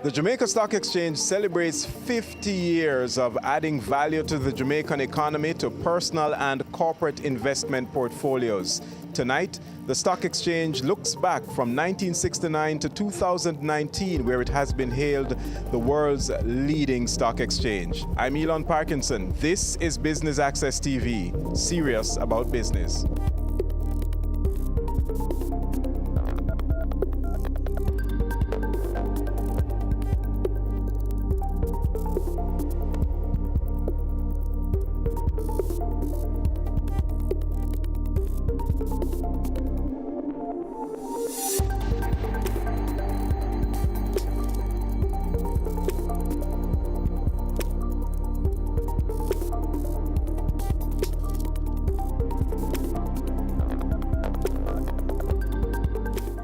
The Jamaica Stock Exchange celebrates 50 years of adding value to the Jamaican economy to personal and corporate investment portfolios. Tonight, the stock exchange looks back from 1969 to 2019, where it has been hailed the world's leading stock exchange. I'm Elon Parkinson. This is Business Access TV, serious about business.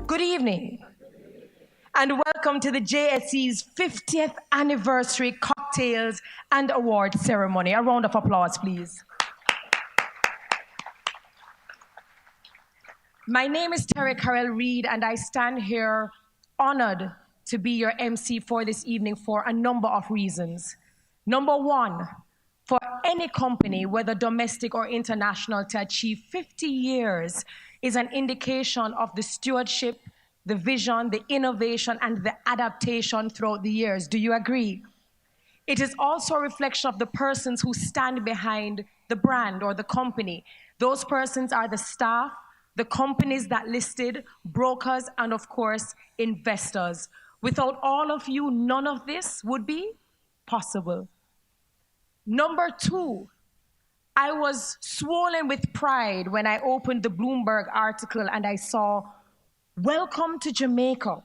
Good evening, and welcome to the JSE's 50th anniversary cocktails and award ceremony. A round of applause, please. My name is Terry Carell Reed, and I stand here honored to be your MC for this evening for a number of reasons. Number one, for any company, whether domestic or international, to achieve 50 years is an indication of the stewardship, the vision, the innovation, and the adaptation throughout the years. Do you agree? It is also a reflection of the persons who stand behind the brand or the company. Those persons are the staff, the companies that listed, brokers, and of course, investors. Without all of you, none of this would be possible. Number two, I was swollen with pride when I opened the Bloomberg article and I saw, "Welcome to Jamaica,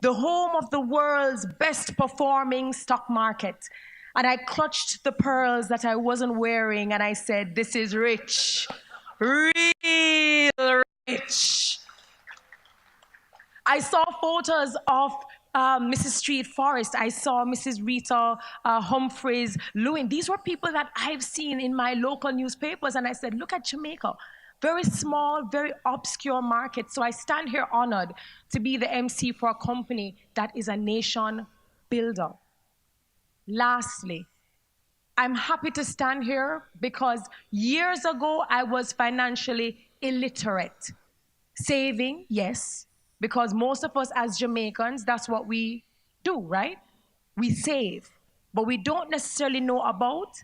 the home of the world's best performing stock market." And I clutched the pearls that I wasn't wearing and I said, "This is rich, real rich." I saw photos of Mrs. Street Forrest. I saw Mrs. Rita Humphreys Lewin. These were people that I've seen in my local newspapers, and I said, look at Jamaica. Very small, very obscure market. So I stand here honored to be the MC for a company that is a nation builder. Lastly, I'm happy to stand here because years ago I was financially illiterate. Saving, yes, because most of us as Jamaicans, that's what we do, right? We save, but we don't necessarily know about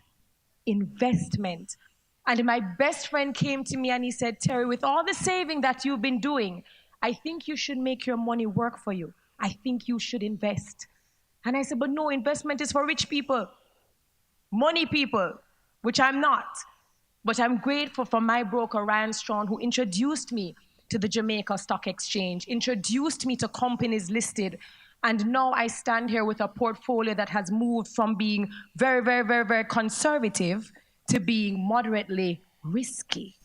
investment. And my best friend came to me and he said, "Terry, with all the saving that you've been doing, I think you should make your money work for you. I think you should invest." And I said, "But no, investment is for rich people, money people," which I'm not. But I'm grateful for my broker, Ryan Strong, who introduced me to the Jamaica Stock Exchange, introduced me to companies listed, and now I stand here with a portfolio that has moved from being very, very, very, very conservative to being moderately risky.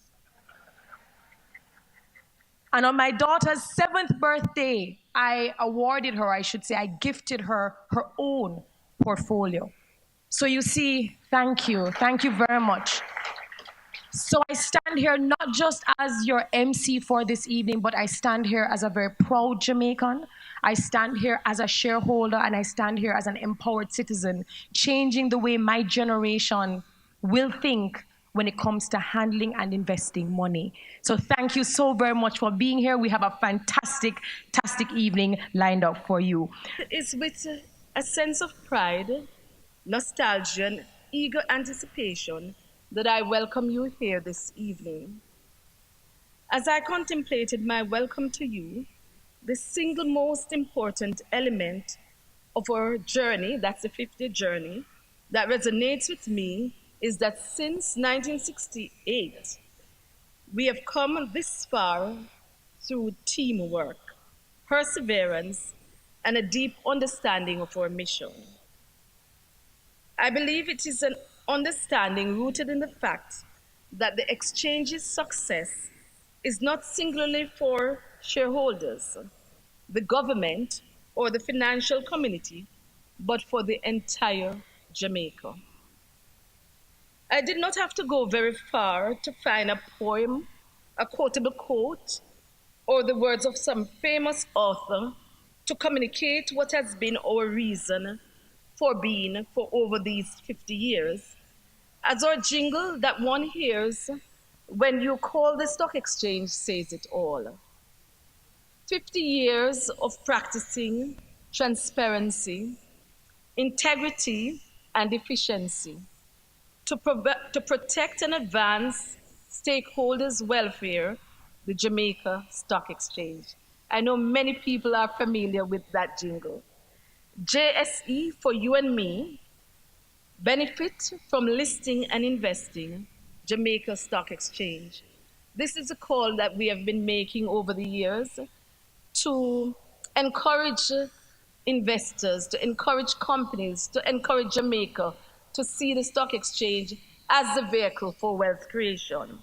And on my daughter's 7th birthday, I awarded her, I should say, I gifted her her own portfolio. So you see, thank you very much. So I stand here not just as your MC for this evening, but I stand here as a very proud Jamaican. I stand here as a shareholder, and I stand here as an empowered citizen, changing the way my generation will think when it comes to handling and investing money. So thank you so very much for being here. We have a fantastic evening lined up for you. It's with a sense of pride, nostalgia, and eager anticipation that I welcome you here this evening. As I contemplated my welcome to you, the single most important element of our journey, that's the 50th journey, that resonates with me is that since 1968, we have come this far through teamwork, perseverance, and a deep understanding of our mission. I believe it is an understanding rooted in the fact that the exchange's success is not singularly for shareholders, the government, or the financial community, but for the entire Jamaica. I did not have to go very far to find a poem, a quotable quote, or the words of some famous author to communicate what has been our reason for being for over these 50 years, as our jingle that one hears when you call the stock exchange says it all. 50 years of practicing transparency, integrity, and efficiency to protect and advance stakeholders' welfare, the Jamaica Stock Exchange. I know many people are familiar with that jingle. JSE for you and me, benefit from listing and investing, Jamaica Stock Exchange. This is a call that we have been making over the years to encourage investors, to encourage companies, to encourage Jamaica to see the stock exchange as the vehicle for wealth creation.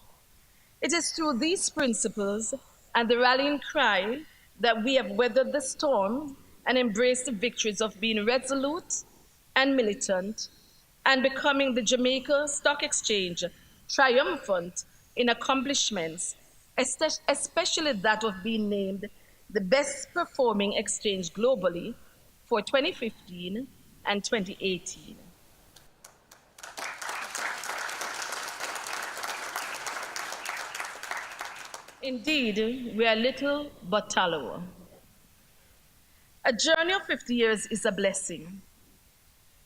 It is through these principles and the rallying cry that we have weathered the storm and embraced the victories of being resolute and militant and becoming the Jamaica Stock Exchange triumphant in accomplishments, especially that of being named the best performing exchange globally for 2015 and 2018. Indeed, we are little but tallow. A journey of 50 years is a blessing.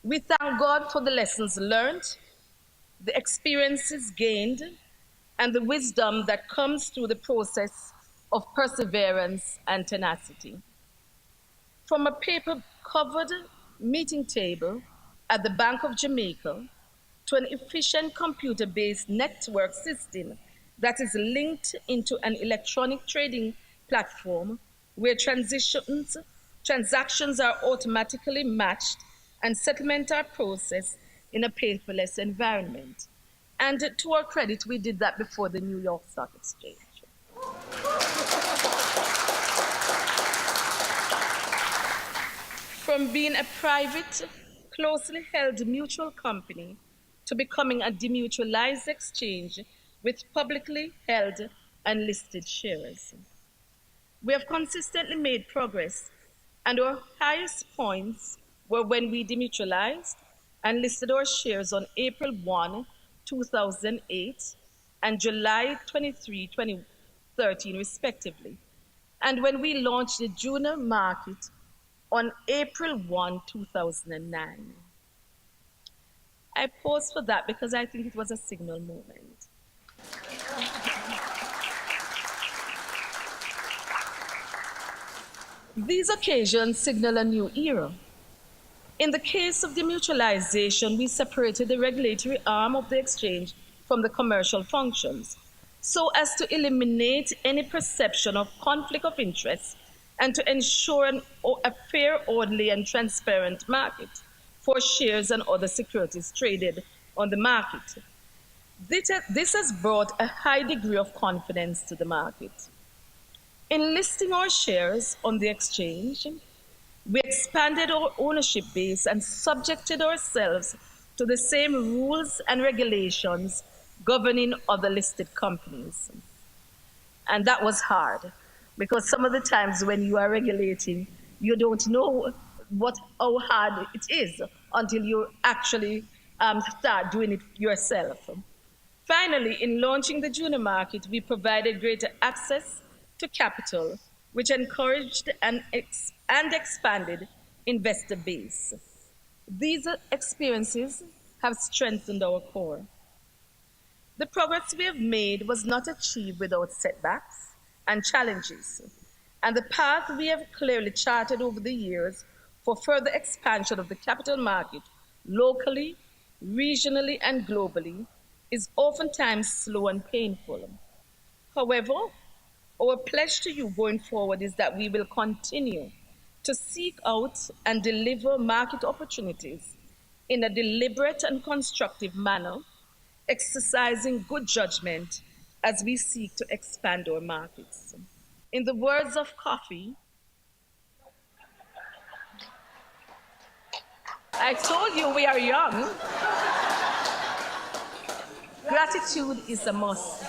We thank God for the lessons learned, the experiences gained, and the wisdom that comes through the process of perseverance and tenacity. From a paper-covered meeting table at the Bank of Jamaica to an efficient computer-based network system that is linked into an electronic trading platform where transactions are automatically matched and settlements are processed in a paperless environment. And to our credit, we did that before the New York Stock Exchange. From being a private, closely held mutual company to becoming a demutualized exchange with publicly held and listed shares. We have consistently made progress, and our highest points were when we demutualized and listed our shares on April 1, 2008 and July 23, 2013, respectively, and when we launched the junior market on April 1, 2009. I paused for that because I think it was a signal moment. These occasions signal a new era. In the case of demutualization, we separated the regulatory arm of the exchange from the commercial functions so as to eliminate any perception of conflict of interest and to ensure a fair, orderly, and transparent market for shares and other securities traded on the market. This has brought a high degree of confidence to the market. In listing our shares on the exchange, we expanded our ownership base and subjected ourselves to the same rules and regulations governing other listed companies. And that was hard, because some of the times when you are regulating, you don't know how hard it is until you actually start doing it yourself. Finally, in launching the junior market, we provided greater access to capital, which encouraged and expanded investor base. These experiences have strengthened our core. The progress we have made was not achieved without setbacks and challenges, and the path we have clearly charted over the years for further expansion of the capital market locally, regionally, and globally is oftentimes slow and painful. However, our pledge to you going forward is that we will continue to seek out and deliver market opportunities in a deliberate and constructive manner, exercising good judgment as we seek to expand our markets. In the words of Coffee, I told you we are young. Gratitude is a must.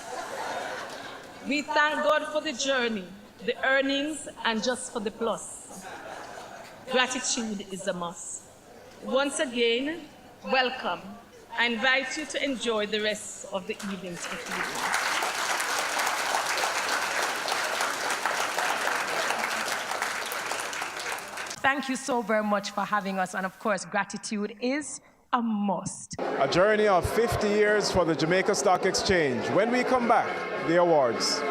We thank God for the journey, the earnings, and just for the plus. Gratitude is a must. Once again, welcome. I invite you to enjoy the rest of the evening's proceedings. Thank you so very much for having us. And of course, gratitude is a must. A journey of 50 years for the Jamaica Stock Exchange. When we come back, the awards.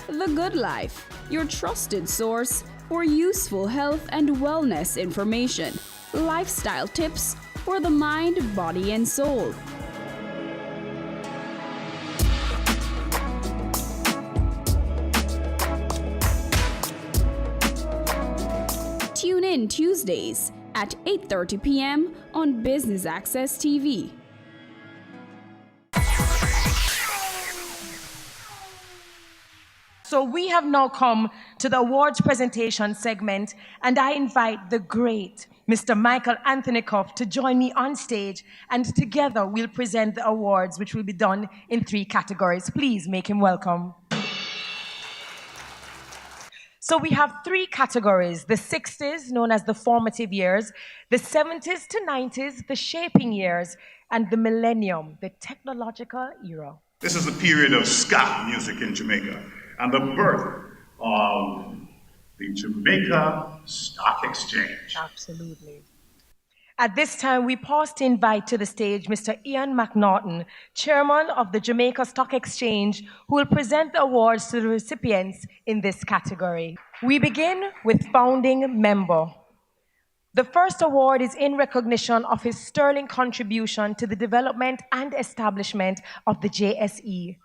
The Good Life, your trusted source for useful health and wellness information, lifestyle tips for the mind, body, and soul. Tune in Tuesdays at 8:30 p.m. on Business Access TV. So we have now come to the awards presentation segment, and I invite the great Mr. Michael Anthony Cuff to join me on stage, and together we'll present the awards, which will be done in 3 categories. Please make him welcome. So we have 3 categories: the 60s, known as the formative years, the 70s to 90s, the shaping years, and the millennium, the technological era. This is a period of ska music in Jamaica and the birth of the Jamaica Stock Exchange. Absolutely. At this time, we pause to invite to the stage Mr. Ian McNaughton, chairman of the Jamaica Stock Exchange, who will present the awards to the recipients in this category. We begin with founding member. The first award is in recognition of his sterling contribution to the development and establishment of the JSE.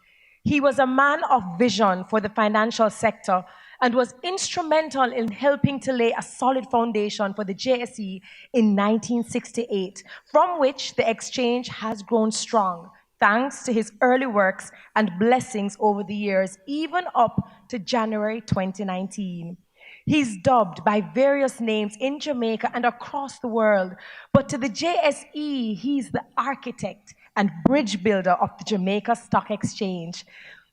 He was a man of vision for the financial sector and was instrumental in helping to lay a solid foundation for the JSE in 1968, from which the exchange has grown strong, thanks to his early works and blessings over the years, even up to January 2019. He's dubbed by various names in Jamaica and across the world, but to the JSE, he's the architect and bridge builder of the Jamaica Stock Exchange.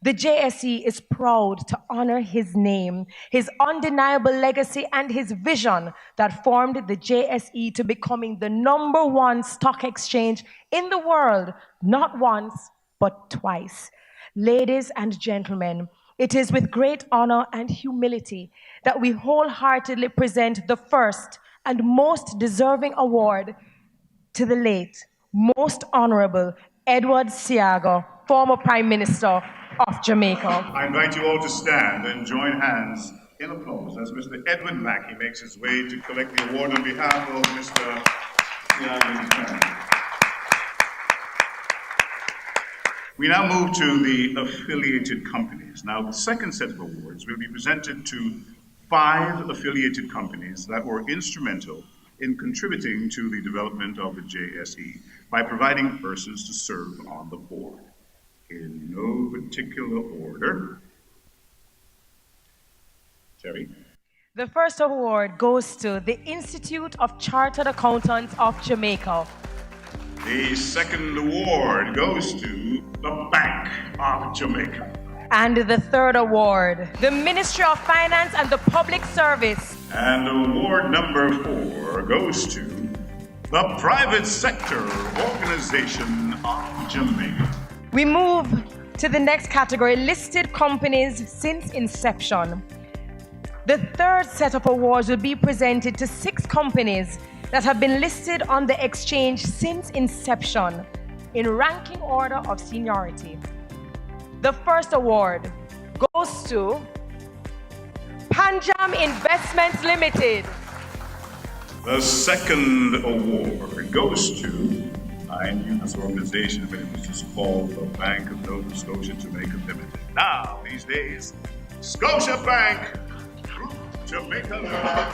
The JSE is proud to honor his name, his undeniable legacy, and his vision that formed the JSE to becoming the #1 stock exchange in the world, not once, but twice. Ladies and gentlemen, it is with great honor and humility that we wholeheartedly present the first and most deserving award to the late, most honorable Edward Seaga, former Prime Minister of Jamaica. I invite you all to stand and join hands in applause as Mr. Edward Mackey makes his way to collect the award on behalf of Mr. Seaga. We now move to the affiliated companies. Now, the second set of awards will be presented to 5 affiliated companies that were instrumental in contributing to the development of the JSE by providing persons to serve on the board. In no particular order. Terry? The first award goes to the Institute of Chartered Accountants of Jamaica. The second award goes to the Bank of Jamaica. And the third award, the Ministry of Finance and the Public Service. And award number 4 goes to the Private Sector Organization of Jamaica. We move to the next category, listed companies since inception. The third set of awards will be presented to 6 companies that have been listed on the exchange since inception in ranking order of seniority. The first award goes to Panjam Investments Limited. The second award goes to, I knew this organization when it was just called the Bank of Nova Scotia Jamaica Limited. Now, these days, Scotia Bank Jamaica Limited.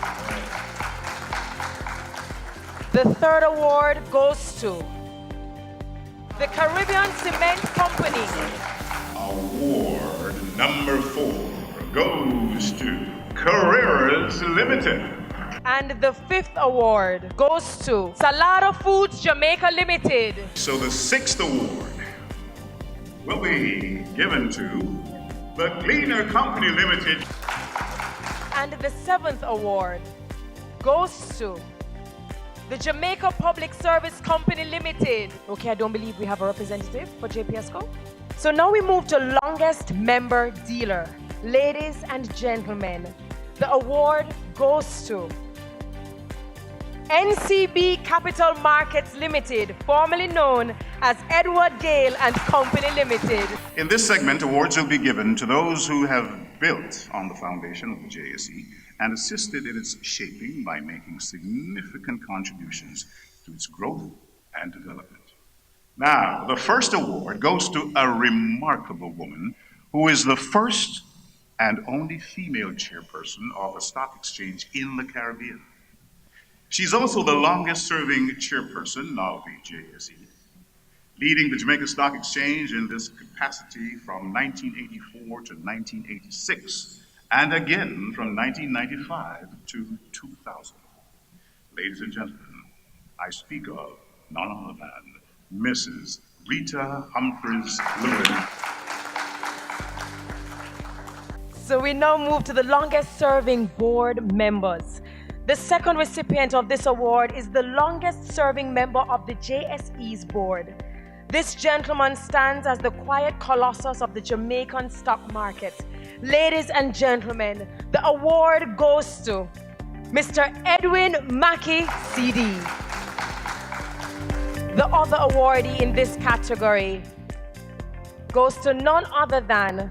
The third award goes to the Caribbean Cement Company. Award number 4 goes to Carreras Limited. And the fifth award goes to Salado Foods Jamaica Limited. So the 6th award will be given to the Gleaner Company Limited. And the 7th award goes to the Jamaica Public Service Company Limited. Okay, I don't believe we have a representative for JPSCO. So now we move to longest member dealer. Ladies and gentlemen, the award goes to NCB Capital Markets Limited, formerly known as Edward Gale and Company Limited. In this segment, awards will be given to those who have built on the foundation of the JSE and assisted in its shaping by making significant contributions to its growth and development. Now, the first award goes to a remarkable woman who is the first and only female chairperson of a stock exchange in the Caribbean. She's also the longest-serving chairperson of the JSE, leading the Jamaica Stock Exchange in this capacity from 1984 to 1986, and again from 1995 to 2000. Ladies and gentlemen, I speak of none other than Mrs. Rita Humphreys Lewin. So we now move to the longest-serving board members. The second recipient of this award is the longest-serving member of the JSE's board. This gentleman stands as the quiet colossus of the Jamaican stock market. Ladies and gentlemen, the award goes to Mr. Edwin Mackey, CD. The other awardee in this category goes to none other than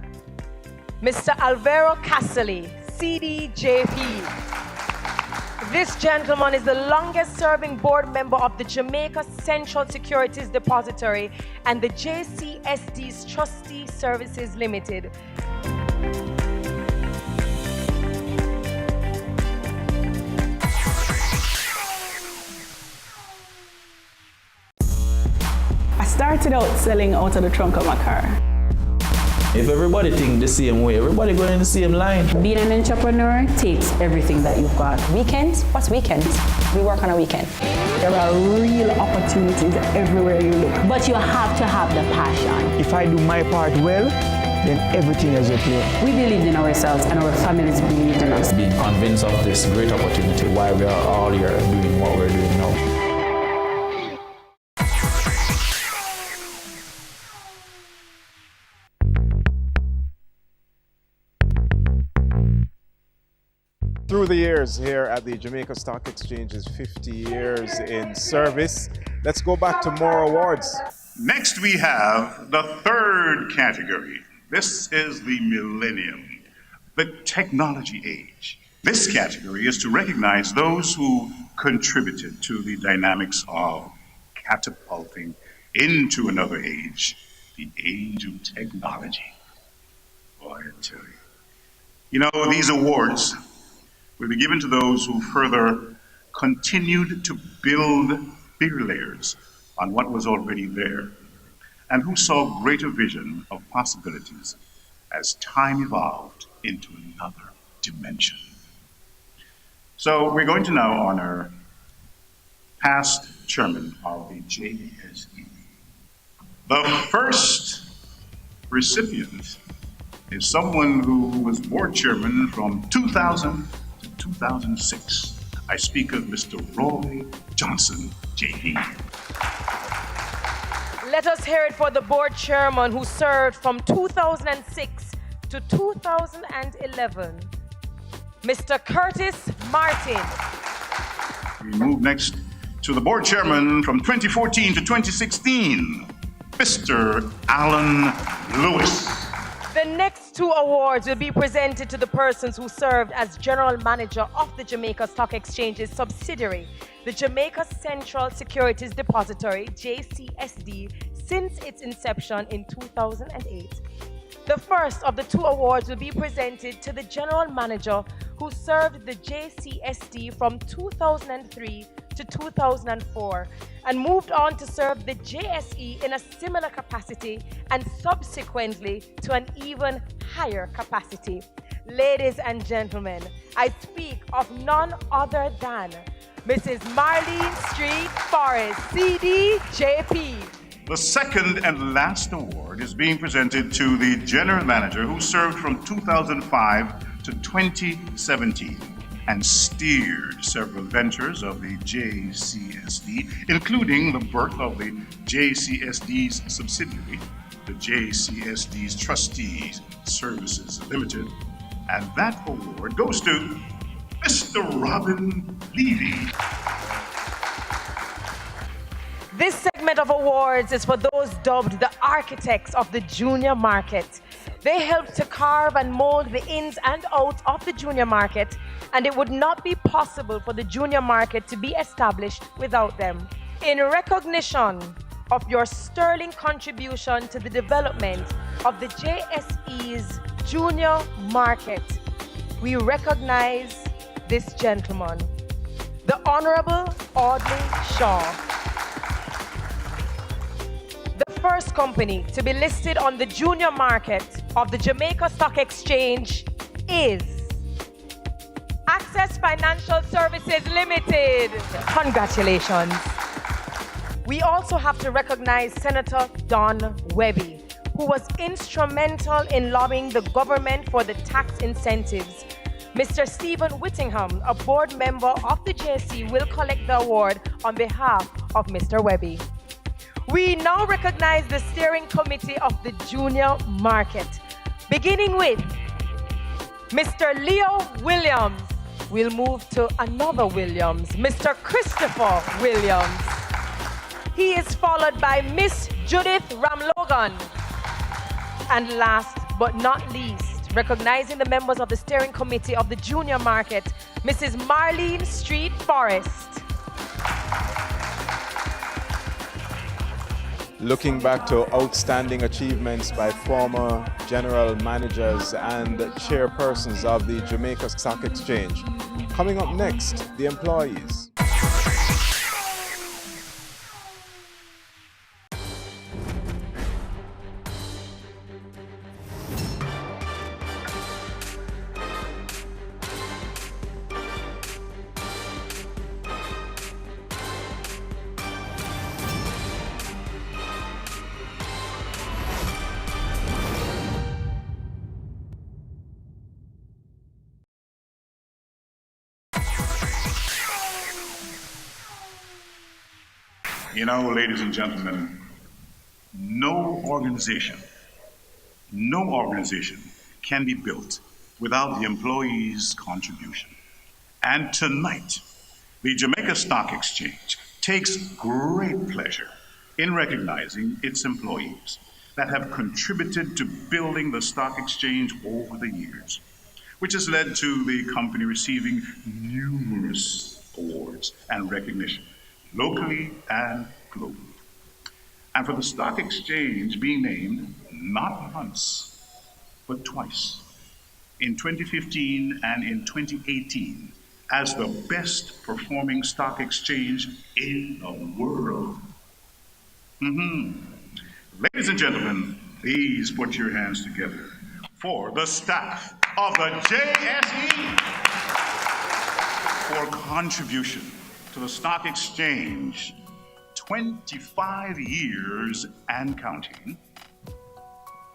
Mr. Alvaro Casali, CDJP. This gentleman is the longest-serving board member of the Jamaica Central Securities Depository and the JCSD's Trustee Services Limited. I started out selling out of the trunk of my car. If everybody think the same way, everybody going in the same line. Being an entrepreneur takes everything that you've got. Weekends? What's weekends? We work on a weekend. There are real opportunities everywhere you look. But you have to have the passion. If I do my part well, then everything is okay. We believed in ourselves and our families believed in us. Being convinced of this great opportunity, why we are all here doing what we're doing now. Through the years here at the Jamaica Stock Exchange's 50 years in service. Let's go back to more awards. Next, we have the third category. This is the millennium, the technology age. This category is to recognize those who contributed to the dynamics of catapulting into another age, the age of technology. Boy, I tell you. You know, these awards will be given to those who further continued to build bigger layers on what was already there, and who saw greater vision of possibilities as time evolved into another dimension. So we're going to now honor past chairman of the JSE. The first recipient is someone who was board chairman from 2000 to 2006. I speak of Mr. Roy Johnson, JP. Let us hear it for the board chairman who served from 2006 to 2011, Mr. Curtis Martin. We move next to the board chairman from 2014 to 2016, Mr. Alan Lewis. The next two awards will be presented to the persons who served as general manager of the Jamaica Stock Exchange's subsidiary, the Jamaica Central Securities Depository, JCSD, since its inception in 2008. The first of the two awards will be presented to the general manager who served the JCSD from 2003 to 2004 and moved on to serve the JSE in a similar capacity and subsequently to an even higher capacity. Ladies and gentlemen, I speak of none other than Mrs. Marlene Street Forrest, CDJP. The second and last award is being presented to the general manager who served from 2005 to 2017 and steered several ventures of the JCSD, including the birth of the JCSD's subsidiary, the JCSD's Trustees Services Limited. And that award goes to Mr. Robin Levy. This segment of awards is for those dubbed the architects of the junior market. They helped to carve and mold the ins and outs of the junior market, and it would not be possible for the junior market to be established without them. In recognition of your sterling contribution to the development of the JSE's junior market, we recognize this gentleman, the Honorable Audley Shaw. The first company to be listed on the junior market of the Jamaica Stock Exchange is Access Financial Services Limited. Congratulations. We also have to recognize Senator Don Webby, who was instrumental in lobbying the government for the tax incentives. Mr. Stephen Whittingham, a board member of the JSE, will collect the award on behalf of Mr. Webby. We now recognize the steering committee of the junior market, beginning with Mr. Leo Williams. We'll move to another Williams, Mr. Christopher Williams. He is followed by Miss Judith Ramlogan. And last but not least, recognizing the members of the steering committee of the junior market, Mrs. Marlene Street Forrest. Looking back to outstanding achievements by former general managers and chairpersons of the Jamaica Stock Exchange. Coming up next, the employees. You know, ladies and gentlemen, no organization can be built without the employees' contribution. And tonight, the Jamaica Stock Exchange takes great pleasure in recognizing its employees that have contributed to building the stock exchange over the years, which has led to the company receiving numerous awards and recognition, locally and globally. And for the stock exchange being named not once, but twice, in 2015 and in 2018, as the best performing stock exchange in the world. Ladies and gentlemen, please put your hands together for the staff of the JSE for contribution to the stock exchange 25 years and counting.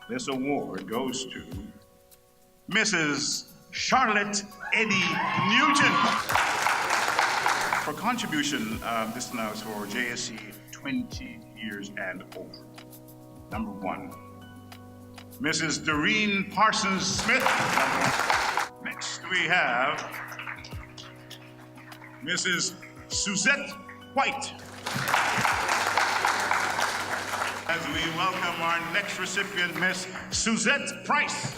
This award goes to Mrs. Charlotte Eddie Nugent for contribution. This now is for JSE 20 years and over. Number one, Mrs. Doreen Parsons Smith. Next we have Mrs. Suzette White. As we welcome our next recipient, Miss Suzette Price.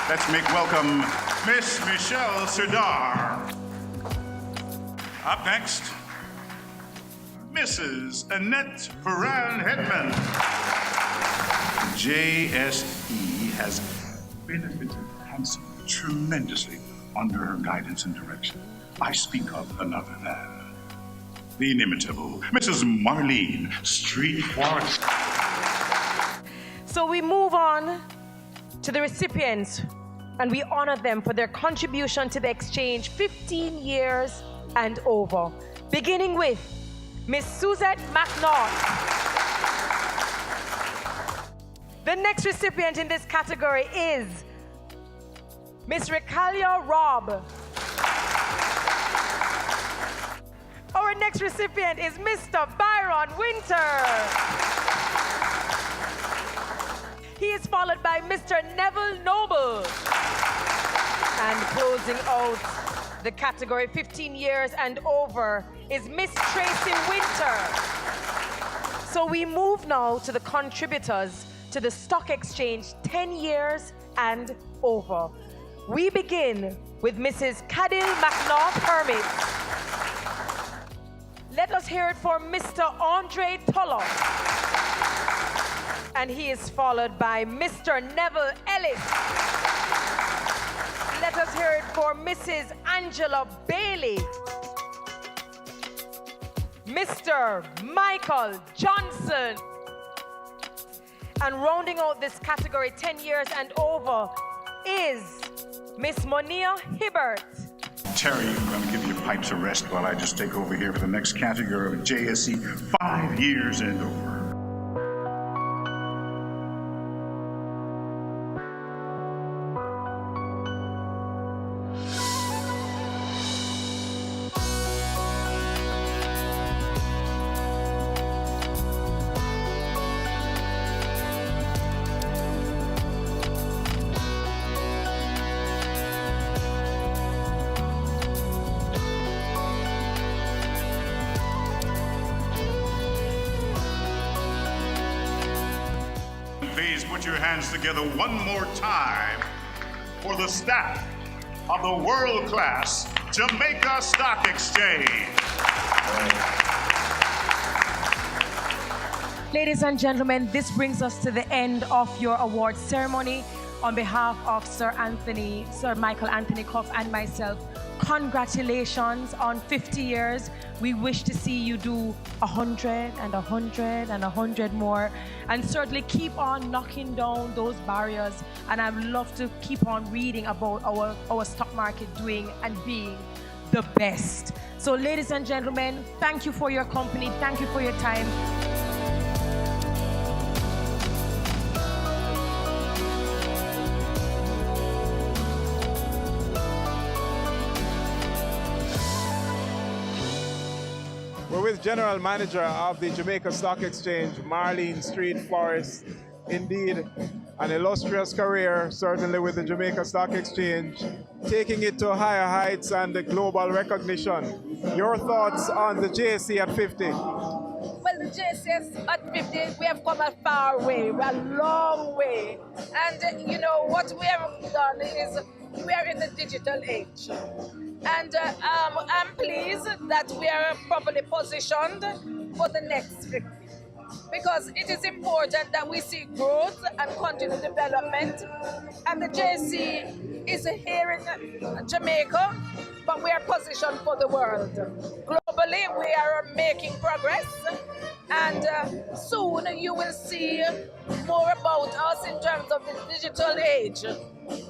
Let's make welcome Miss Michelle Serdar. Up next, Mrs. Annette Ferran Hedman. JSE has benefited handsomely, tremendously under her guidance and direction. I speak of none other than the inimitable Mrs. Marlene Street Forrest. So we move on to the recipients, and we honor them for their contribution to the exchange 15 years and over. Beginning with Miss Suzette McNaught. The next recipient in this category is Miss Ricalia Robb. Our next recipient is Mr. Byron Winter. He is followed by Mr. Neville Noble. And closing out the category 15 years and over is Miss Tracy Winter. So we move now to the contributors to the stock exchange 10 years and over. We begin with Mrs. Cadil McNaught Hermit. Let us hear it for Mr. Andre Tulloch. And he is followed by Mr. Neville Ellis. Let us hear it for Mrs. Angela Bailey. Mr. Michael Johnson. And rounding out this category 10 years and over is Miss Monia Hibbert. Terry, I'm going to give you pipes of rest while I just take over here for the next category of JSE 5 years and over. Please put your hands together one more time for the staff of the world-class Jamaica Stock Exchange. Ladies and gentlemen, this brings us to the end of your award ceremony. On behalf of Sir Michael Anthony Cough and myself, congratulations on 50 years. We wish to see you do 100 and 100 and 100 more, and certainly keep on knocking down those barriers. And I'd love to keep on reading about our stock market doing and being the best. So ladies and gentlemen, thank you for your company. Thank you for your time. We're with General Manager of the Jamaica Stock Exchange, Marlene Street Forrest. Indeed, an illustrious career, certainly with the Jamaica Stock Exchange, taking it to higher heights and global recognition. Your thoughts on the JSE at 50? Well, the JSE at 50, we have come a far way, we're a long way. And you know, what we have done is we are in the digital age. And I'm pleased that we are properly positioned for the next 50. Because it is important that we see growth and continued development. And the JSE is here in Jamaica, but we are positioned for the world. Globally, we are making progress. And soon you will see more about us in terms of the digital age.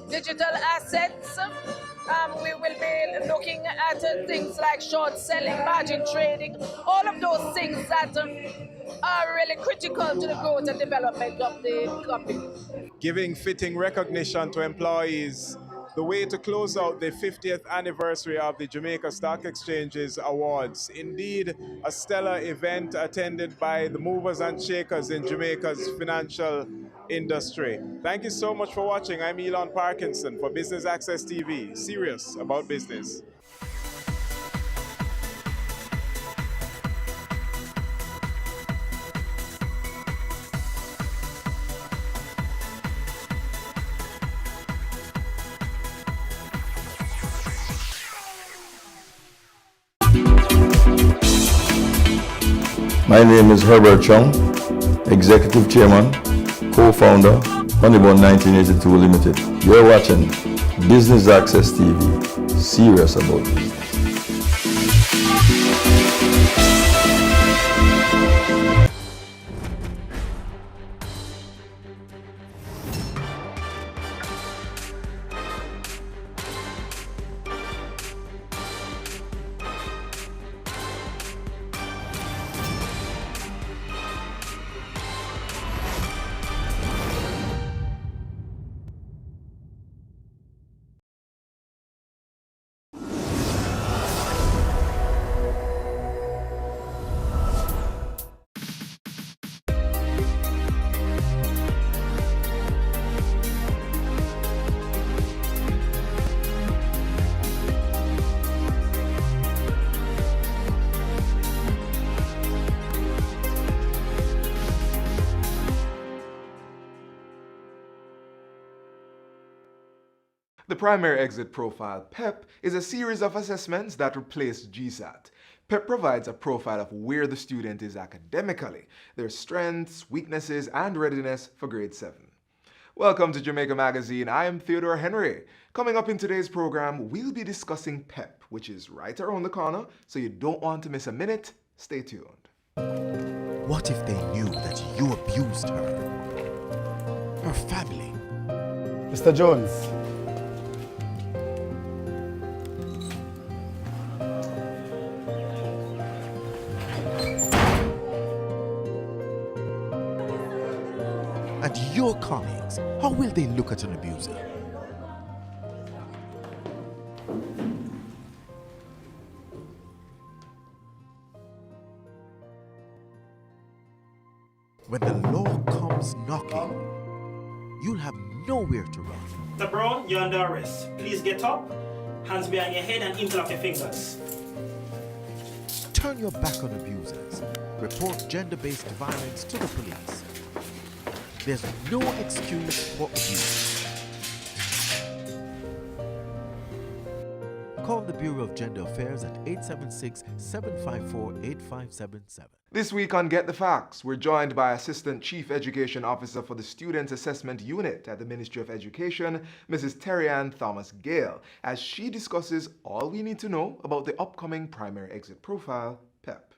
Digital assets, we will be looking at things like short selling, margin trading, all of those things that are really critical to the growth and development of the company. Giving fitting recognition to employees, the way to close out the 50th anniversary of the Jamaica Stock Exchange's awards. Indeed, a stellar event attended by the movers and shakers in Jamaica's financial industry. Thank you so much for watching. I'm Elon Parkinson for Business Access TV, serious about business. My name is Herbert Chung, Executive Chairman, Co-Founder, Honeybun 1982 Limited. You're watching Business Access TV, serious about business. The Primary Exit Profile, PEP, is a series of assessments that replace GSAT. PEP provides a profile of where the student is academically, their strengths, weaknesses, and readiness for grade 7. Welcome to Jamaica Magazine. I am Theodore Henry. Coming up in today's program, we'll be discussing PEP, which is right around the corner, so you don't want to miss a minute. Stay tuned. What if they knew that you abused her? Her family? Mr. Jones. And your colleagues, how will they look at an abuser? When the law comes knocking, you'll have nowhere to run. Mr. Brown, you're under arrest. Please get up, hands behind your head and interlock your fingers. Turn your back on abusers. Report gender-based violence to the police. There's no excuse for abuse. Call the Bureau of Gender Affairs at 876-754-8577. This week on Get the Facts, we're joined by Assistant Chief Education Officer for the Students Assessment Unit at the Ministry of Education, Mrs. Terry-Ann Thomas-Gale, as she discusses all we need to know about the upcoming Primary Exit Profile, PEP.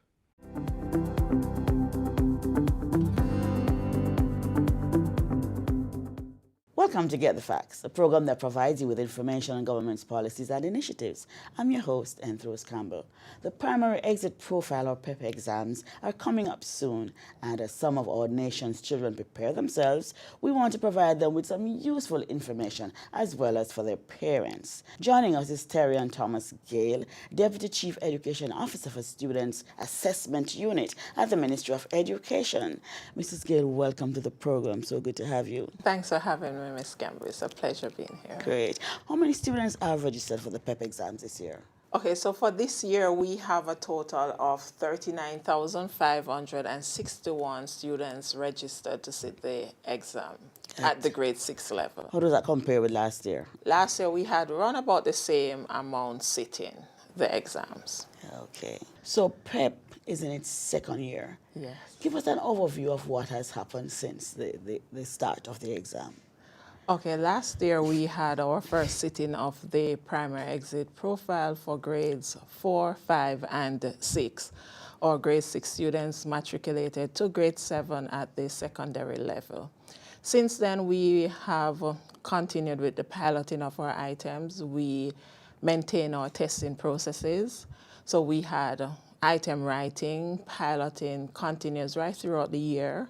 Welcome to Get the Facts, a program that provides you with information on government's policies and initiatives. I'm your host, Anthros Campbell. The Primary Exit Profile or PEP exams are coming up soon, and as some of our nation's children prepare themselves, we want to provide them with some useful information as well as for their parents. Joining us is Terry-Ann Thomas-Gale, Deputy Chief Education Officer for Students Assessment Unit at the Ministry of Education. Mrs. Gale, welcome to the program. So good to have you. Thanks for having me, Ms. Gamble. It's a pleasure being here. Great. How many students are registered for the PEP exams this year? Okay, so for this year, we have a total of 39,561 students registered to sit the exam at the grade 6 level. How does that compare with last year? Last year, we had around about the same amount sitting the exams. Okay. So PEP is in its second year. Yes. Give us an overview of what has happened since the start of the exam. Okay, last year we had our first sitting of the Primary Exit Profile for grades 4, 5, and 6. Our grade 6 students matriculated to grade 7 at the secondary level. Since then, we have continued with the piloting of our items. We maintain our testing processes. So we had item writing, piloting continues right throughout the year.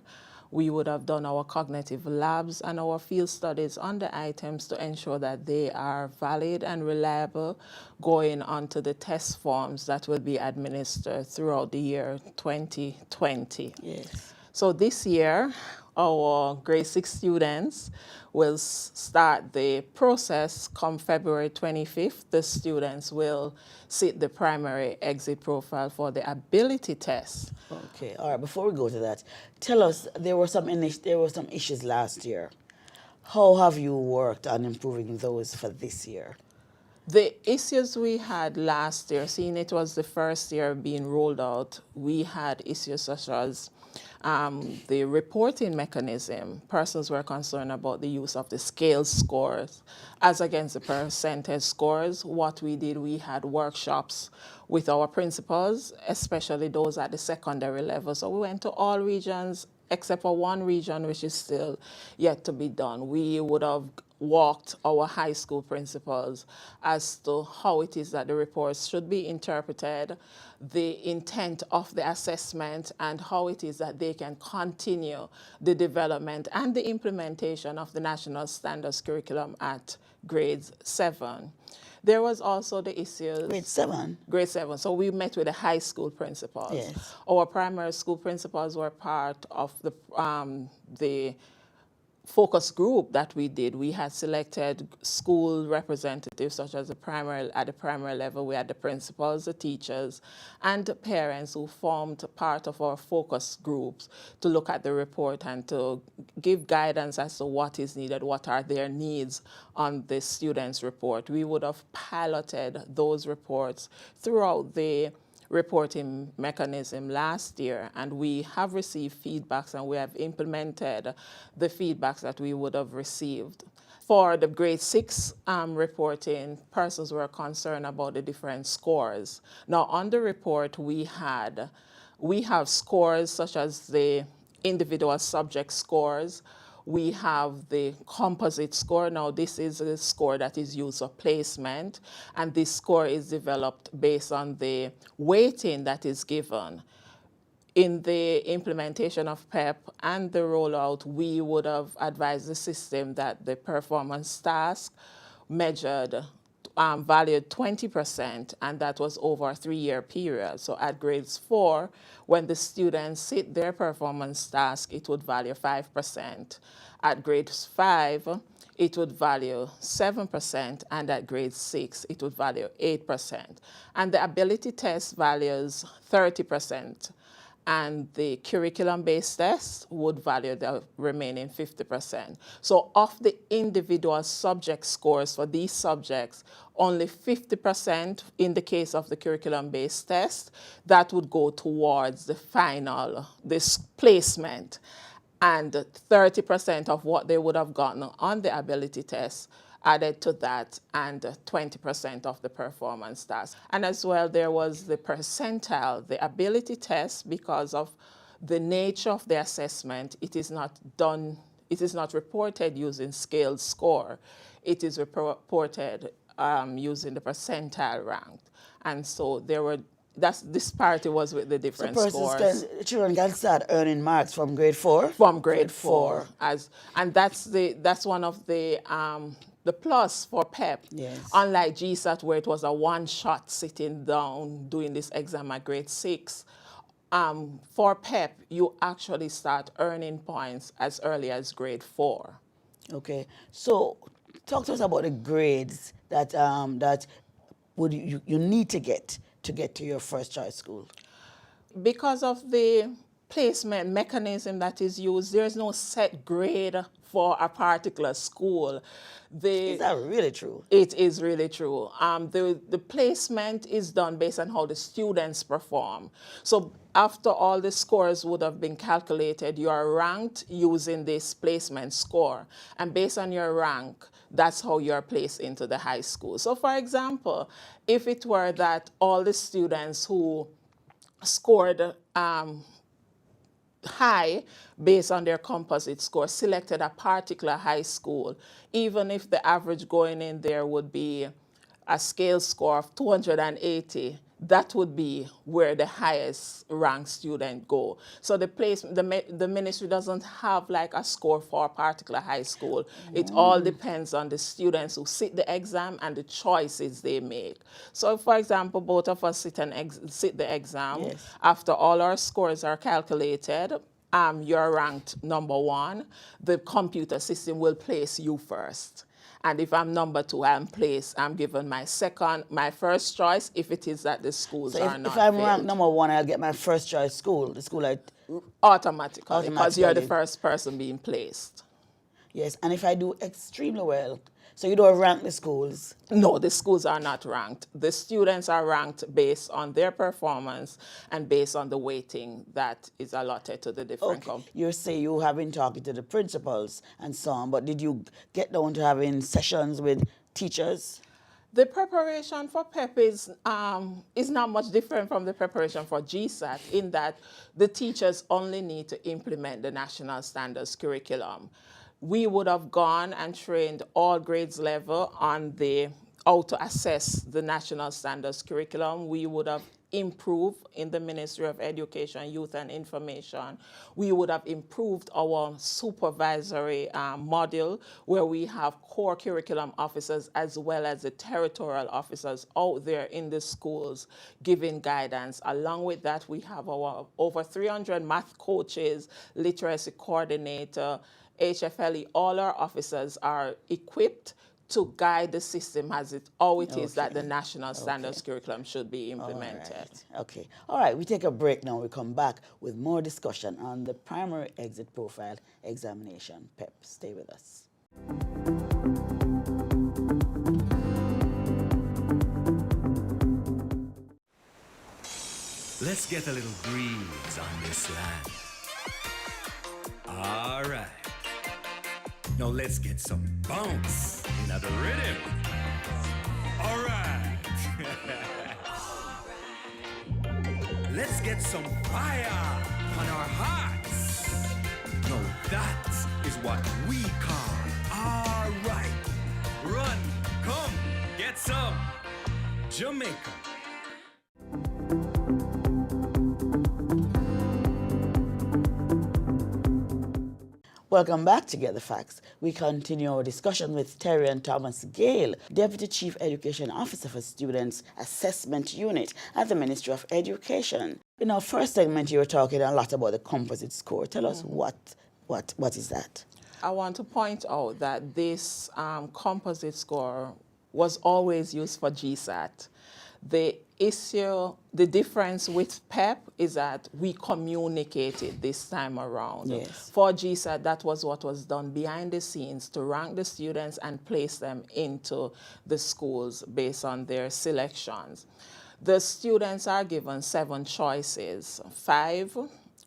We would have done our cognitive labs and our field studies on the items to ensure that they are valid and reliable going on to the test forms that will be administered throughout the year 2020. Yes. So this year, our grade 6 students will start the process come February 25th. The students will sit the Primary Exit Profile for the ability test. Okay, all right, before we go to that, tell us, there were some issues last year. How have you worked on improving those for this year? The issues we had last year, seeing it was the first year being rolled out, we had issues such as the reporting mechanism. Persons were concerned about the use of the scale scores as against the percentage scores. What we did, we had workshops with our principals, especially those at the secondary level. So we went to all regions except for one region, which is still yet to be done. We would have walked our high school principals as to how it is that the reports should be interpreted, the intent of the assessment, and how it is that they can continue the development and the implementation of the National Standards Curriculum at grade 7. There was also the issues. Grade 7? Grade 7. So we met with the high school principals. Yes. Our primary school principals were part of the focus group that we did, we had selected school representatives such as at the primary level. We had the principals, the teachers, and the parents who formed part of our focus groups to look at the report and to give guidance as to what is needed, what are their needs on the students' report. We would have piloted those reports throughout the reporting mechanism last year, and we have received feedbacks and we have implemented the feedbacks that we would have received. For the grade 6 reporting, persons were concerned about the different scores. Now on the report we have scores such as the individual subject scores. We have the composite score. Now this is a score that is used for placement, and this score is developed based on the weighting that is given. In the implementation of PEP and the rollout, we would have advised the system that the performance task measured valued 20%, and that was over a 3-year period. So at grades 4, when the students hit their performance task, it would value 5%. At grade 5, it would value 7%, and at grade 6, it would value 8%. And the ability test values 30%. And the curriculum-based test would value the remaining 50%. So of the individual subject scores for these subjects, only 50% in the case of the curriculum-based test, that would go towards the final, this placement. And 30% of what they would have gotten on the ability test added to that, and 20% of the performance task. And as well, there was the percentile, the ability test, because of the nature of the assessment, it is not reported using scaled score. It is reported using the percentile ranked. And so this disparity was with the different scores. Children can start earning marks from grade 4? From grade 4. And that's one of the plus for PEP. Yes. Unlike GSAT, where it was a one-shot sitting down doing this exam at grade 6, for PEP, you actually start earning points as early as grade 4. Okay. So talk to us about the grades that you need to get to your first choice school. Because of the placement mechanism that is used, there is no set grade for a particular school. Is that really true? It is really true. The placement is done based on how the students perform. So after all the scores would have been calculated, you are ranked using this placement score. And based on your rank, that's how you're placed into the high school. So for example, if it were that all the students who scored high based on their composite score selected a particular high school, even if the average going in there would be a scale score of 280, that would be where the highest ranked student go. So the ministry doesn't have like a score for a particular high school. It all depends on the students who sit the exam and the choices they make. So for example, both of us sit the exam. Yes. After all our scores are calculated, you're ranked number 1. The computer system will place you first. And if I'm number 2, I'm given my first choice if it is that the schools are not if I'm filled. ranked number 1, I'll get my first choice school, the school Automatically, because you're the first person being placed. Yes, and if I do extremely well, so you don't rank the schools? No, the schools are not ranked. The students are ranked based on their performance and based on the weighting that is allotted to the different companies. You say you have been talking to the principals and so on, but did you get down to having sessions with teachers? The preparation for PEP is not much different from the preparation for GSAT in that the teachers only need to implement the national standards curriculum. We would have gone and trained all grades level on how to assess the national standards curriculum. We would have improved in the Ministry of Education, Youth and Information. We would have improved our supervisory model, where we have core curriculum officers as well as the territorial officers out there in the schools giving guidance. Along with that, we have our over 300 math coaches, literacy coordinator, HFLE. All our officers are equipped to guide the system as how it is that the national standards curriculum should be implemented. Okay. All right, we take a break now. We come back with more discussion on the primary exit profile examination, PEP. Stay with us. Let's get a little breeze on this land. All right. Now let's get some bounce in the rhythm. All right. Let's get some fire on our hearts. Now that is what we call all right. Run, come, get some Jamaica. Welcome back to Get the Facts. We continue our discussion with Terry and Thomas Gale, Deputy Chief Education Officer for Students Assessment Unit at the Ministry of Education. In our first segment, you were talking a lot about the composite score. Tell us what is that? I want to point out that this composite score was always used for GSAT. The difference with PEP is that we communicated this time around. Yes. For GSAT, that was what was done behind the scenes to rank the students and place them into the schools based on their selections. The students are given 7 choices, 5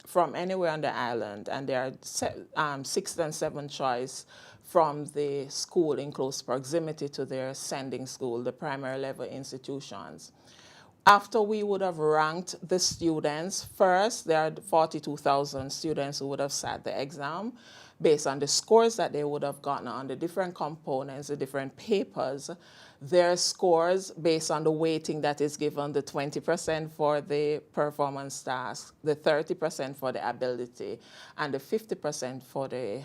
from anywhere on the island, and there are 6th and 7th choice from the school in close proximity to their sending school, the primary level institutions. After we would have ranked the students, first there are 42,000 students who would have sat the exam based on the scores that they would have gotten on the different components, the different papers. Their scores based on the weighting that is given, the 20% for the performance task, the 30% for the ability, and the 50% for the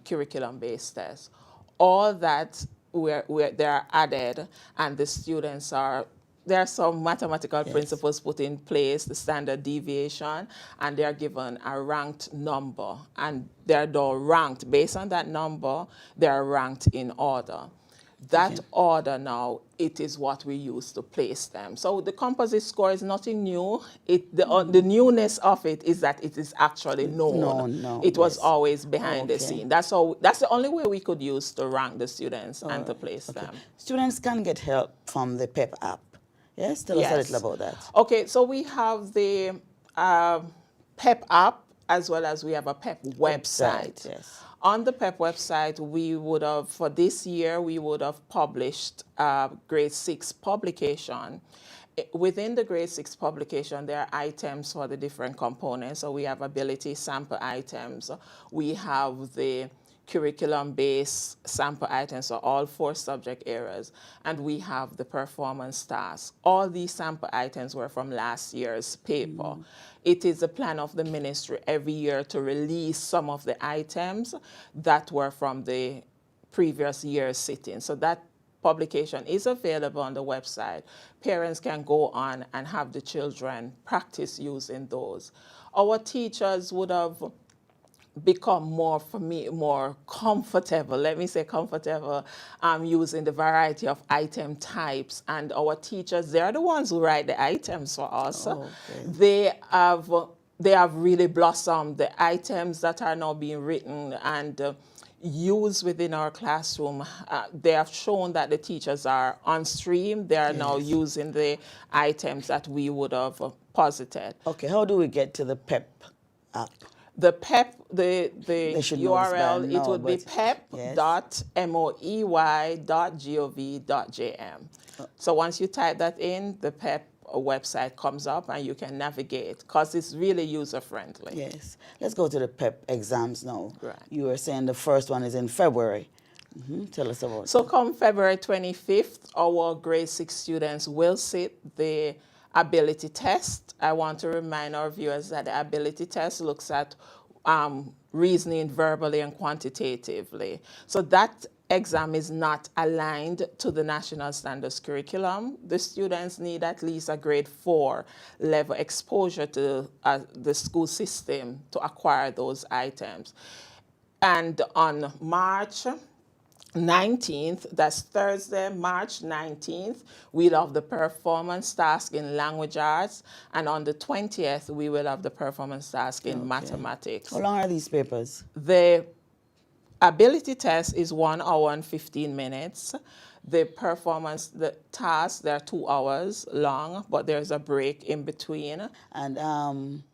curriculum-based test. All that they are added, and the students are, there are some mathematical principles put in place, the standard deviation, and they are given a ranked number. And they're ranked based on that number, they are ranked in order. That order now, it is what we use to place them. So the composite score is nothing new. The newness of it is that it is actually known. It was always behind the scene. That's the only way we could use to rank the students and to place them. Students can get help from the PEP app. Yes, tell us a little about that. Okay, so we have the PEP app as well as we have a PEP website. Yes. On the PEP website, we would have, for this year, we would have published grade 6 publication. Within the grade 6 publication, there are items for the different components. So we have ability sample items. We have the curriculum-based sample items, so all 4 subject areas, and we have the performance task. All these sample items were from last year's paper. It is the plan of the ministry every year to release some of the items that were from the previous year's sitting. So that publication is available on the website. Parents can go on and have the children practice using those. Our teachers would have become more comfortable, let me say comfortable, using the variety of item types. And our teachers, they're the ones who write the items for us. They have really blossomed. The items that are now being written and used within our classroom, they have shown that the teachers are on stream. They are now using the items that we would have posited. Okay, how do we get to the PEP app? The PEP, the URL, it would be pep.moey.gov.jm. So once you type that in, the PEP website comes up and you can navigate because it's really user-friendly. Yes. Let's go to the PEP exams now. Right. You were saying the first one is in February. Tell us about So come February 25th, our grade 6 students will sit the ability test. I want to remind our viewers that the ability test looks at reasoning verbally and quantitatively. So that exam is not aligned to the National Standards Curriculum. The students need at least a grade 4 level exposure to the school system to acquire those items. And on March 19th, that's Thursday, March 19th, we'll have the performance task in language arts, and on the 20th, we will have the performance task in mathematics. How long are these papers? The ability test is 1 hour and 15 minutes. The performance, the task, they're 2 hours long, but there's a break in between. And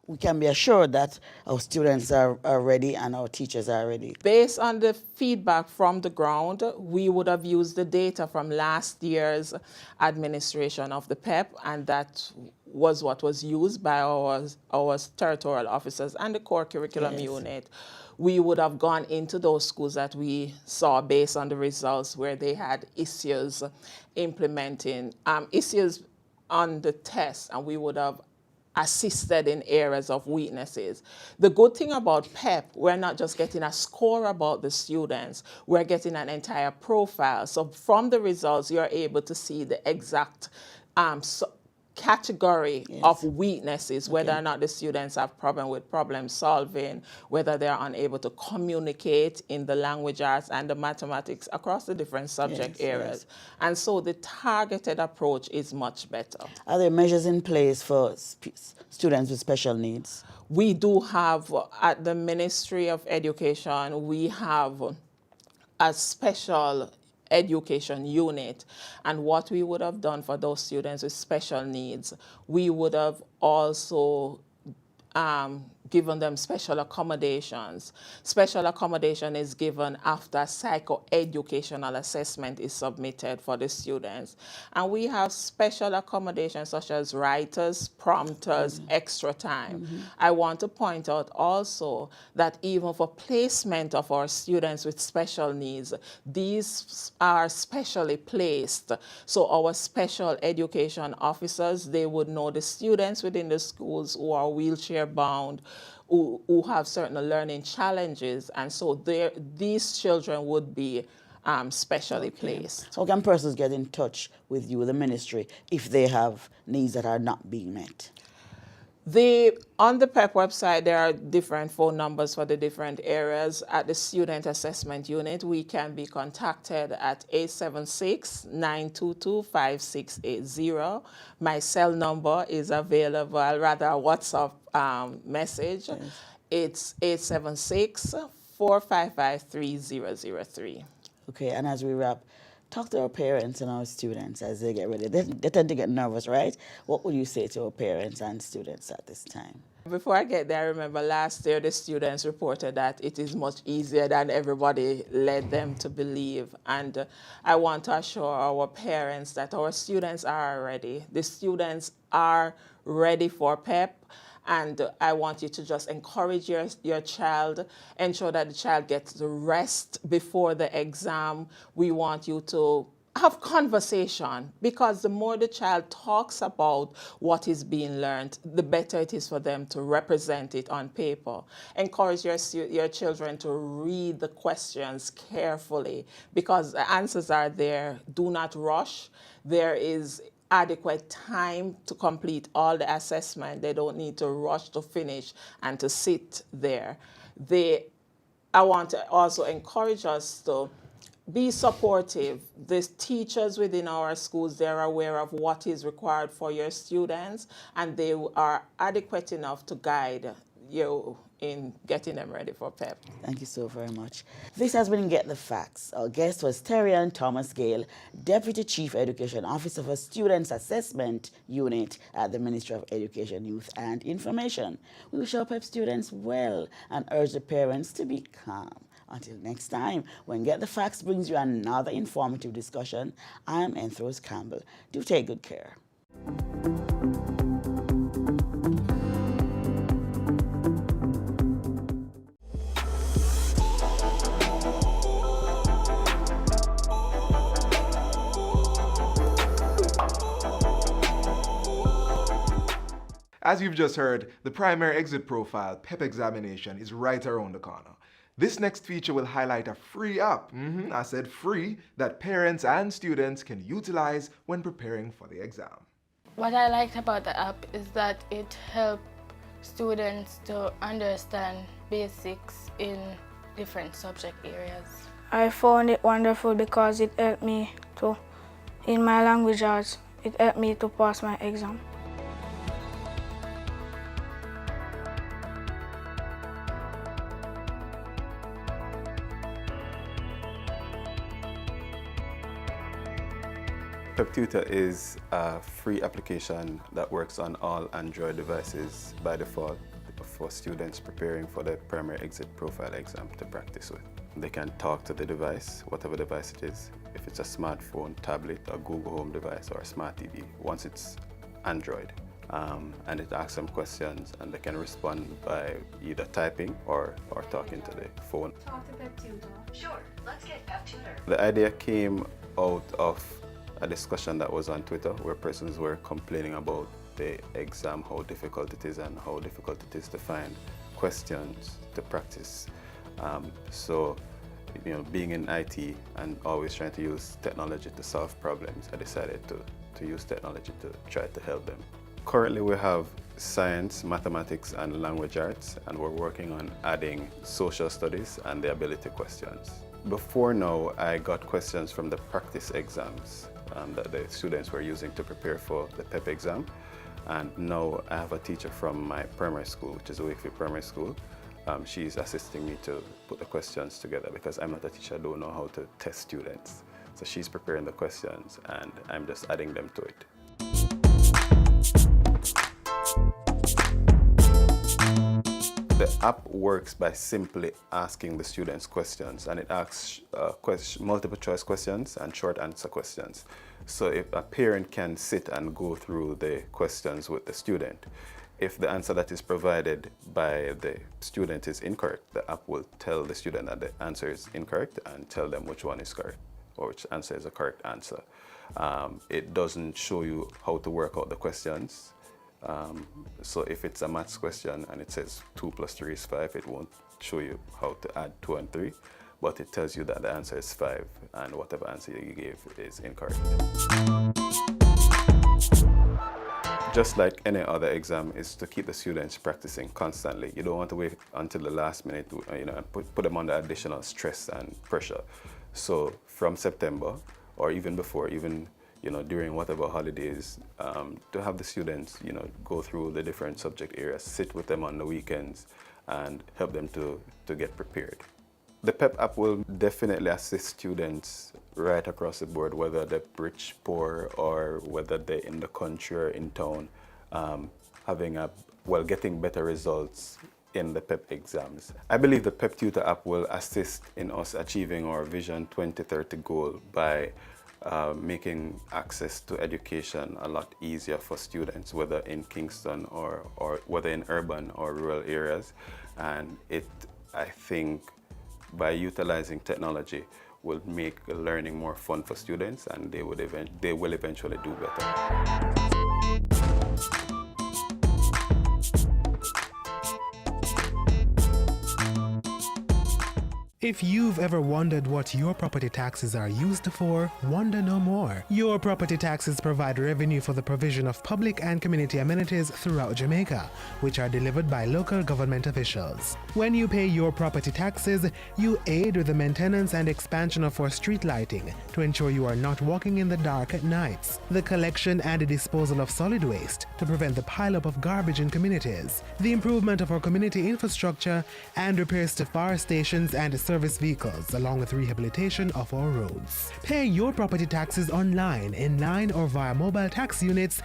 we can be assured that our students are ready and our teachers are ready. Based on the feedback from the ground, we would have used the data from last year's administration of the PEP, and that was what was used by our territorial officers and the core curriculum unit. We would have gone into those schools that we saw based on the results where they had issues implementing, issues on the test, and we would have assisted in areas of weaknesses. The good thing about PEP, we're not just getting a score about the students, we're getting an entire profile. So from the results, you're able to see the exact category of weaknesses, whether or not the students have problem with problem solving, whether they're unable to communicate in the language arts and the mathematics across the different subject areas. And so the targeted approach is much better. Are there measures in place for students with special needs? We do have, at the Ministry of Education, we have a special education unit, and what we would have done for those students with special needs, we would have also given them special accommodations. Special accommodation is given after psychoeducational assessment is submitted for the students. And we have special accommodations such as writers, prompters, extra time. I want to point out also that even for placement of our students with special needs, these are specially placed. So our special education officers, they would know the students within the schools who are wheelchair bound, who have certain learning challenges, and so these children would be specially placed. How can persons get in touch with you, the ministry, if they have needs that are not being met? On the PEP website, there are different phone numbers for the different areas. At the Student Assessment Unit, we can be contacted at 876-922-5680. My cell number is available, rather a WhatsApp message. It's 876-455-3003. Okay, and as we wrap, talk to our parents and our students as they get ready. They tend to get nervous, right? What would you say to our parents and students at this time? Before I get there, I remember last year the students reported that it is much easier than everybody led them to believe. And I want to assure our parents that our students are ready. The students are ready for PEP. And I want you to just encourage your child, ensure that the child gets the rest before the exam. We want you to have conversation, because the more the child talks about what is being learned, the better it is for them to represent it on paper. Encourage your children to read the questions carefully, because the answers are there. Do not rush. There is adequate time to complete all the assessment. They don't need to rush to finish and to sit there. I want to also encourage us to be supportive. The teachers within our schools, they're aware of what is required for your students, and they are adequate enough to guide you in getting them ready for PEP. Thank you so very much. This has been Get the Facts. Our guest was Terry-Ann Thomas Gale, Deputy Chief Education Officer for Students Assessment Unit at the Ministry of Education, Youth and Information. We wish our PEP students well and urge the parents to be calm. Until next time, when Get the Facts brings you another informative discussion, I'm Enthros Campbell. Do take good care. As you've just heard, the primary exit profile PEP examination is right around the corner. This next feature will highlight a free app, I said free, that parents and students can utilize when preparing for the exam. What I liked about the app is that it helped students to understand basics in different subject areas. I found it wonderful because it helped me to, in my language arts, it helped me to pass my exam. PEP Tutor is a free application that works on all Android devices by default for students preparing for the primary exit profile exam to practice with. They can talk to the device, whatever device it is, if it's a smartphone, tablet, a Google Home device, or a smart TV, once it's Android. And it asks them questions and they can respond by either typing or talking to the phone. Talk to PEP Tutor. Sure, let's get PEP Tutor. The idea came out of a discussion that was on Twitter where persons were complaining about the exam, how difficult it is and how difficult it is to find questions to practice. So, being in IT and always trying to use technology to solve problems, I decided to use technology to try to help them. Currently we have science, mathematics and language arts, and we're working on adding social studies and the ability questions. Before now, I got questions from the practice exams that the students were using to prepare for the PEP exam. And now I have a teacher from my primary school, which is Wakefield Primary School. She's assisting me to put the questions together because I'm not a teacher, I don't know how to test students. So she's preparing the questions and I'm just adding them to it. The app works by simply asking the students questions, and it asks multiple choice questions and short answer questions. So if a parent can sit and go through the questions with the student, if the answer that is provided by the student is incorrect, the app will tell the student that the answer is incorrect and tell them which one is correct or which answer is the correct answer. It doesn't show you how to work out the questions. So if it's a maths question and it says 2 + 3 is 5, it won't show you how to add 2 and 3, but it tells you that the answer is 5 and whatever answer you gave is incorrect. Just like any other exam, is to keep the students practicing constantly. You don't want to wait until the last minute, and put them under additional stress and pressure. So from September, or even before, during whatever holidays, to have the students, go through the different subject areas, sit with them on the weekends, and help them to get prepared. The PEP app will definitely assist students right across the board, whether they're rich, poor, or whether they're in the country or in town, getting better results in the PEP exams. I believe the PEP Tutor app will assist in us achieving our Vision 2030 goal by making access to education a lot easier for students, whether in Kingston or whether in urban or rural areas. And I think, by utilizing technology, will make learning more fun for students, and they will eventually do better. If you've ever wondered what your property taxes are used for, wonder no more. Your property taxes provide revenue for the provision of public and community amenities throughout Jamaica, which are delivered by local government officials. When you pay your property taxes, you aid with the maintenance and expansion of our street lighting to ensure you are not walking in the dark at nights, the collection and disposal of solid waste to prevent the pileup of garbage in communities, the improvement of our community infrastructure, and repairs to fire stations and service vehicles, along with rehabilitation of our roads. Pay your property taxes online, in line, or via mobile tax units.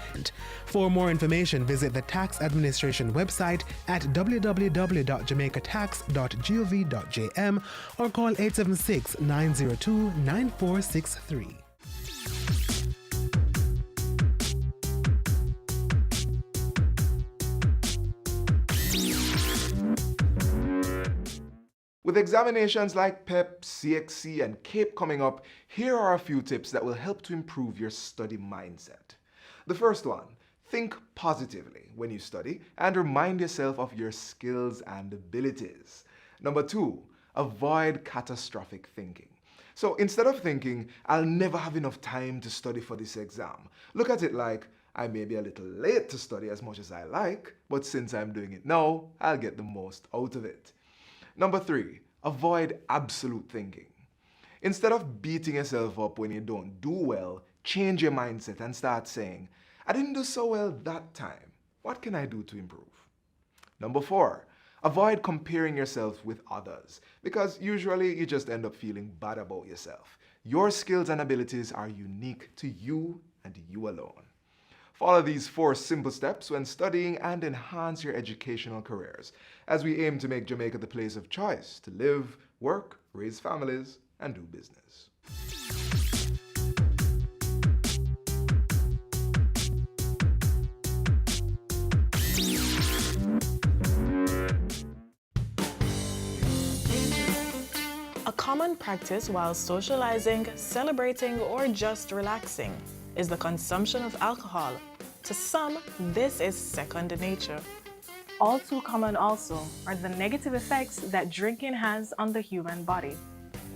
For more information, visit the Tax Administration website at www.jamaicatax.gov.jm or call 876-902-9463. With examinations like PEP, CXC, and CAPE coming up, here are a few tips that will help to improve your study mindset. The first one, Think positively when you study and remind yourself of your skills and abilities. Number 2, avoid catastrophic thinking. So instead of thinking, I'll never have enough time to study for this exam, look at it like, I may be a little late to study as much as I like, but since I'm doing it now, I'll get the most out of it. Number 3, avoid absolute thinking. Instead of beating yourself up when you don't do well, change your mindset and start saying, I didn't do so well that time. What can I do to improve? Number 4, avoid comparing yourself with others, because usually you just end up feeling bad about yourself. Your skills and abilities are unique to you and you alone. Follow these 4 simple steps when studying and enhance your educational careers, as we aim to make Jamaica the place of choice to live, work, raise families, and do business. A common practice while socializing, celebrating, or just relaxing is the consumption of alcohol. To some, this is second nature. All too common also are the negative effects that drinking has on the human body.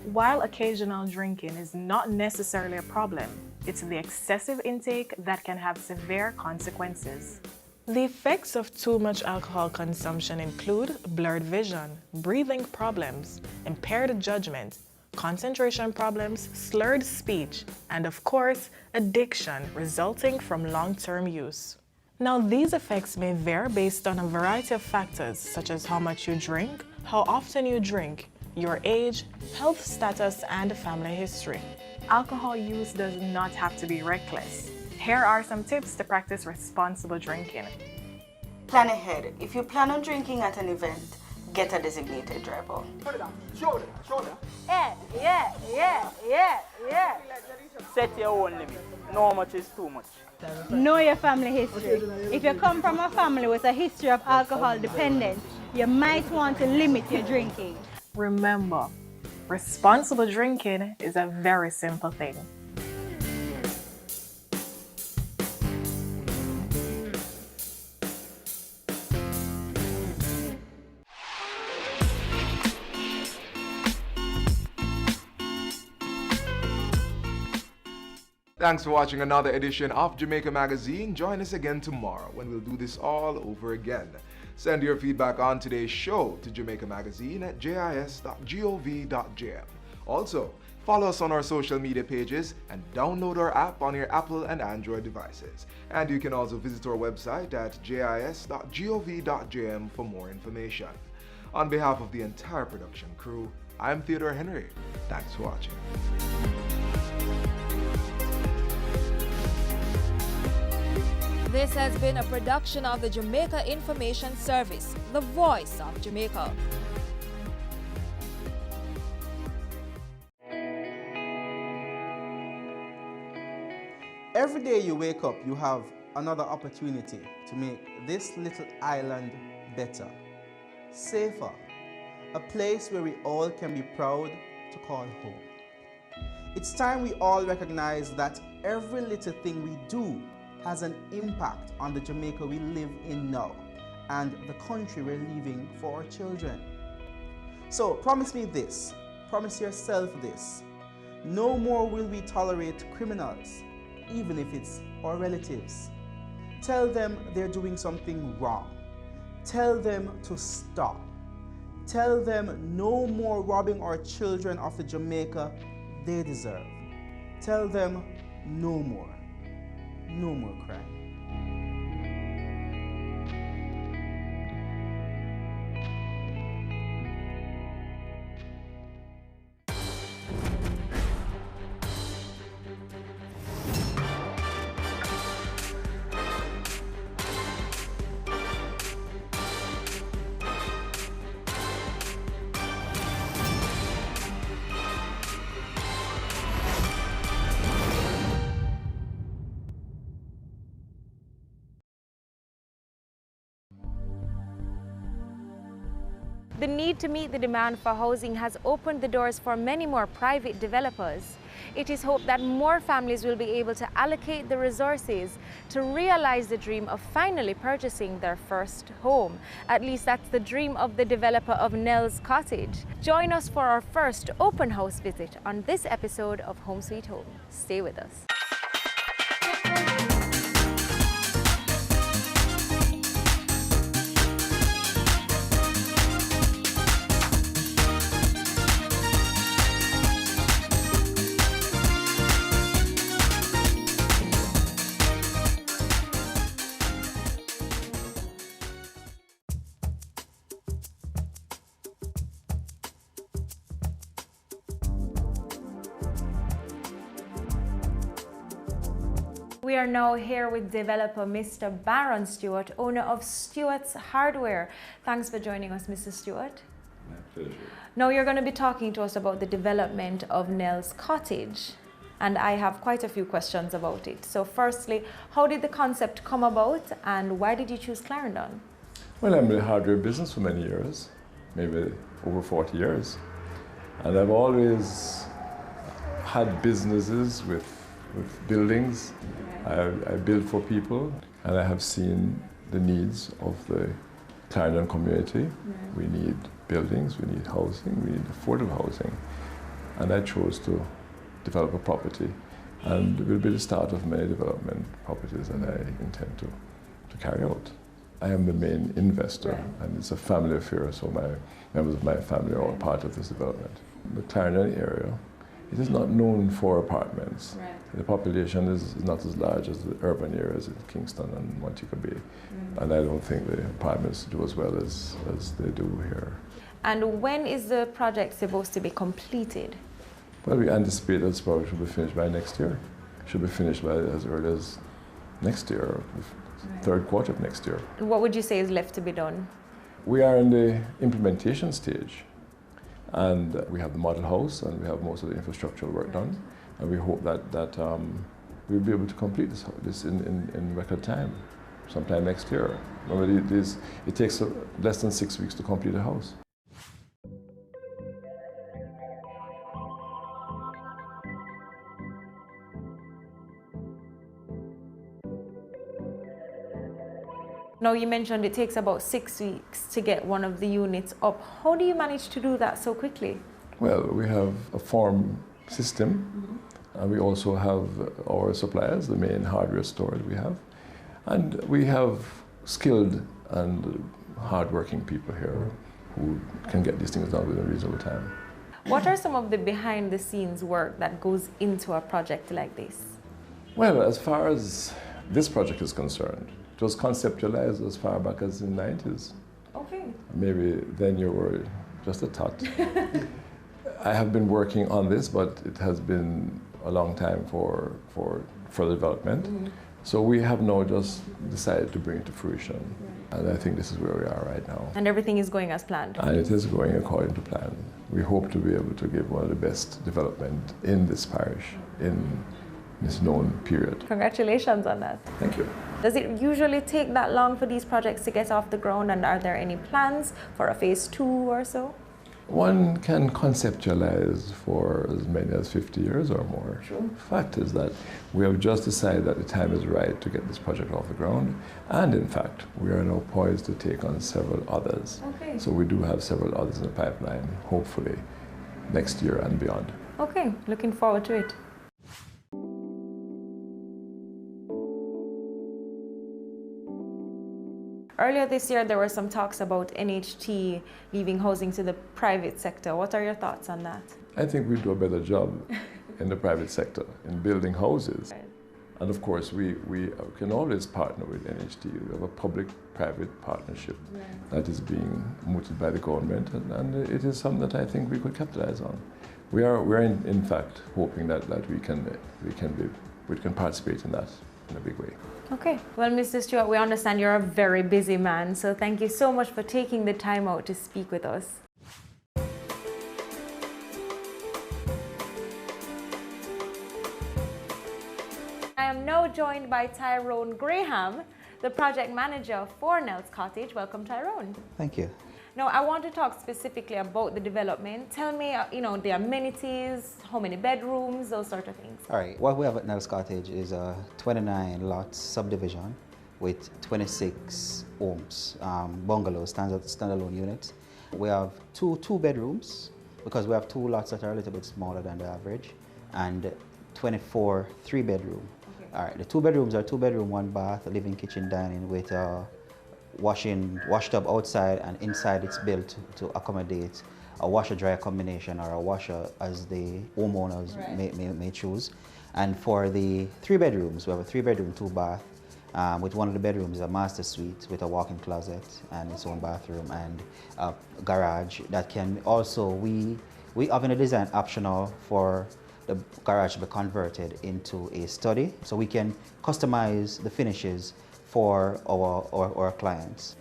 While occasional drinking is not necessarily a problem, it's the excessive intake that can have severe consequences. The effects of too much alcohol consumption include blurred vision, breathing problems, impaired judgment, concentration problems, slurred speech, and of course, addiction resulting from long-term use. Now, these effects may vary based on a variety of factors such as how much you drink, how often you drink, your age, health status, and family history. Alcohol use does not have to be reckless. Here are some tips to practice responsible drinking. Plan ahead. If you plan on drinking at an event, get a designated driver. Shoulder. Yeah. Set your own limit. No much is too much. Know your family history. If you come from a family with a history of alcohol dependence, you might want to limit your drinking. Remember, responsible drinking is a very simple thing. Thanks for watching another edition of Jamaica Magazine. Join us again tomorrow when we'll do this all over again. Send your feedback on today's show to Jamaica Magazine at jis.gov.jm. Also, follow us on our social media pages and download our app on your Apple and Android devices. And you can also visit our website at jis.gov.jm for more information. On behalf of the entire production crew, I'm Theodore Henry. Thanks for watching. This has been a production of the Jamaica Information Service, the voice of Jamaica. Every day you wake up, you have another opportunity to make this little island better, safer, a place where we all can be proud to call home. It's time we all recognize that every little thing we do has an impact on the Jamaica we live in now and the country we're leaving for our children. So promise me this, promise yourself this: no more will we tolerate criminals, even if it's our relatives. Tell them they're doing something wrong. Tell them to stop. Tell them no more robbing our children of the Jamaica they deserve. Tell them no more. No more crime. The need to meet the demand for housing has opened the doors for many more private developers. It is hoped that more families will be able to allocate the resources to realize the dream of finally purchasing their first home. At least that's the dream of the developer of Nell's Cottage. Join us for our first open house visit on this episode of Home Sweet Home. Stay with us. We are now here with developer Mr. Baron Stewart, owner of Stewart's Hardware. Thanks for joining us, Mr. Stewart. My pleasure. Now you're going to be talking to us about the development of Nell's Cottage, and I have quite a few questions about it. So firstly, how did the concept come about and why did you choose Clarendon? Well, I'm in the hardware business for many years, maybe over 40 years. And I've always had businesses with buildings. I build for people, and I have seen the needs of the Clarendon community. We need buildings, we need housing, we need affordable housing. And I chose to develop a property, and it will be the start of many development properties that I intend to carry out. I am the main investor, and it's a family affair, so members of my family are all part of this development. The Clarendon area, it is not known for apartments. The population is not as large as the urban areas in Kingston and Montego Bay. And I don't think the apartments do as well as they do here. And when is the project supposed to be completed? Well, we anticipate that this project should be finished by next year. It should be finished by as early as next year, third quarter of next year. What would you say is left to be done? We are in the implementation stage. And we have the model house, and we have most of the infrastructural work done. And we hope that we'll be able to complete this in record time, sometime next year. Remember, it takes less than 6 weeks to complete a house. Now you mentioned it takes about 6 weeks to get one of the units up. How do you manage to do that so quickly? Well, we have a farm system, and we also have our suppliers, the main hardware store that we have. And we have skilled and hardworking people here who can get these things done within a reasonable time. What are some of the behind the scenes work that goes into a project like this? Well, as far as this project is concerned, it was conceptualized as far back as in the 90s. Okay. Maybe then you were just a tot. I have been working on this, but it has been a long time for further development. So we have now just decided to bring it to fruition. And I think this is where we are right now. And everything is going as planned? And it is going according to plan. We hope to be able to give one of the best development in this parish in this known period. Congratulations on that. Thank you. Does it usually take that long for these projects to get off the ground, and are there any plans for a phase 2 or so? One can conceptualize for as many as 50 years or more. True. Fact is that we have just decided that the time is right to get this project off the ground, and in fact, we are now poised to take on several others. Okay. So we do have several others in the pipeline, hopefully next year and beyond. Okay, looking forward to it. Earlier this year, there were some talks about NHT leaving housing to the private sector. What are your thoughts on that? I think we do a better job in the private sector in building houses. Right. And of course, we can always partner with NHT. We have a public-private partnership that is being mooted by the government, and it is something that I think we could capitalize on. We're in fact hoping that we can participate in that in a big way. Okay. Well, Mr. Stewart, we understand you're a very busy man, so thank you so much for taking the time out to speak with us. I am now joined by Tyrone Graham, the project manager for Nell's Cottage. Welcome, Tyrone. Thank you. Now, I want to talk specifically about the development. Tell me, the amenities, how many bedrooms, those sort of things. All right, what we have at Nels Cottage is a 29-lot subdivision with 26 homes, bungalows, standalone units. We have two bedrooms, because we have 2 lots that are a little bit smaller than the average, and 24 3-bedroom. Okay. All right, the 2 bedrooms are 2 bedroom, 1 bath, a living, kitchen, dining with a wash tub outside, and inside it's built to accommodate a washer-dryer combination or a washer as the homeowners may choose. And for the 3 bedrooms, we have a 3-bedroom, 2 bath, with one of the bedrooms a master suite with a walk-in closet and its own bathroom and a garage that can also, we have in a design optional for the garage to be converted into a study, so we can customize the finishes for our clients.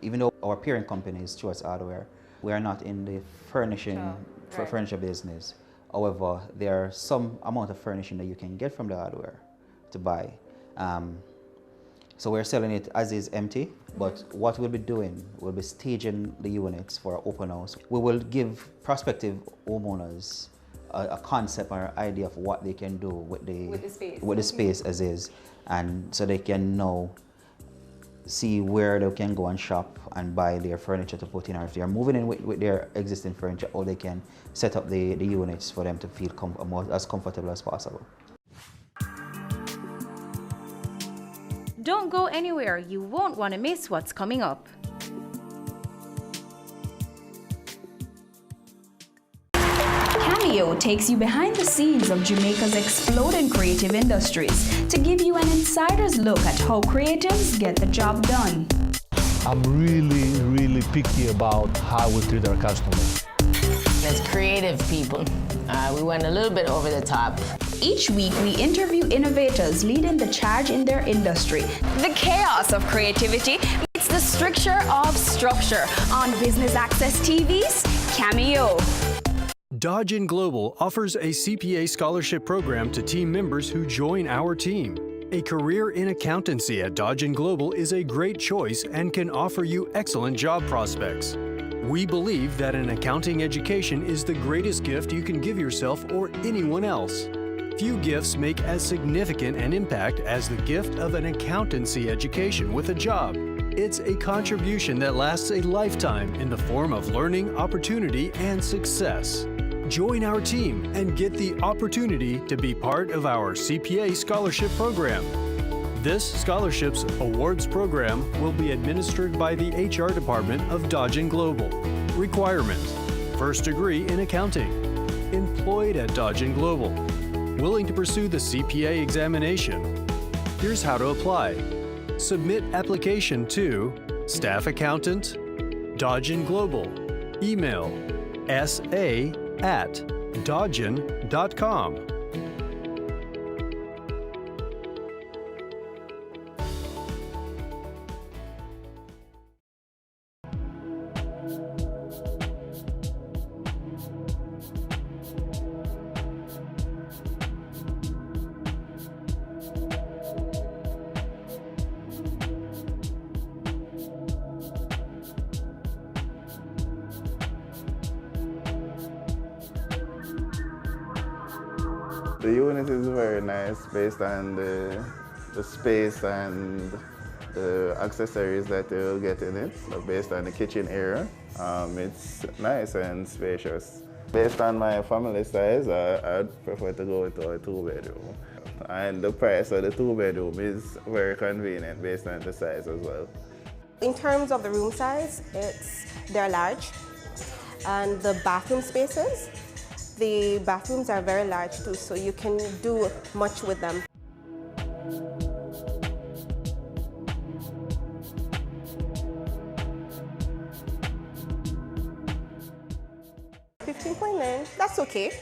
Even though our parent company is Choice Hardware, we are not in the furniture business. However, there are some amount of furnishing that you can get from the hardware to buy. So we're selling it as is empty, but what we'll be doing, we'll be staging the units for our open house. We will give prospective homeowners a concept or an idea of what they can do with the space as is, and so they can now see where they can go and shop and buy their furniture to put in, or if they're moving in with their existing furniture, or they can set up the units for them to feel as comfortable as possible. Don't go anywhere, you won't want to miss what's coming up. Cameo takes you behind the scenes of Jamaica's exploding creative industries to give you an insider's look at how creatives get the job done. I'm really picky about how we treat our customers. As creative people, we went a little bit over the top. Each week, we interview innovators leading the charge in their industry. The chaos of creativity meets the stricture of structure on Business Access TV's Cameo. Dodgen Global offers a CPA scholarship program to team members who join our team. A career in accountancy at Dodgen Global is a great choice and can offer you excellent job prospects. We believe that an accounting education is the greatest gift you can give yourself or anyone else. Few gifts make as significant an impact as the gift of an accountancy education with a job. It's a contribution that lasts a lifetime in the form of learning, opportunity, and success. Join our team and get the opportunity to be part of our CPA scholarship program. This scholarships awards program will be administered by the HR department of Dodgen Global. Requirement: first degree in accounting. Employed at Dodgen Global. Willing to pursue the CPA examination. Here's how to apply. Submit application to Staff Accountant, Dodgen Global. Email sa@dodgen.com. The unit is very nice based on the space and the accessories that you'll get in it. So based on the kitchen area, it's nice and spacious. Based on my family size, I'd prefer to go into a 2-bedroom. And the price of the 2-bedroom is very convenient based on the size as well. In terms of the room size, they're large. And the bathroom spaces, the bathrooms are very large too, so you can do much with them. $15.9, that's okay,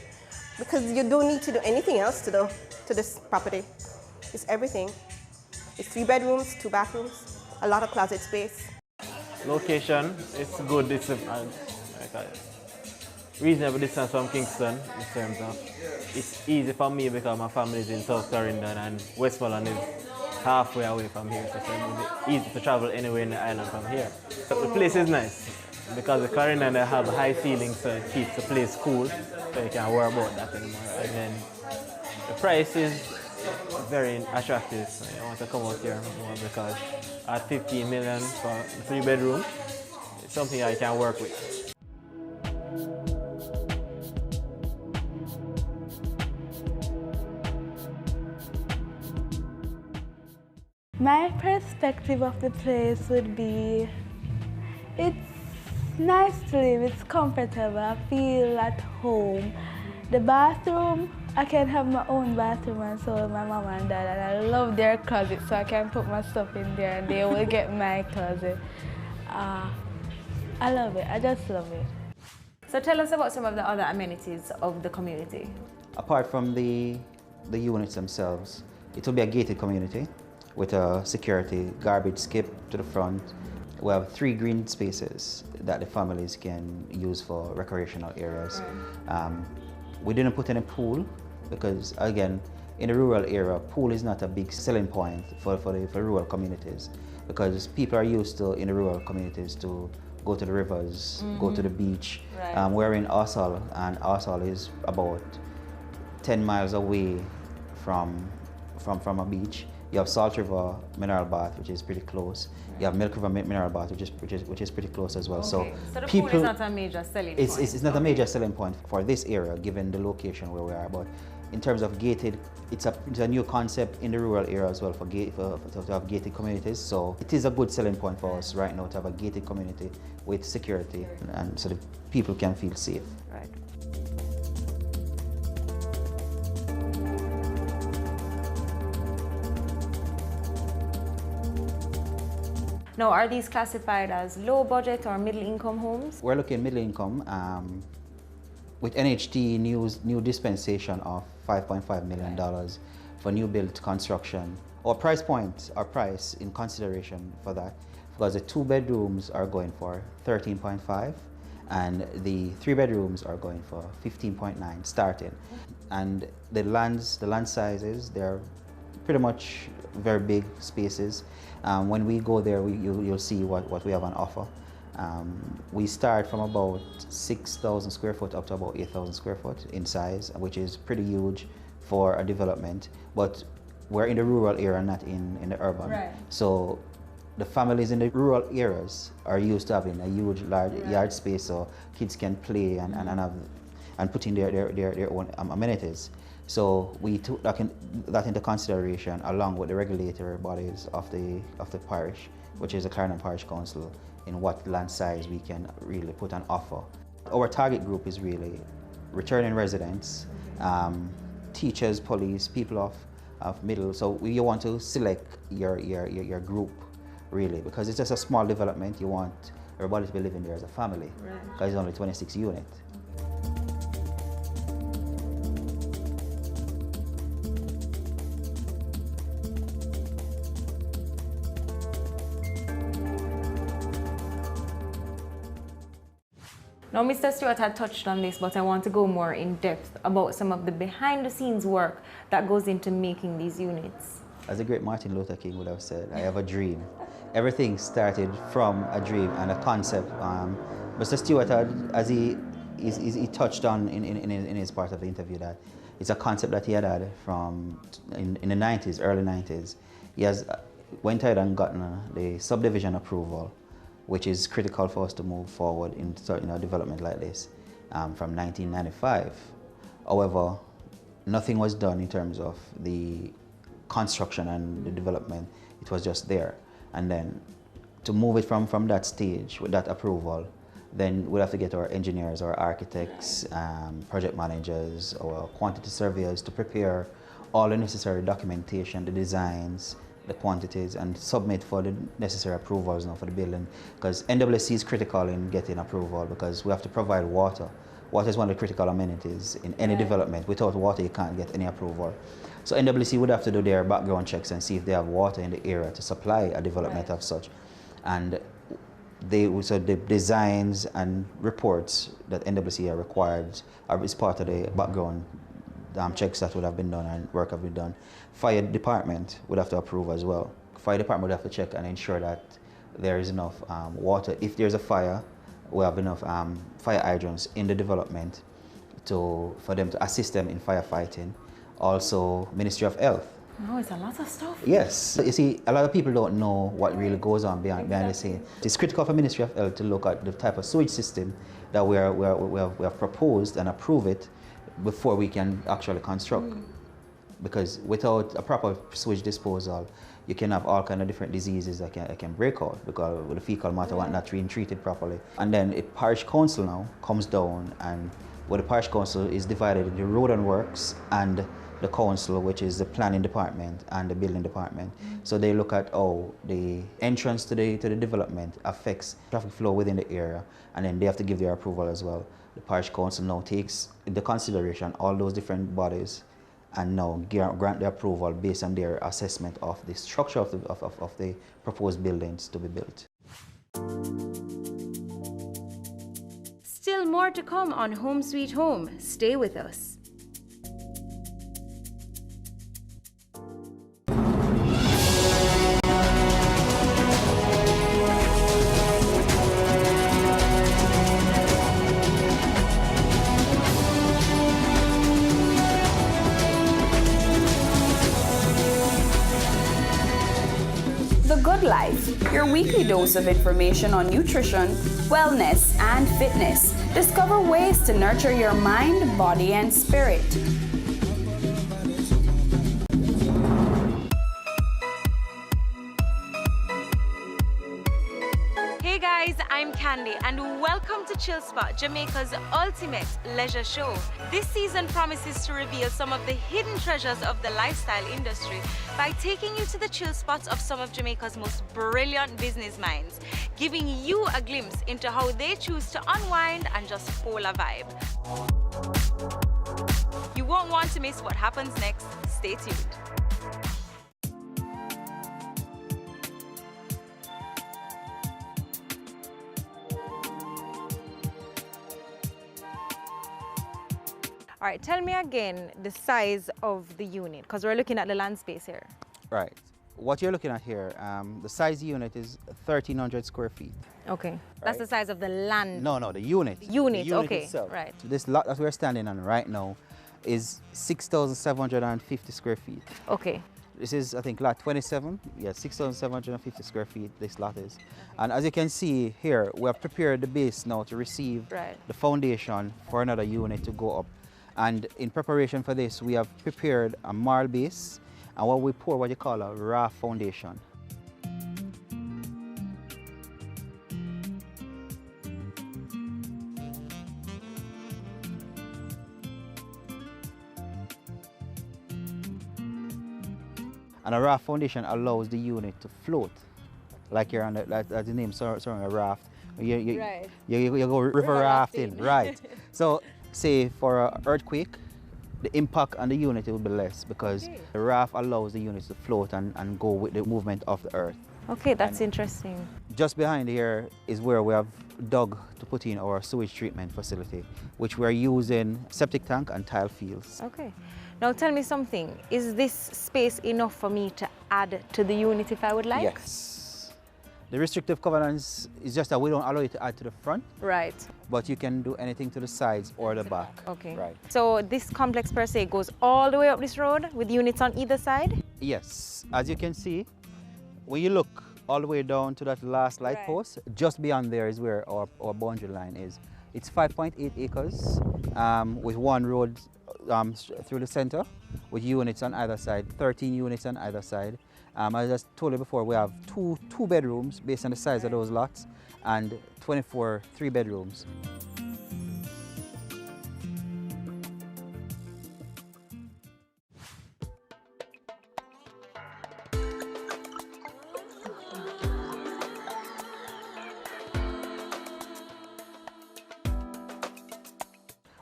because you don't need to do anything else to this property. It's everything. It's 3 bedrooms, 2 bathrooms, a lot of closet space. Location, it's good. It's like a reasonable distance from Kingston in terms of it's easy for me because my family is in South Clarendon and Westmoreland is halfway away from here, so it will be easy to travel anywhere in the island from here. But the place is nice because the Clarendon they have high ceilings, so it keeps the place cool, so you can't worry about that anymore. And then the price is very attractive, so you want to come out here more because at 15 million for a 3 bedroom, it's something I can work with. My perspective of the place would be, it's nice to live, it's comfortable, I feel at home. The bathroom, I can have my own bathroom and so will my mom and dad, and I love their closet so I can put my stuff in there and they will get my closet. I love it, I just love it. So tell us about some of the other amenities of the community. Apart from the units themselves, it will be a gated community with a security garbage skip to the front. We have 3 green spaces that the families can use for recreational areas. We didn't put in a pool because, again, in the rural area, pool is not a big selling point for rural communities because people are used to, in the rural communities, to go to the rivers, go to the beach. Right. We're in Arsal, and Arsal is about 10 miles away from a beach. You have Salt River Mineral Bath, which is pretty close. You have Milk River Mineral Bath, which is pretty close as well. Okay. So the people, pool is not a major selling point. It's not a major selling point for this area, given the location where we are. But in terms of gated, it's a new concept in the rural area as well to have gated communities. So it is a good selling point for us right now to have a gated community with security, and so the people can feel safe. Right. Now, are these classified as low budget or middle income homes? We're looking middle income with NHT new dispensation of $5.5 million for new build construction. Our price in consideration for that, because the 2 bedrooms are going for 13.5 and the 3 bedrooms are going for 15.9 starting. And the land sizes, they're pretty much very big spaces. When we go there, you'll see what we have on offer. We start from about 6,000 square foot up to about 8,000 square foot in size, which is pretty huge for a development. But we're in the rural area, not in the urban. Right. So the families in the rural areas are used to having a huge, large yard space so kids can play and put in their own amenities. So we took that into consideration along with the regulatory bodies of the parish, which is the Clarendon Parish Council, in what land size we can really put on offer. Our target group is really returning residents, teachers, police, people of middle. So you want to select your group really, because it's just a small development. You want everybody to be living there as a family, because it's only 26 units. Now, Mr. Stewart had touched on this, but I want to go more in depth about some of the behind-the-scenes work that goes into making these units. As the great Martin Luther King would have said, I have a dream. Everything started from a dream and a concept. Mr. Stewart had, as he touched on in his part of the interview, that it's a concept that he had from in the 90s, early 90s. He has went ahead and gotten the subdivision approval, which is critical for us to move forward in development like this, from 1995. However, nothing was done in terms of the construction and the development. It was just there. And then to move it from that stage with that approval, then we'll have to get our engineers, our architects, project managers, our quantity surveyors to prepare all the necessary documentation, the designs, the quantities, and submit for the necessary approvals now for the building, because NWC is critical in getting approval, because we have to provide water. Water is one of the critical amenities in any development. Without water, you can't get any approval. So NWC would have to do their background checks and see if they have water in the area to supply a development of such. And so the designs and reports that NWC are required is part of the background checks that would have been done and work have been done. Fire department would have to approve as well. Fire department would have to check and ensure that there is enough water. If there's a fire, we have enough fire hydrants in the development for them to assist them in firefighting. Also, Ministry of Health. Oh, it's a lot of stuff. Yes. You see, a lot of people don't know what really goes on behind the scene. It's critical for Ministry of Health to look at the type of sewage system that we have proposed and approve it before we can actually construct. Because without a proper sewage disposal, you can have all kind of different diseases that can break out because the fecal matter not being treated properly. And then a parish council now comes down, and where the parish council is divided into road and works and the council, which is the planning department and the building department. So they look at how the entrance to the development affects traffic flow within the area, and then they have to give their approval as well. The parish council now takes into consideration all those different bodies and now grant the approval based on their assessment of the structure of the proposed buildings to be built. Still more to come on Home Sweet Home. Stay with us. The Good Life, your weekly dose of information on nutrition, wellness, and fitness. Discover ways to nurture your mind, body, and spirit. Hey guys, I'm Candy and welcome to Chill Spot, Jamaica's ultimate leisure show. This season promises to reveal some of the hidden treasures of the lifestyle industry by taking you to the chill spots of some of Jamaica's most brilliant business minds, giving you a glimpse into how they choose to unwind and just pull a vibe. You won't want to miss what happens next. Stay tuned. All right, tell me again the size of the unit, because we're looking at the land space here. Right. What you're looking at here, the size unit is 1,300 square feet. Okay, that's the size of the land. No, the unit. Unit, the unit okay, itself. right. This lot that we're standing on right now is 6,750 square feet. Okay. This is, I think, lot 27. Yeah, 6,750 square feet this lot is. And as you can see here, we have prepared the base now to receive the foundation for another unit to go up. And in preparation for this, we have prepared a marl base and what we pour what you call a raft foundation. And a raft foundation allows the unit to float, like you're on as the name surrounding a raft. You go river rafting, right? So, say for an earthquake, the impact on the unit will be less because the raft allows the units to float and go with the movement of the earth. Okay, that's interesting. Just behind here is where we have dug to put in our sewage treatment facility, which we're using septic tank and tile fields. Okay. Now tell me something, is this space enough for me to add to the unit if I would like? Yes. The restrictive covenants is just that we don't allow you to add to the front. Right. But you can do anything to the sides or the back. Okay. Right. So this complex per se goes all the way up this road with units on either side? Yes. As you can see, when you look all the way down to that last light post, just beyond there is where our boundary line is. It's 5.8 acres with one road through the center with units on either side, 13 units on either side. As I just told you before, we have two bedrooms based on the size of those lots and 24 3 bedrooms.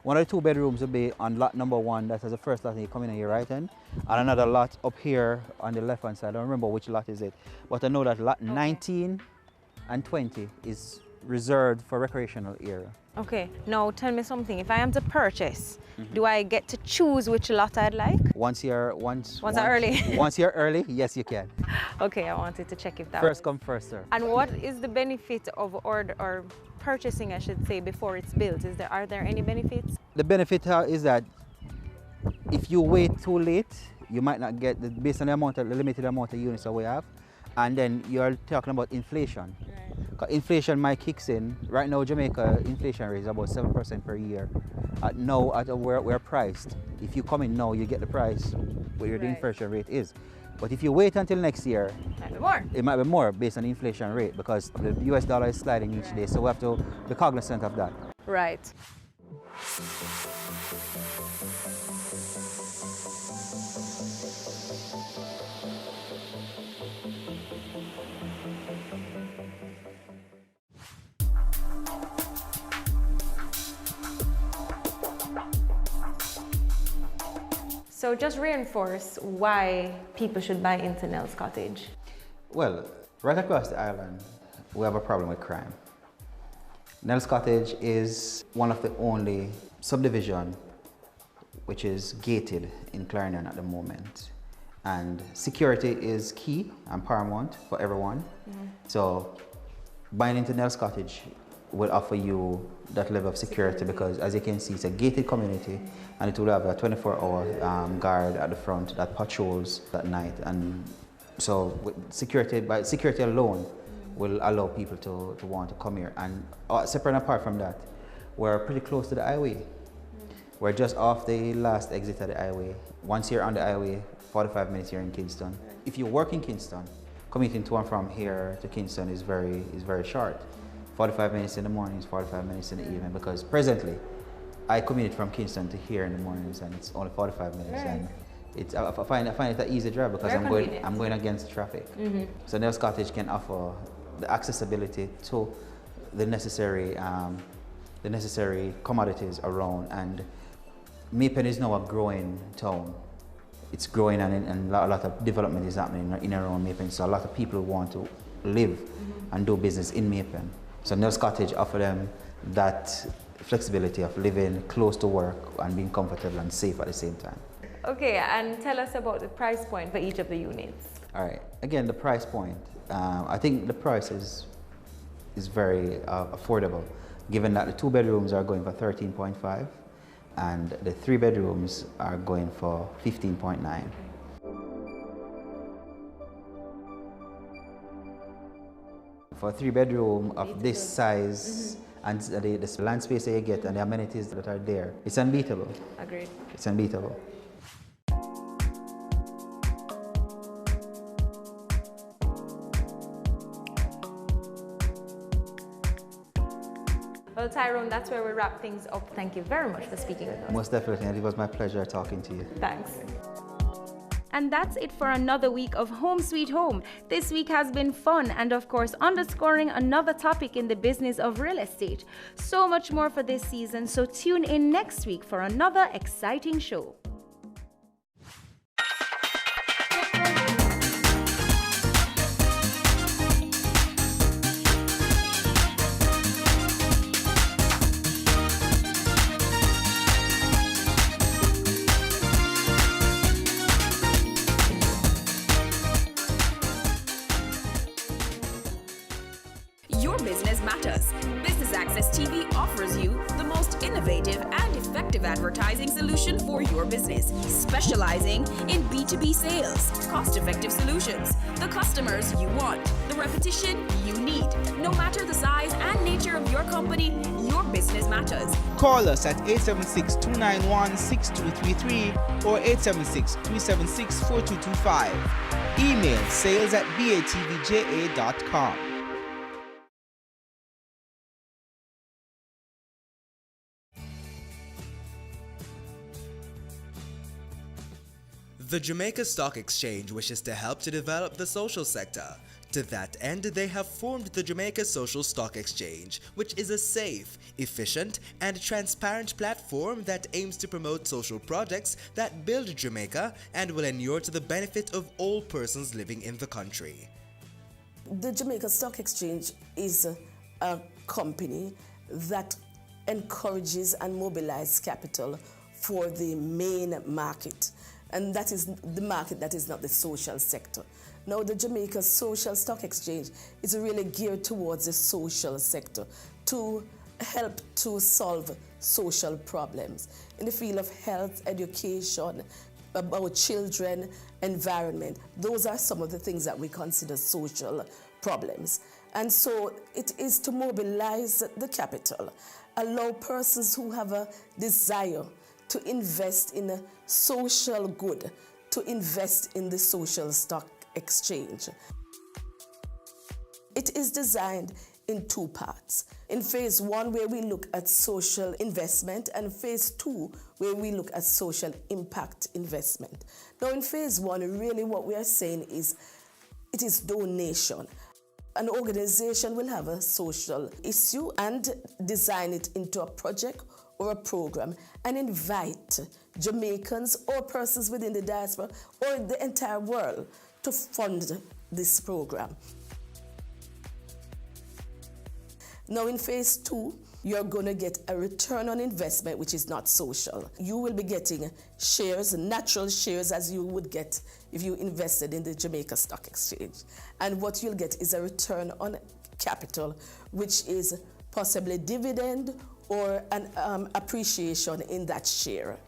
One of the 2 bedrooms will be on lot number 1. That is the first lot, and you come in on your right hand. And another lot up here on the left hand side. I don't remember which lot is it. But I know that lot 19 and 20 is reserved for recreational area. Okay, now tell me something. If I am to purchase, do I get to choose which lot I'd like? Once you're early. Once you're early, yes, you can. Okay, I wanted to check if that First come, first serve. And what is the benefit of or purchasing, I should say, before it's built? Are there any benefits? The benefit is that if you wait too late, you might not get based on the limited amount of units that we have, and then you're talking about inflation. Right. Inflation might kicks in. Right now, Jamaica inflation rate is about 7% per year. Where we're priced. If you come in now, you get the price where the inflation rate is. But if you wait until next year, it might be more based on the inflation rate because the US dollar is sliding each day. So we have to be cognizant of that. Right. So just reinforce why people should buy into Nell's Cottage. Well, right across the island, we have a problem with crime. Nell's Cottage is one of the only subdivision which is gated in Clarendon at the moment. And security is key and paramount for everyone. So buying into Nell's Cottage will offer you that level of security because, as you can see, it's a gated community and it will have a 24-hour guard at the front that patrols at night. And so security alone will allow people to want to come here. And separate and apart from that, we're pretty close to the highway. We're just off the last exit of the highway. Once you're on the highway, 45 minutes you're in Kingston. If you work in Kingston, commuting to and from here to Kingston is very short. 45 minutes in the mornings, 45 minutes in the evening, because presently I commute from Kingston to here in the mornings and it's only 45 minutes. And I find it an easy drive because I'm going against traffic. So Nell's Cottage can offer the accessibility to the necessary commodities around. And Maypen is now a growing town. It's growing and a lot of development is happening in and around Maypen. So a lot of people want to live and do business in Maypen. So Nell's Cottage offer them that flexibility of living close to work and being comfortable and safe at the same time. Okay, and tell us about the price point for each of the units. All right, again, the price point. I think the price is very affordable, given that the 2 bedrooms are going for 13.5 and the 3 bedrooms are going for 15.9. For a 3 bedroom of this size and the land space that you get and the amenities that are there, it's unbeatable. Agreed. It's unbeatable. Well, Tyrone, that's where we wrap things up. Thank you very much for speaking with us. Most definitely, and it was my pleasure talking to you. Thanks. And that's it for another week of Home Sweet Home. This week has been fun and, of course, underscoring another topic in the business of real estate. So much more for this season, so tune in next week for another exciting show. TV offers you the most innovative and effective advertising solution for your business, specializing in B2B sales, cost-effective solutions, the customers you want, the repetition you need. No matter the size and nature of your company, your business matters. Call us at 876-291-6233 or 876-376-4225. Email sales@batvja.com. The Jamaica Stock Exchange wishes to help to develop the social sector. To To that end, they have formed the Jamaica Social Stock Exchange, which is a safe, efficient, and transparent platform that aims to promote social projects that build Jamaica and will inure to the benefit of all persons living in the country. The Jamaica Stock Exchange is a company that encourages and mobilizes capital for the main market, and that is the market that is not the social sector. Now, the Jamaica Social Stock Exchange is really geared towards the social sector to help to solve social problems in the field of health, education, about children, environment. Those are some of the things that we consider social problems. And so it is to mobilize the capital, allow persons who have a desire to invest in a social good, to invest in the social stock exchange. It is designed in two parts. In phase one, where we look at social investment, and phase two, where we look at social impact investment. Now, in phase one, really what we are saying is it is donation. An organization will have a social issue and design it into a project or a program and invite Jamaicans or persons within the diaspora or the entire world to fund this program. Now in phase two, you're going to get a return on investment which is not social. You will be getting shares, natural shares, as you would get if you invested in the Jamaica Stock Exchange. And what you'll get is a return on capital, which is possibly dividend or an appreciation in that share.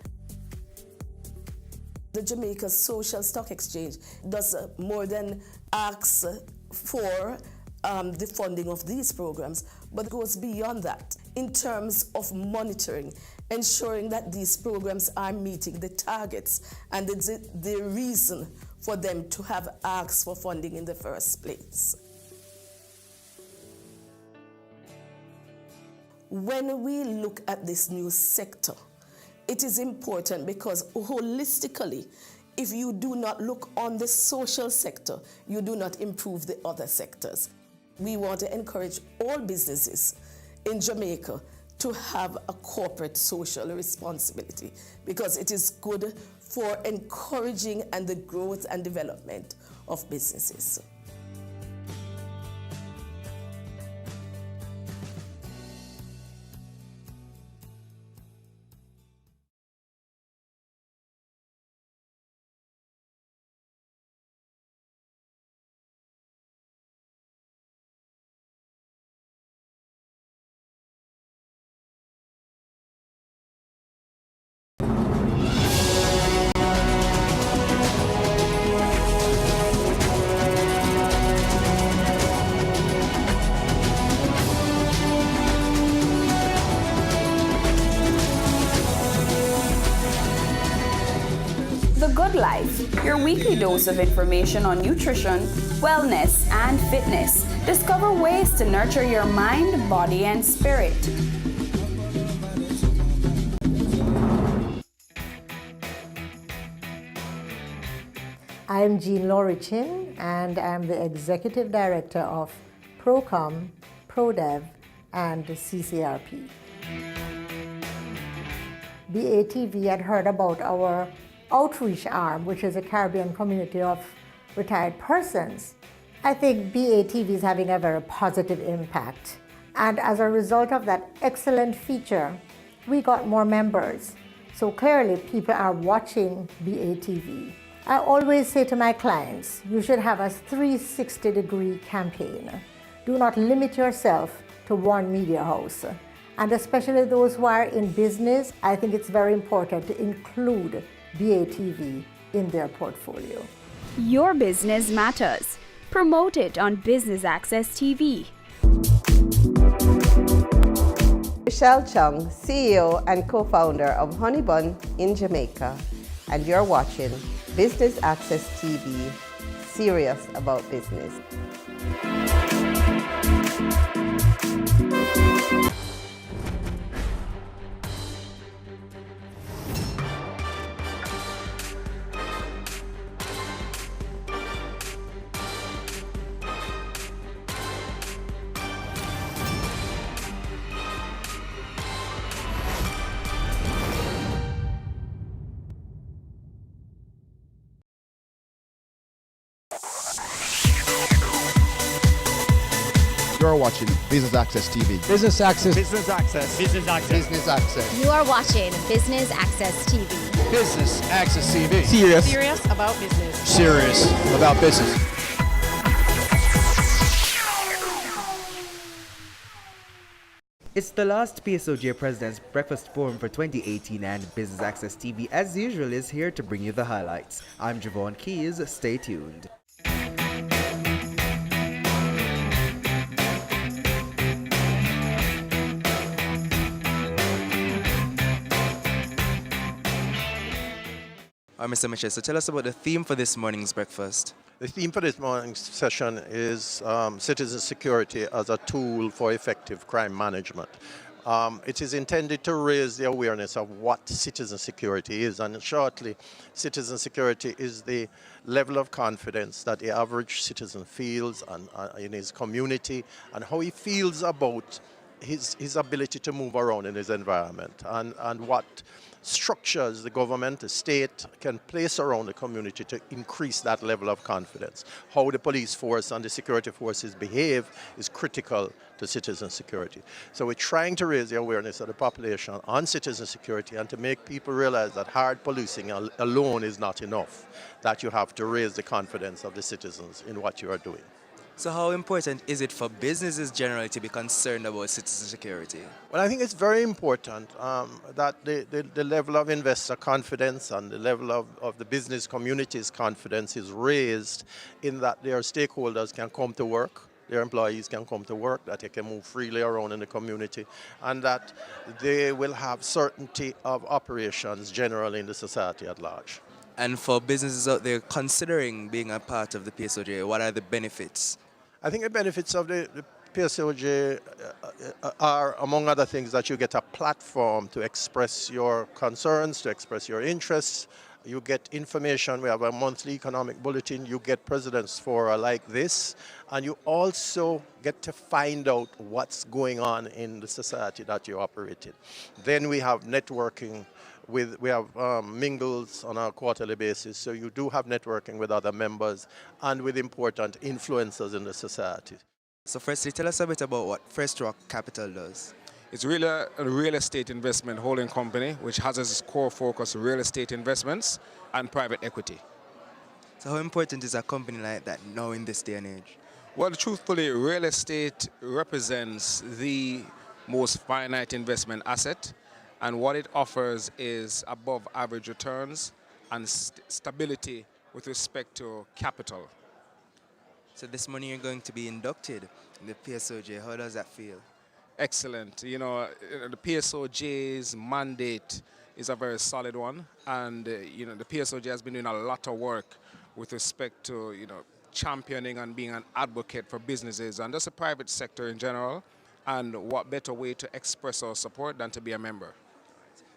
The Jamaica Social Stock Exchange does more than ask for the funding of these programs, but goes beyond that in terms of monitoring, ensuring that these programs are meeting the targets and the reason for them to have asked for funding in the first place. When we look at this new sector, it is important because holistically, if you do not look on the social sector, you do not improve the other sectors. We want to encourage all businesses in Jamaica to have a corporate social responsibility because it is good for encouraging and the growth and development of businesses. Life, your weekly dose of information on nutrition, wellness, and fitness. Discover ways to nurture your mind, body, and spirit. I'm Jean Laurie Chin, and I'm the Executive Director of ProCom, ProDev, and CCRP. BATV had heard about our outreach arm, which is a Caribbean community of retired persons. I think BATV is having a very positive impact. And as a result of that excellent feature, we got more members. So clearly people are watching BATV. I always say to my clients, you should have a 360-degree campaign. Do not limit yourself to one media house. And especially those who are in business, I think it's very important to include BATV in their portfolio. Your business matters. Promote it on Business Access TV. Michelle Chung, CEO and co-founder of Honey Bun in Jamaica, and you're watching Business Access TV, serious about business. You're watching Business Access TV. Business Access. Business Access. Business Access. Business Access. You are watching Business Access TV. Business Access TV. Serious about business. Serious about business. It's the last PSOJ President's Breakfast Forum for 2018, and Business Access TV, as usual, is here to bring you the highlights. I'm Javon Keys. Stay tuned. Mr. Mitchell, so tell us about the theme for this morning's breakfast. The theme for this morning's session is citizen security as a tool for effective crime management. It is intended to raise the awareness of what citizen security is, and shortly, citizen security is the level of confidence that the average citizen feels in his community, and how he feels about his ability to move around in his environment, and what structures the government, the state can place around the community to increase that level of confidence. How the police force and the security forces behave is critical to citizen security. So we're trying to raise the awareness of the population on citizen security and to make people realize that hard policing alone is not enough, that you have to raise the confidence of the citizens in what you are doing. So how important is it for businesses generally to be concerned about citizen security? Well, I think it's very important that the level of investor confidence and the level of the business community's confidence is raised, in that their stakeholders can come to work, their employees can come to work, that they can move freely around in the community, and that they will have certainty of operations generally in the society at large. And for businesses out there considering being a part of the PSOJ, what are the benefits? I think the benefits of the PSOJ are, among other things, that you get a platform to express your concerns, to express your interests. You get information. We have a monthly economic bulletin. You get President's Fora like this. And you also get to find out what's going on in the society that you operate in. Then we have networking. We have mingles on a quarterly basis, so you do have networking with other members and with important influencers in the society. So firstly, tell us a bit about what First Rock Capital does. It's really a real estate investment holding company which has as its core focus real estate investments and private equity. So how important is a company like that now in this day and age? Well, truthfully, real estate represents the most finite investment asset, and what it offers is above average returns and stability with respect to capital. So this morning you're going to be inducted in the PSOJ. How does that feel? Excellent. You know, the PSOJ's mandate is a very solid one, and you know, the PSOJ has been doing a lot of work with respect to, you know, championing and being an advocate for businesses and just the private sector in general. And what better way to express our support than to be a member?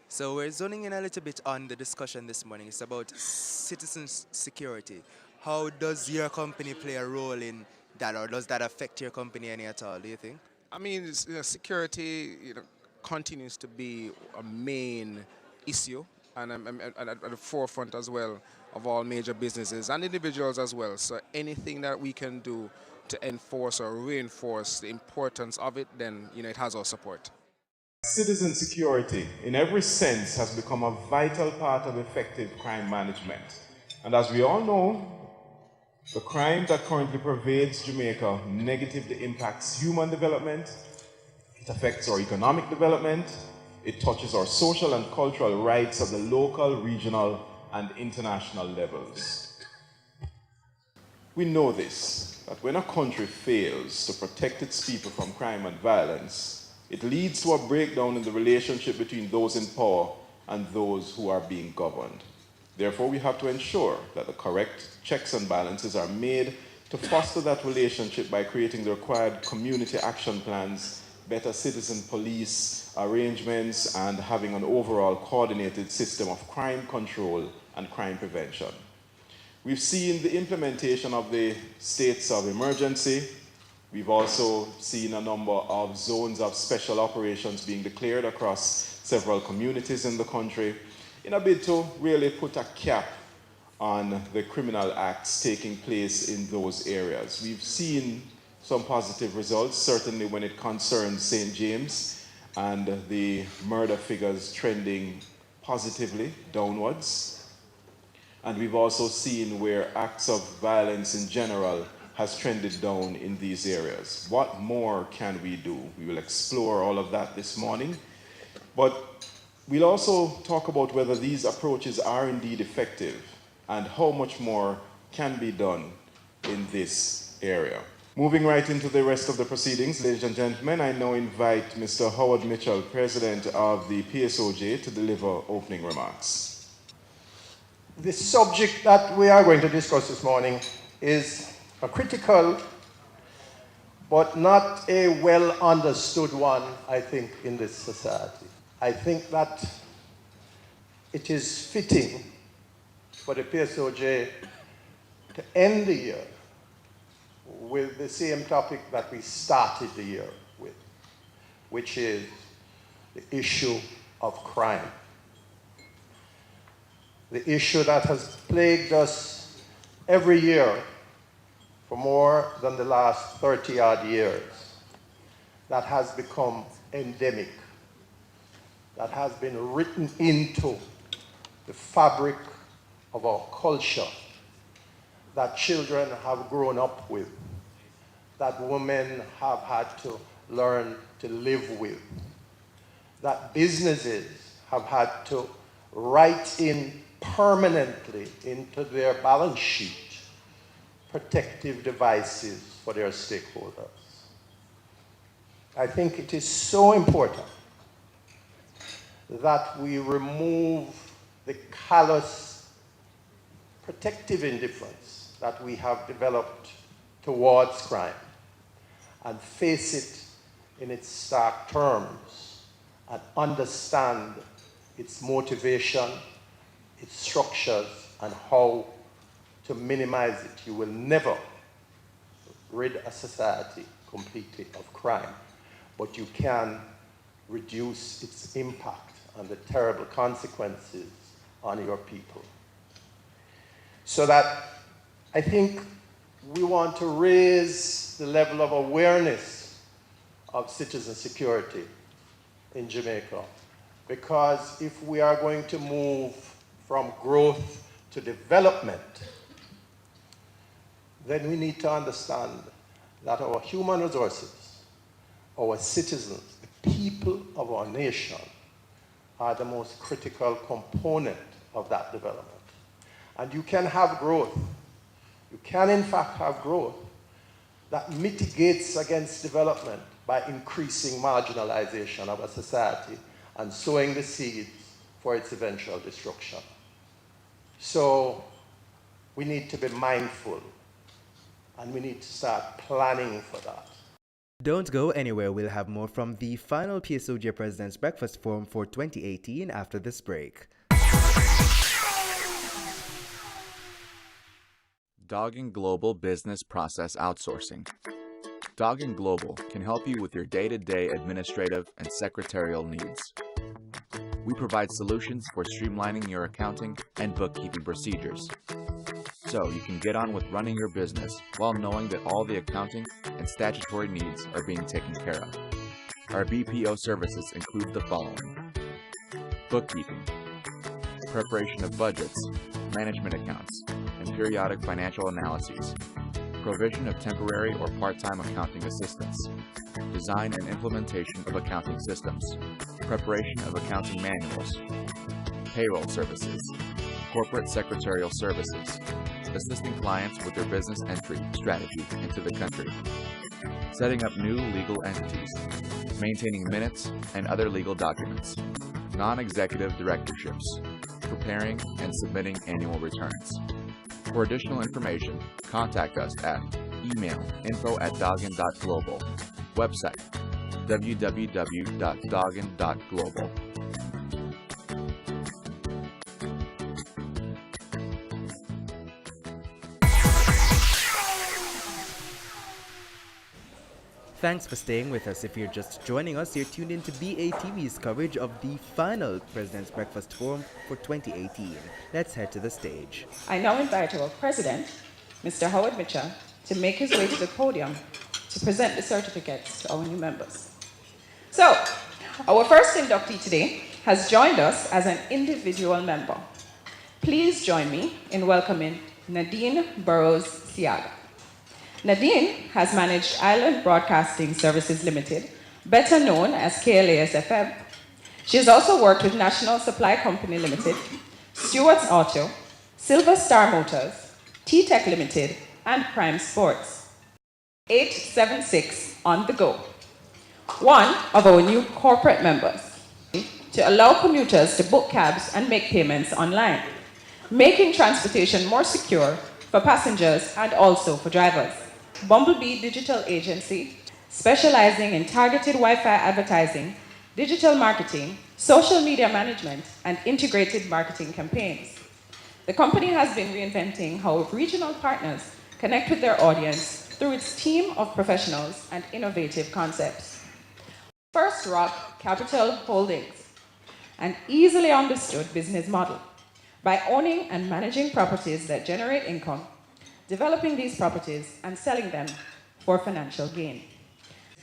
So we're zoning in a little bit on the discussion this morning. It's about citizen security. How does your company play a role in that, or does that affect your company any at all, do you think? I mean, security, you know, continues to be a main issue and at the forefront as well of all major businesses and individuals as well. So anything that we can do to enforce or reinforce the importance of it, then, you know, it has our support. Citizen security, in every sense, has become a vital part of effective crime management. And as we all know, the crime that currently pervades Jamaica negatively impacts human development, it affects our economic development, it touches our social and cultural rights at the local, regional, and international levels. We know this, that when a country fails to protect its people from crime and violence, it leads to a breakdown in the relationship between those in power and those who are being governed. Therefore, we have to ensure that the correct checks and balances are made to foster that relationship by creating the required community action plans, better citizen police arrangements, and having an overall coordinated system of crime control and crime prevention. We've seen the implementation of the states of emergency. We've also seen a number of zones of special operations being declared across several communities in the country in a bid to really put a cap on the criminal acts taking place in those areas. We've seen some positive results, certainly when it concerns St. James and the murder figures trending positively downwards. And we've also seen where acts of violence in general has trended down in these areas. What more can we do? We will explore all of that this morning. But we'll also talk about whether these approaches are indeed effective and how much more can be done in this area. Moving right into the rest of the proceedings, ladies and gentlemen, I now invite Mr. Howard Mitchell, President of the PSOJ, to deliver opening remarks. The subject that we are going to discuss this morning is a critical but not a well understood one, I think, in this society. I think that it is fitting for the PSOJ to end the year with the same topic that we started the year with, which is the issue of crime. The issue that has plagued us every year for more than the last 30-odd years, that has become endemic, that has been written into the fabric of our culture, that children have grown up with, that women have had to learn to live with, that businesses have had to write in permanently into their balance sheet protective devices for their stakeholders. I think it is so important that we remove the callous protective indifference that we have developed towards crime and face it in its stark terms and understand its motivation, its structures, and how to minimize it. You will never rid a society completely of crime, but you can reduce its impact and the terrible consequences on your people. So that I think we want to raise the level of awareness of citizen security in Jamaica, because if we are going to move from growth to development, then we need to understand that our human resources, our citizens, the people of our nation, are the most critical component of that development. And you can have growth. You can, in fact, have growth that mitigates against development by increasing marginalization of a society and sowing the seeds for its eventual destruction. So we need to be mindful, and we need to start planning for that. Don't go anywhere. We'll have more from the final PSOJ President's Breakfast Forum for 2018 after this break. Doggin Global Business Process Outsourcing. Doggin Global can help you with your day-to-day administrative and secretarial needs. We provide solutions for streamlining your accounting and bookkeeping procedures, so you can get on with running your business while knowing that all the accounting and statutory needs are being taken care of. Our BPO services include the following: bookkeeping, preparation of budgets, management accounts, and periodic financial analyses, provision of temporary or part-time accounting assistance, design and implementation of accounting systems, preparation of accounting manuals, payroll services, corporate secretarial services, assisting clients with their business entry strategy into the country, setting up new legal entities, maintaining minutes and other legal documents, non-executive directorships, preparing and submitting annual returns. For additional information, contact us at email info@doggin.global, website www.doggin.global. Thanks for staying with us. If you're just joining us, you're tuned into BATV's coverage of the final President's Breakfast Forum for 2018. Let's head to the stage. I now invite our President, Mr. Howard Mitchell, to make his way to the podium to present the certificates to our new members. So, our first inductee today has joined us as an individual member. Please join me in welcoming Nadine Burrows-Siaga. Nadine has managed Island Broadcasting Services Limited, better known as KLAS-FM. She has also worked with National Supply Company Limited, Stewart's Auto, Silver Star Motors, T-Tech Limited, and Prime Sports. 876 on the go. One of our new corporate members to allow commuters to book cabs and make payments online, making transportation more secure for passengers and also for drivers. Bumblebee Digital Agency, specializing in targeted Wi-Fi advertising, digital marketing, social media management, and integrated marketing campaigns. The company has been reinventing how regional partners connect with their audience through its team of professionals and innovative concepts. First Rock Capital Holdings, an easily understood business model. By owning and managing properties that generate income, developing these properties and selling them for financial gain.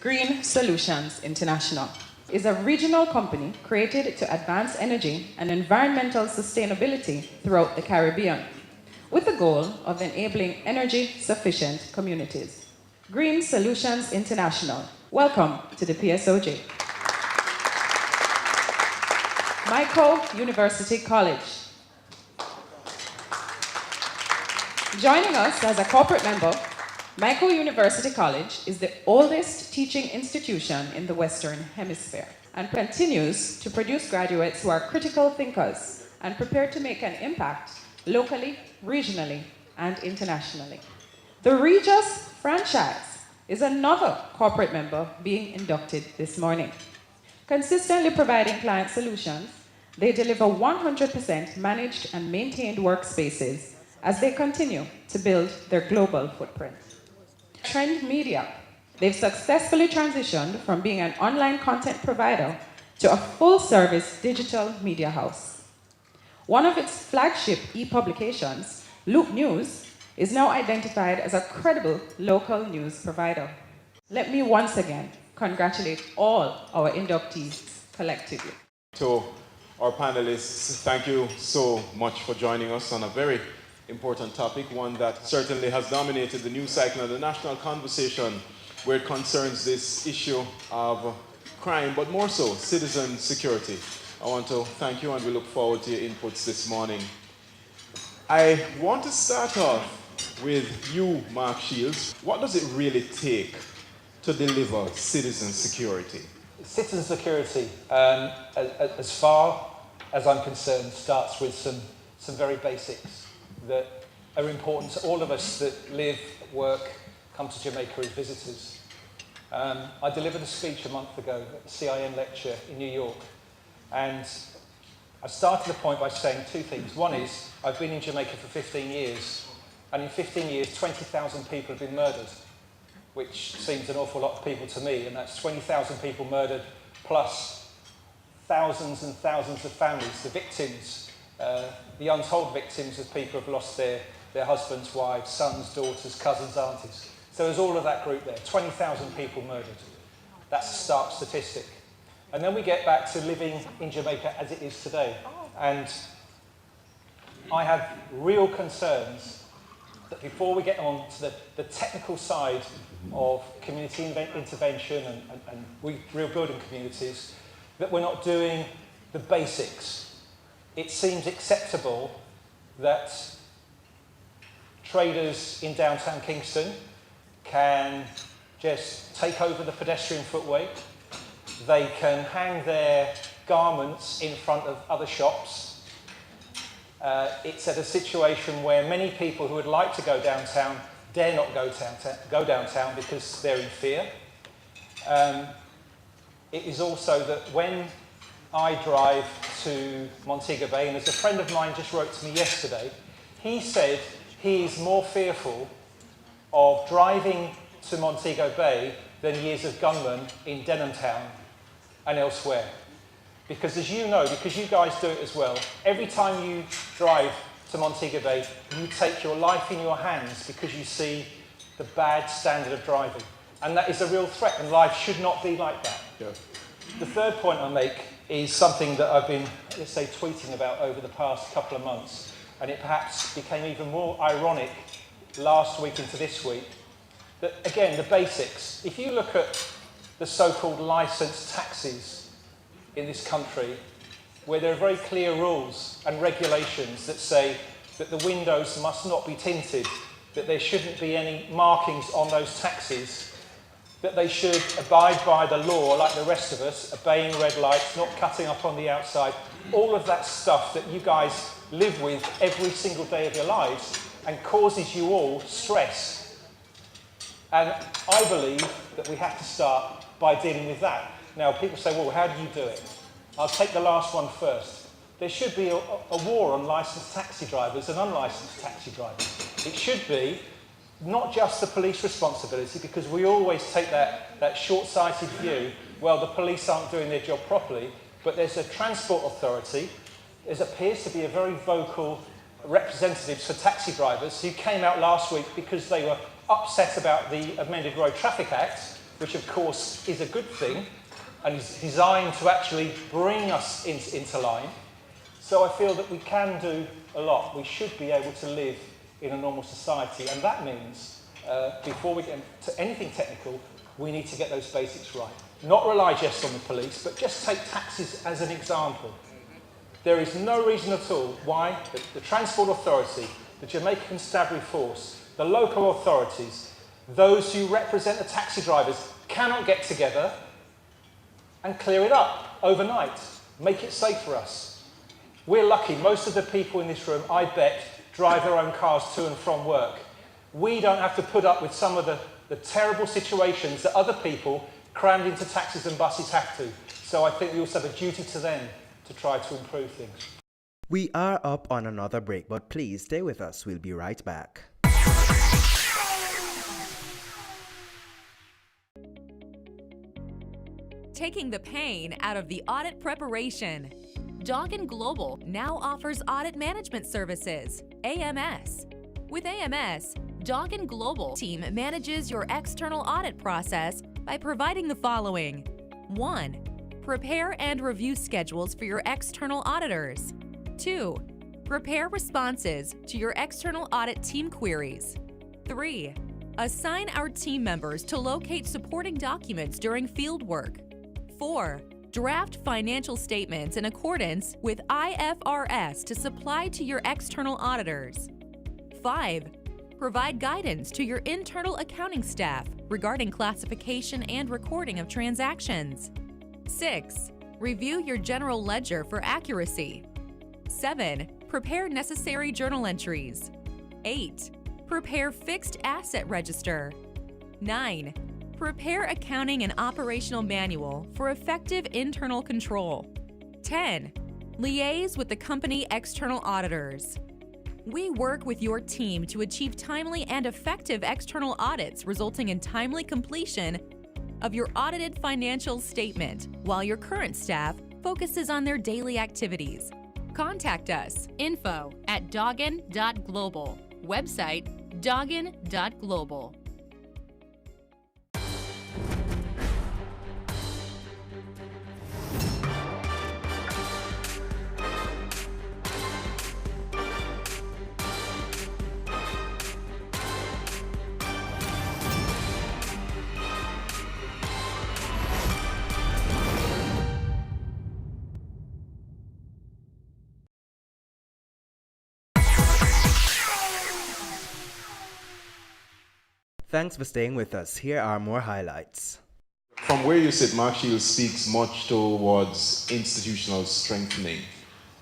Green Solutions International is a regional company created to advance energy and environmental sustainability throughout the Caribbean, with the goal of enabling energy-sufficient communities. Green Solutions International, welcome to the PSOJ. Michael University College. Joining us as a corporate member, Michael University College is the oldest teaching institution in the Western Hemisphere and continues to produce graduates who are critical thinkers and prepared to make an impact locally, regionally, and internationally. The Regis franchise is another corporate member being inducted this morning. Consistently providing client solutions, they deliver 100% managed and maintained workspaces as they continue to build their global footprint. Trend Media. They've successfully transitioned from being an online content provider to a full-service digital media house. One of its flagship e-publications, Loop News, is now identified as a credible local news provider. Let me once again congratulate all our inductees collectively. To our panelists, thank you so much for joining us on a very important topic, one that certainly has dominated the news cycle and the national conversation where it concerns this issue of crime, but more so, citizen security. I want to thank you and we look forward to your inputs this morning. I want to start off with you, Mark Shields. What does it really take to deliver citizen security? Citizen security, as far as I'm concerned, starts with some very basics that are important to all of us that live, work, come to Jamaica as visitors. I delivered a speech a month ago at the CIN lecture in New York, and I started the point by saying two things. One is, I've been in Jamaica for 15 years, and in 15 years, 20,000 people have been murdered, which seems an awful lot of people to me, and that's 20,000 people murdered, plus thousands and thousands of families, the victims, the untold victims of people who have lost their husbands, wives, sons, daughters, cousins, aunties. So there's all of that group there, 20,000 people murdered. That's a stark statistic. And then we get back to living in Jamaica as it is today. And I have real concerns that before we get on to the technical side of community intervention and real building communities, that we're not doing the basics. It seems acceptable that traders in downtown Kingston can just take over the pedestrian footway. They can hang their garments in front of other shops. It's at a situation where many people who would like to go downtown dare not go downtown because they're in fear. It is also that when I drive to Montego Bay, and as a friend of mine just wrote to me yesterday, he said he is more fearful of driving to Montego Bay than he is of gunmen in Denham Town and elsewhere. Because as you know, because you guys do it as well, every time you drive to Montego Bay, you take your life in your hands because you see the bad standard of driving. And that is a real threat, and life should not be like that. Yeah. The third point I make is something that I've been, let's say, tweeting about over the past couple of months, and it perhaps became even more ironic last week into this week, that, again, the basics. If you look at the so-called licensed taxis in this country, where there are very clear rules and regulations that say that the windows must not be tinted, that there shouldn't be any markings on those taxis, that they should abide by the law like the rest of us, obeying red lights, not cutting up on the outside, all of that stuff that you guys live with every single day of your lives and causes you all stress. And I believe that we have to start by dealing with that. Now, people say, well, how do you do it? I'll take the last one first. There should be a war on licensed taxi drivers and unlicensed taxi drivers. It should be not just the police responsibility, because we always take that short-sighted view, well, the police aren't doing their job properly, but there's a transport authority, there appears to be a very vocal representatives for taxi drivers who came out last week because they were upset about the amended Road Traffic Act, which of course is a good thing, and is designed to actually bring us into line. So I feel that we can do a lot. We should be able to live in a normal society, and that means before we get to anything technical, we need to get those basics right. Not rely just on the police, but just take taxis as an example. There is no reason at all why the Transport Authority, the Jamaica Constabulary Force, the local authorities, those who represent the taxi drivers cannot get together and clear it up overnight, make it safe for us. We're lucky, most of the people in this room, I bet, drive their own cars to and from work. We don't have to put up with some of the terrible situations that other people crammed into taxis and buses have to. So I think we also have a duty to them to try to improve things. We are up on another break, but please stay with us. We'll be right back. Taking the pain out of the audit preparation. Doggin Global now offers audit management services, AMS. With AMS, Doggin Global team manages your external audit process by providing the following. 1. Prepare and review schedules for your external auditors. 2. Prepare responses to your external audit team queries. 3. Assign our team members to locate supporting documents during field work. 4. Draft financial statements in accordance with IFRS to supply to your external auditors. 5. Provide guidance to your internal accounting staff regarding classification and recording of transactions. 6. Review your general ledger for accuracy. 7. Prepare necessary journal entries. 8. Prepare fixed asset register. 9. Prepare accounting and operational manual for effective internal control. 10. Liaise with the company external auditors. We work with your team to achieve timely and effective external audits, resulting in timely completion of your audited financial statement, while your current staff focuses on their daily activities. Contact us, info@doggin.global, website doggin.global. Thanks for staying with us. Here are more highlights. From where you sit, Mark Shields speaks much towards institutional strengthening.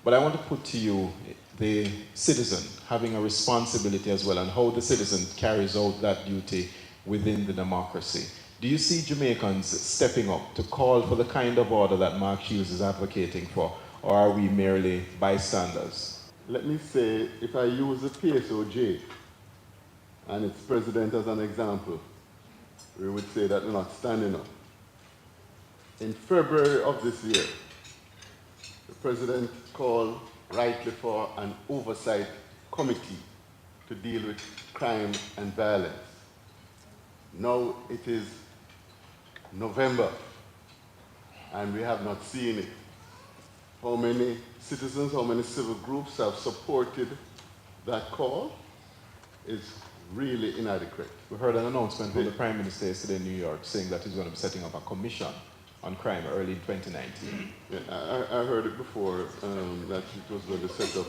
But I want to put to you the citizen having a responsibility as well, and how the citizen carries out that duty within the democracy. Do you see Jamaicans stepping up to call for the kind of order that Mark Shields is advocating for, or are we merely bystanders? Let me say, if I use the PSOJ and its president as an example, we would say that they're not standing up. In February of this year, the president called rightly for an oversight committee to deal with crime and violence. Now it is November, and we have not seen it. How many citizens, how many civil groups have supported that call is really inadequate. We heard an announcement from the Prime Minister yesterday in New York saying that he's going to be setting up a commission on crime early in 2019. Yeah, I heard it before, that it was going to set up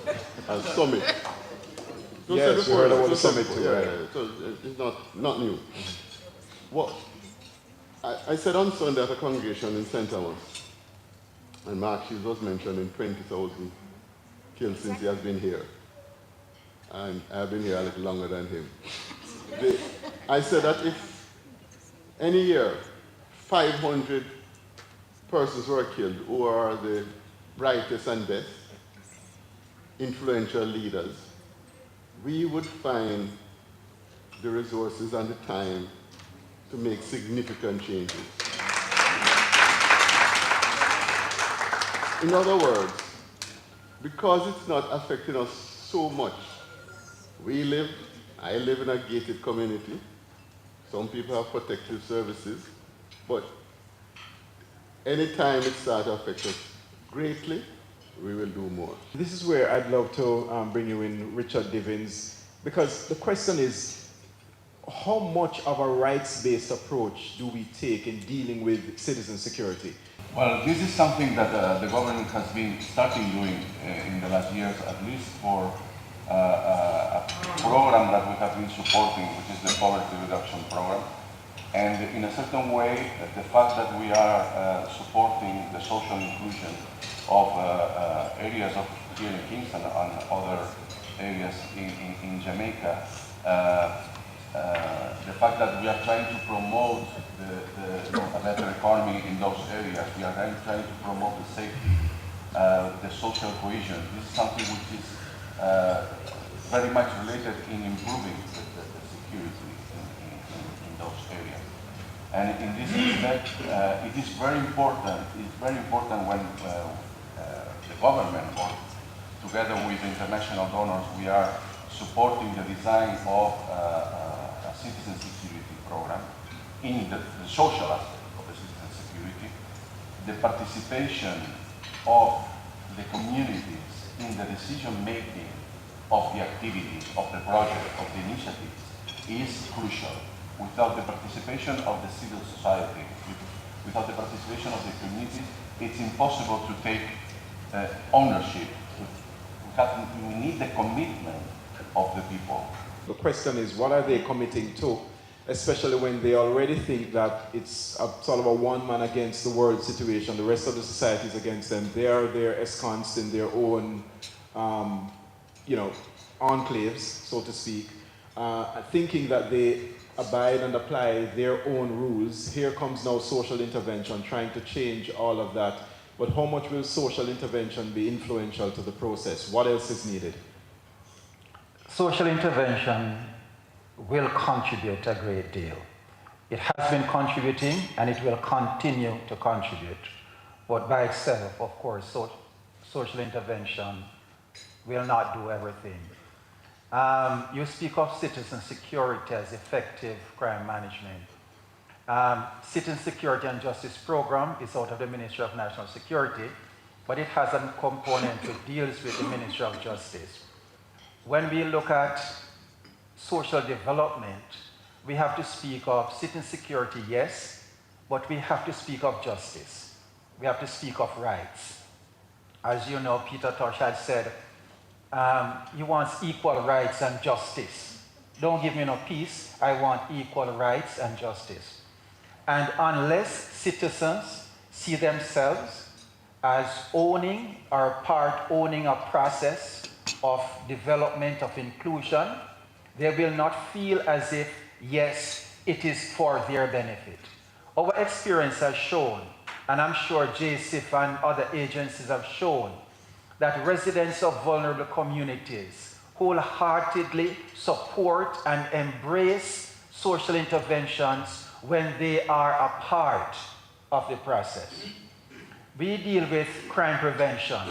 a summit. Yes, we heard about the summit too, yeah, right? so it's not new. What I said on Sunday at a congregation in St. Thomas, and Mark Shields was mentioning 20,000 killed since he has been here. And I've been here a little longer than him. I said that if any year 500 persons were killed who are the brightest and best, influential leaders, we would find the resources and the time to make significant changes. In other words, because it's not affecting us so much, I live in a gated community. Some people have protective services, but anytime it starts to affect us greatly, we will do more. This is where I'd love to bring you in, Richard Divins, because the question is, how much of a rights-based approach do we take in dealing with citizen security? Well, this is something that the government has been starting doing in the last years, at least for a program that we have been supporting, which is the Poverty Reduction Program. And in a certain way, the fact that we are supporting the social inclusion of areas of here in Kingston and other areas in Jamaica, the fact that we are trying to promote a better economy in those areas, we are trying to promote the safety, the social cohesion. This is something which is very much related in improving the security in those areas. And in this respect, it is very important. It's very important when the government, or together with international donors, we are supporting the design of a citizen security program in the social aspect of the citizen security, the participation of the communities in the decision making of the activities, of the project, of the initiatives is crucial. Without the participation of the civil society, without the participation of the communities, it's impossible to take ownership. We need the commitment of the people. The question is, what are they committing to, especially when they already think that it's a sort of a one man against the world situation, the rest of the society is against them. They are there ensconced in their own, enclaves, so to speak, thinking that they abide and apply their own rules. Here comes now social intervention, trying to change all of that. But how much will social intervention be influential to the process? What else is needed? Social intervention will contribute a great deal. It has been contributing and it will continue to contribute. But by itself, of course, social intervention will not do everything. You speak of citizen security as effective crime management. Citizen Security and Justice Program is out of the Ministry of National Security, but it has a component that deals with the Ministry of Justice. When we look at social development, we have to speak of citizen security, yes, but we have to speak of justice. We have to speak of rights. As you know, Peter Tosh had said, he wants equal rights and justice. Don't give me no peace, I want equal rights and justice. And unless citizens see themselves as owning or owning a process of development, of inclusion, they will not feel as if, yes, it is for their benefit. Our experience has shown, and I'm sure JCIF and other agencies have shown, that residents of vulnerable communities wholeheartedly support and embrace social interventions when they are a part of the process. We deal with crime prevention.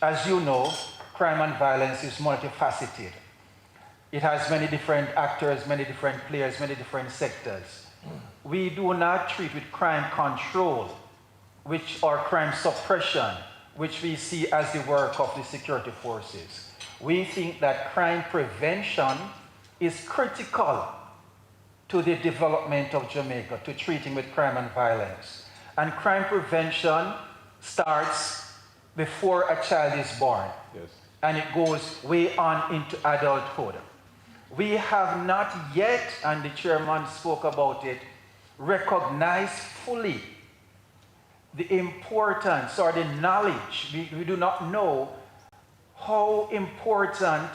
As you know, crime and violence is multifaceted. It has many different actors, many different players, many different sectors. we do not treat with crime control, or crime suppression, which we see as the work of the security forces. We think that crime prevention is critical to the development of Jamaica, to treating with crime and violence. And crime prevention starts before a child is born. Yes. And it goes way on into adulthood. We have not yet, and the chairman spoke about it, recognized fully the importance or the knowledge. We do not know how important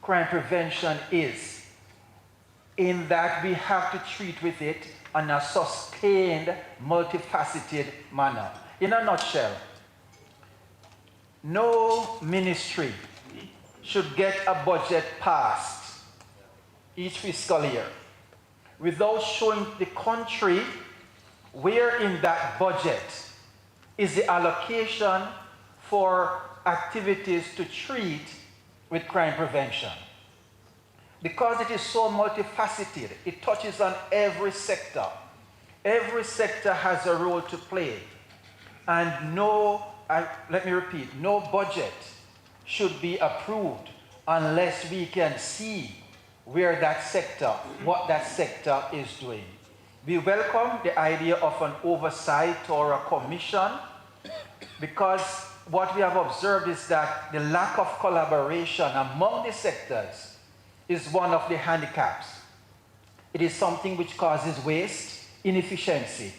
crime prevention is, in that we have to treat with it in a sustained, multifaceted manner. In a nutshell, no ministry should get a budget passed each fiscal year without showing the country where in that budget is the allocation for activities to treat with crime prevention. Because it is so multifaceted, it touches on every sector. Every sector has a role to play. And let me repeat, no budget should be approved unless we can see where that sector, what that sector is doing. We welcome the idea of an oversight or a commission, because what we have observed is that the lack of collaboration among the sectors is one of the handicaps. It is something which causes waste, inefficiency,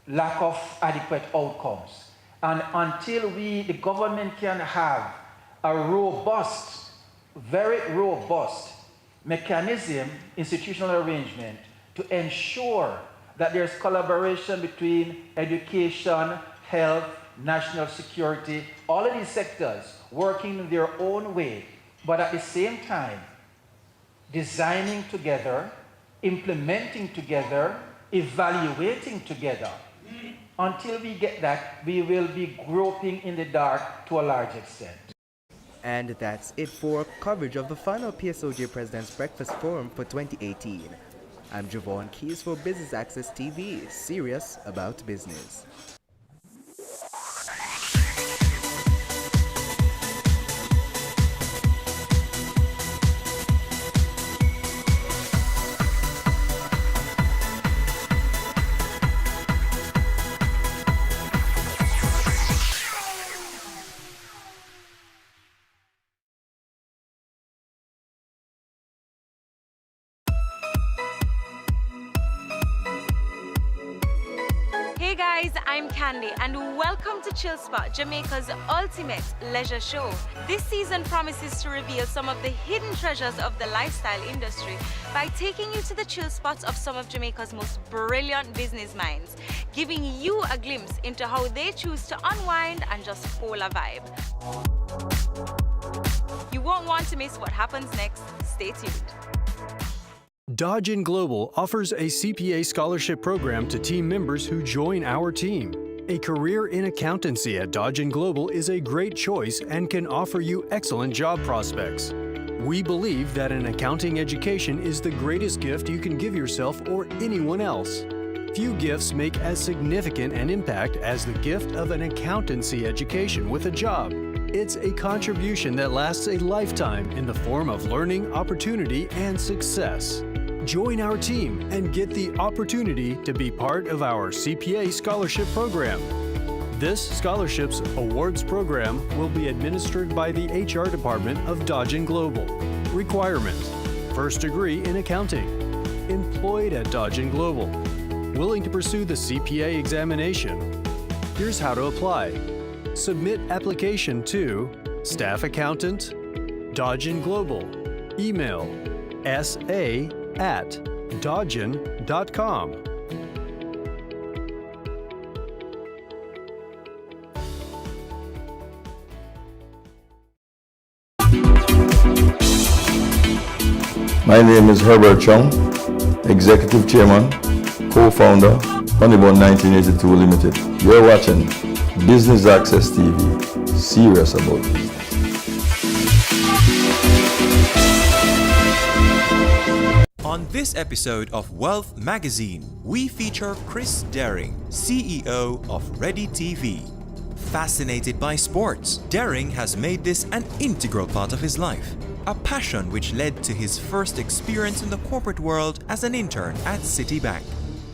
lack of adequate outcomes. And until the government can have a robust, very robust mechanism, institutional arrangement to ensure that there's collaboration between education, health, national security, all of these sectors working in their own way, but at the same time, designing together, implementing together, evaluating together. Until we get that, we will be groping in the dark to a large extent. And that's it for coverage of the final PSOJ President's Breakfast Forum for 2018. I'm Javon Keys for Business Access TV, serious about business. Hey guys, I'm Candy and welcome to Chill Spot, Jamaica's ultimate leisure show. This season promises to reveal some of the hidden treasures of the lifestyle industry by taking you to the chill spots of some of Jamaica's most brilliant business minds, giving you a glimpse into how they choose to unwind and just fool a vibe. You won't want to miss what happens next. Stay tuned. Dodge & Global offers a CPA scholarship program to team members who join our team. A career in accountancy at Dodge & Global is a great choice and can offer you excellent job prospects. We believe that an accounting education is the greatest gift you can give yourself or anyone else. Few gifts make as significant an impact as the gift of an accountancy education with a job. It's a contribution that lasts a lifetime in the form of learning, opportunity, and success. Join our team and get the opportunity to be part of our CPA scholarship program. This scholarships awards program will be administered by the HR department of Dodge & Global. Requirements: first degree in accounting, employed at Dodge & Global, willing to pursue the CPA examination. Here's how to apply. Submit application to Staff Accountant, Dodge & Global. Email sa@dodgen.com. My name is Herbert Chung, Executive Chairman, Co-Founder, Honeybun 1982 Limited. You're watching Business Access TV, serious about business. On this episode of Wealth Magazine, we feature Chris Daring, CEO of Ready TV. Fascinated by sports, Daring has made this an integral part of his life, a passion which led to his first experience in the corporate world as an intern at Citibank.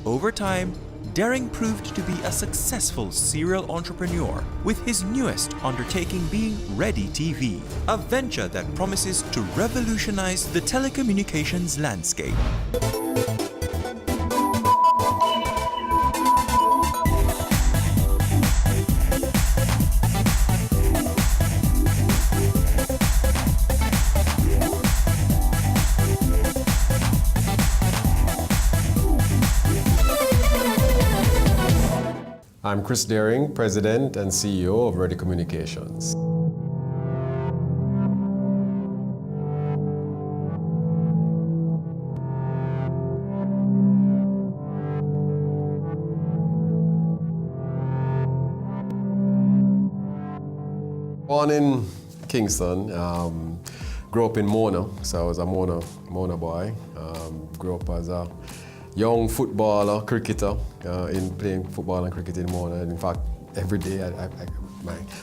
Over time, Daring proved to be a successful serial entrepreneur, with his newest undertaking being Ready TV, a venture that promises to revolutionize the telecommunications landscape. I'm Chris Daring, President and CEO of Ready Communications. Born in Kingston, grew up in Mona, so I was a Mona boy. Grew up as a young footballer, cricketer, in playing football and cricket in Mona. In fact, every day,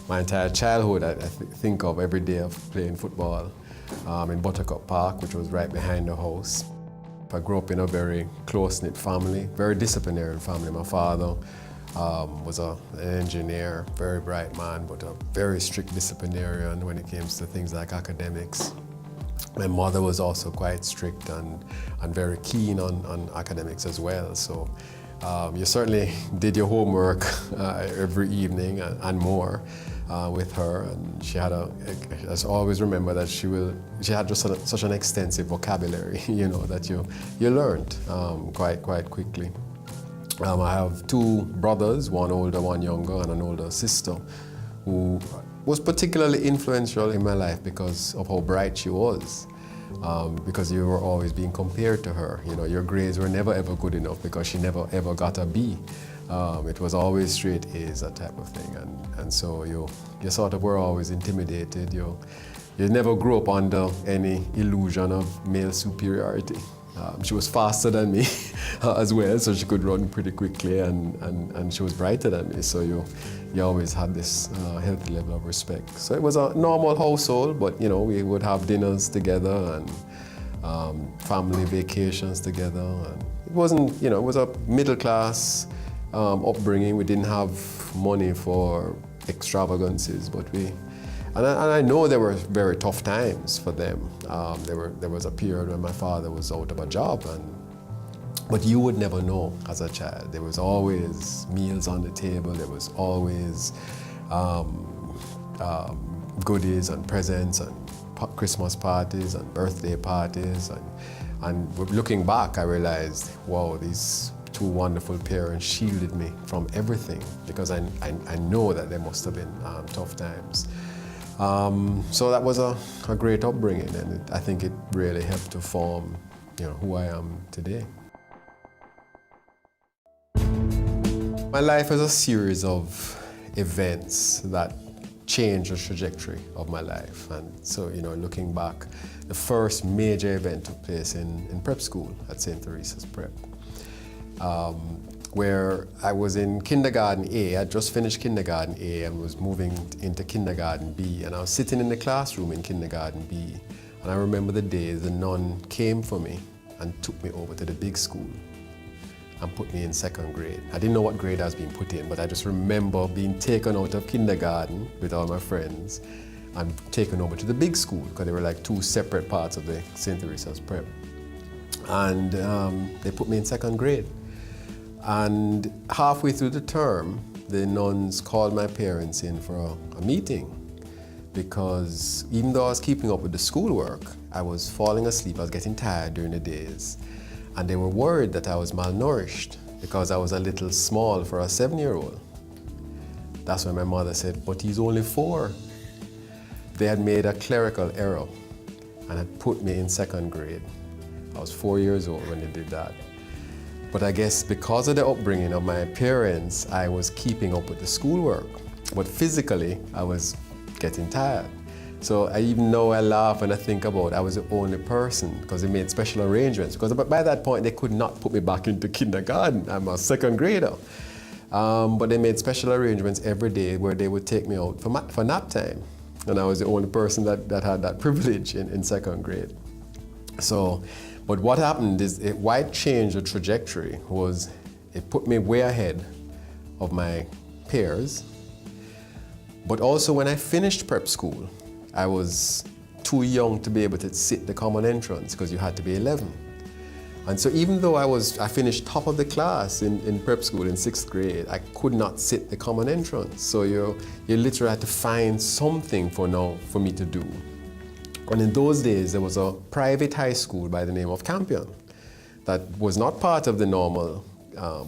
my entire childhood, I think of every day of playing football in Buttercup Park, which was right behind the house. I grew up in a very close-knit family, very disciplinary family. My father was an engineer, very bright man, but a very strict disciplinarian when it came to things like academics. My mother was also quite strict and very keen on academics as well. So you certainly did your homework every evening and more with her. And she had I always remember that she had just such an extensive vocabulary, you know, that you learned quite quickly. I have two brothers, one older, one younger, and an older sister, who was particularly influential in my life because of how bright she was. Because you were always being compared to her. You know, your grades were never ever good enough because she never ever got a B. It was always straight A's, that type of thing. And so you sort of were always intimidated. You never grew up under any illusion of male superiority. She was faster than me as well, so she could run pretty quickly, and she was brighter than me. So you always had this healthy level of respect. So it was a normal household, but you know, we would have dinners together and family vacations together. And it wasn't, you know, it was a middle class upbringing. We didn't have money for extravagances, but and I know there were very tough times for them. There was a period when my father was out of a job, but you would never know as a child. There was always meals on the table. There was always goodies and presents and Christmas parties and birthday parties. And looking back, I realized, wow, these two wonderful parents shielded me from everything, because I know that there must have been tough times. So that was a great upbringing, and I think it really helped to form, you know, who I am today. My life is a series of events that changed the trajectory of my life. And so, you know, looking back, the first major event took place in prep school at St. Teresa's Prep, where I was in kindergarten A. I just finished kindergarten A and was moving into kindergarten B. And I was sitting in the classroom in kindergarten B. And I remember the day the nun came for me and took me over to the big school and put me in second grade. I didn't know what grade I was being put in, but I just remember being taken out of kindergarten with all my friends and taken over to the big school, because they were like two separate parts of the St. Teresa's Prep. And they put me in second grade. And halfway through the term, the nuns called my parents in for a meeting, because even though I was keeping up with the schoolwork, I was falling asleep, I was getting tired during the days. And they were worried that I was malnourished because I was a little small for a 7-year-old. That's when my mother said, but he's only 4. They had made a clerical error and had put me in second grade. I was 4 years old when they did that. But I guess because of the upbringing of my parents, I was keeping up with the schoolwork. But physically, I was getting tired. So I even now I laugh and I think about I was the only person because they made special arrangements. Because by that point they could not put me back into kindergarten. I'm a second grader. But they made special arrangements every day where they would take me out for nap time. And I was the only person that had that privilege in second grade. So, but what happened is why it changed the trajectory was it put me way ahead of my peers. But also when I finished prep school, I was too young to be able to sit the common entrance because you had to be 11. And so even though I finished top of the class in prep school in 6th grade, I could not sit the common entrance. So you literally had to find something for me to do. And in those days, there was a private high school by the name of Campion that was not part of the normal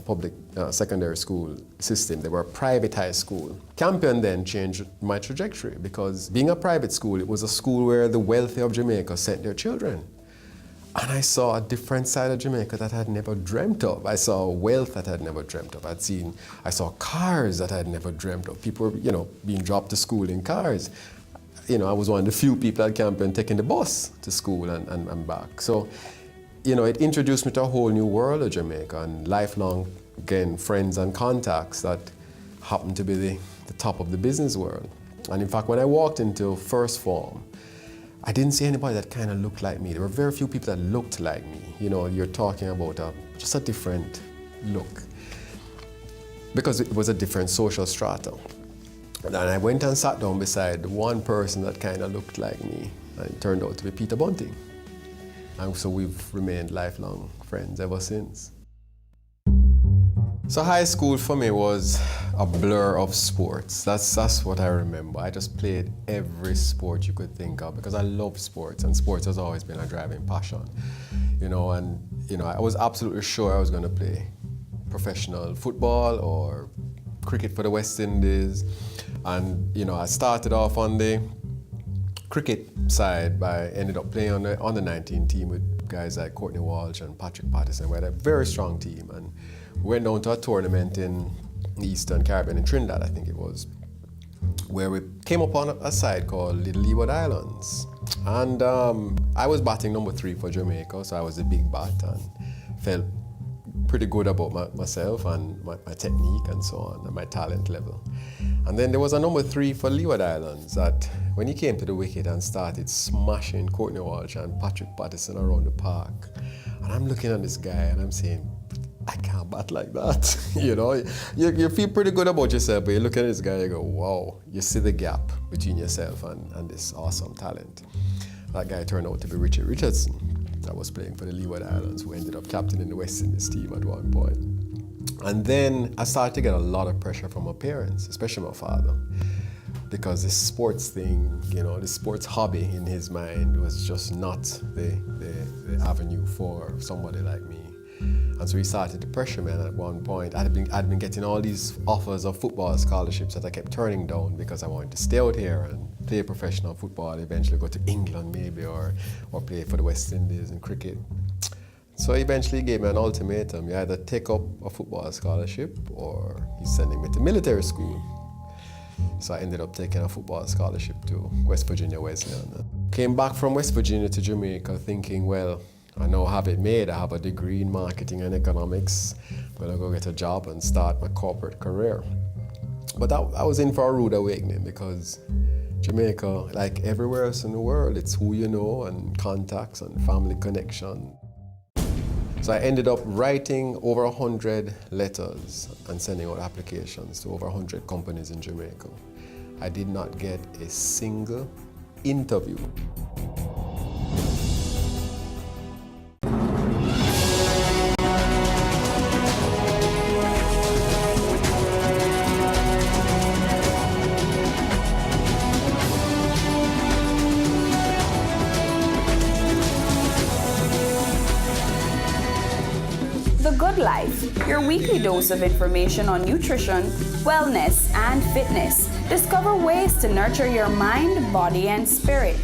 public secondary school system. They were a private high school. Campion then changed my trajectory because being a private school, it was a school where the wealthy of Jamaica sent their children. And I saw a different side of Jamaica that I had never dreamt of. I saw wealth that I had never dreamt of. I saw cars that I had never dreamt of. People were, being dropped to school in cars. I was one of the few people at Campion taking the bus to school and back. So, it introduced me to a whole new world of Jamaica and lifelong, again, friends and contacts that happened to be the top of the business world. And in fact, when I walked into first form, I didn't see anybody that kind of looked like me. There were very few people that looked like me. You're talking about just a different look because it was a different social strata. And I went and sat down beside one person that kind of looked like me, and it turned out to be Peter Bunting. And so we've remained lifelong friends ever since. So high school for me was a blur of sports. That's what I remember. I just played every sport you could think of because I love sports, and sports has always been a driving passion. I was absolutely sure I was going to play professional football or cricket for the West Indies. And I started off on the cricket side ended up playing on the under 19 team with guys like Courtney Walsh and Patrick Patterson. We had a very strong team, and we went down to a tournament in the Eastern Caribbean, in Trinidad, I think it was, where we came upon a side called Little Leeward Islands. And I was batting number 3 for Jamaica, so I was a big bat and felt pretty good about myself and my technique and so on, and my talent level. And then there was a number 3 for Leeward Islands that when he came to the wicket and started smashing Courtney Walsh and Patrick Patterson around the park, and I'm looking at this guy and I'm saying, I can't bat like that. You feel pretty good about yourself, but you look at this guy and you go, wow, you see the gap between yourself and this awesome talent. That guy turned out to be Richard Richardson, that was playing for the Leeward Islands, who ended up captaining the West Indies team at one point. And then I started to get a lot of pressure from my parents, especially my father, because this sports thing, this sports hobby in his mind was just not the avenue for somebody like me. And so he started to pressure me, and at one point I'd been getting all these offers of football scholarships that I kept turning down because I wanted to stay out here and play professional football, eventually go to England maybe, or play for the West Indies in cricket. So eventually he gave me an ultimatum. You either take up a football scholarship or he's sending me to military school. So I ended up taking a football scholarship to West Virginia Wesleyan. Came back from West Virginia to Jamaica thinking, well, I now have it made. I have a degree in marketing and economics. I'm gonna go get a job and start my corporate career. But I was in for a rude awakening because Jamaica, like everywhere else in the world, it's who you know and contacts and family connection. So I ended up writing over 100 letters and sending out applications to over 100 companies in Jamaica. I did not get a single interview. Life, your weekly dose of information on nutrition, wellness, and fitness. Discover ways to nurture your mind, body, and spirit.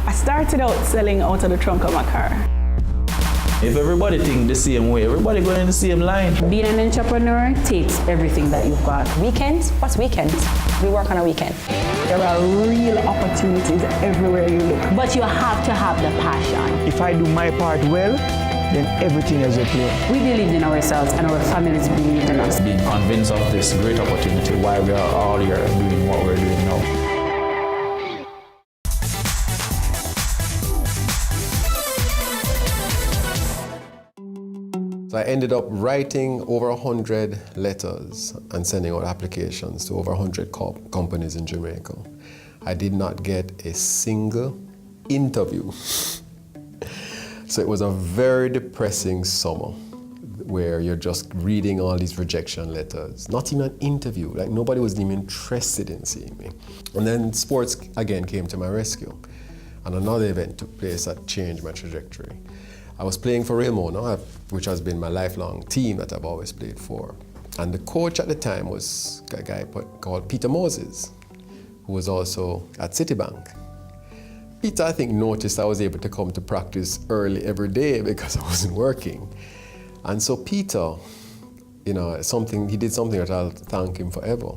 I started out selling out of the trunk of my car. If everybody think the same way, everybody going in the same line. Being an entrepreneur takes everything that you've got. Weekends? What's weekends? We work on a weekend. There are real opportunities everywhere you look. But you have to have the passion. If I do my part well, then everything is okay. We believed in ourselves and our families believed in us. Being convinced of this great opportunity, why we are all here doing what we're doing now. So I ended up writing over 100 letters and sending out applications to over 100 companies in Jamaica. I did not get a single interview. So it was a very depressing summer where you're just reading all these rejection letters. Not even an interview, like nobody was even interested in seeing me. And then sports again came to my rescue. And another event took place that changed my trajectory. I was playing for Real Mona, which has been my lifelong team that I've always played for. And the coach at the time was a guy called Peter Moses, who was also at Citibank. Peter, I think, noticed I was able to come to practice early every day because I wasn't working. And so Peter, he did something that I'll thank him forever.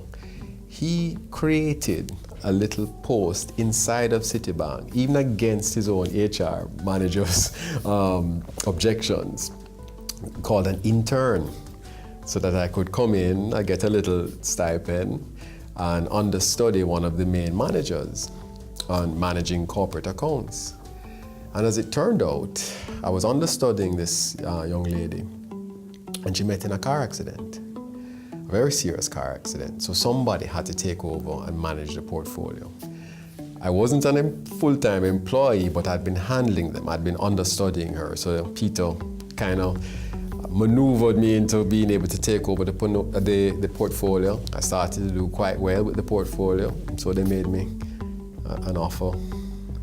He created a little post inside of Citibank, even against his own HR manager's objections, called an intern, so that I could come in, I get a little stipend, and understudy one of the main managers on managing corporate accounts. And as it turned out, I was understudying this young lady, and she met in a car accident. A very serious car accident. So somebody had to take over and manage the portfolio. I wasn't a full-time employee, but I'd been handling them. I'd been understudying her. So Peter kind of maneuvered me into being able to take over the portfolio. I started to do quite well with the portfolio. And so they made me an offer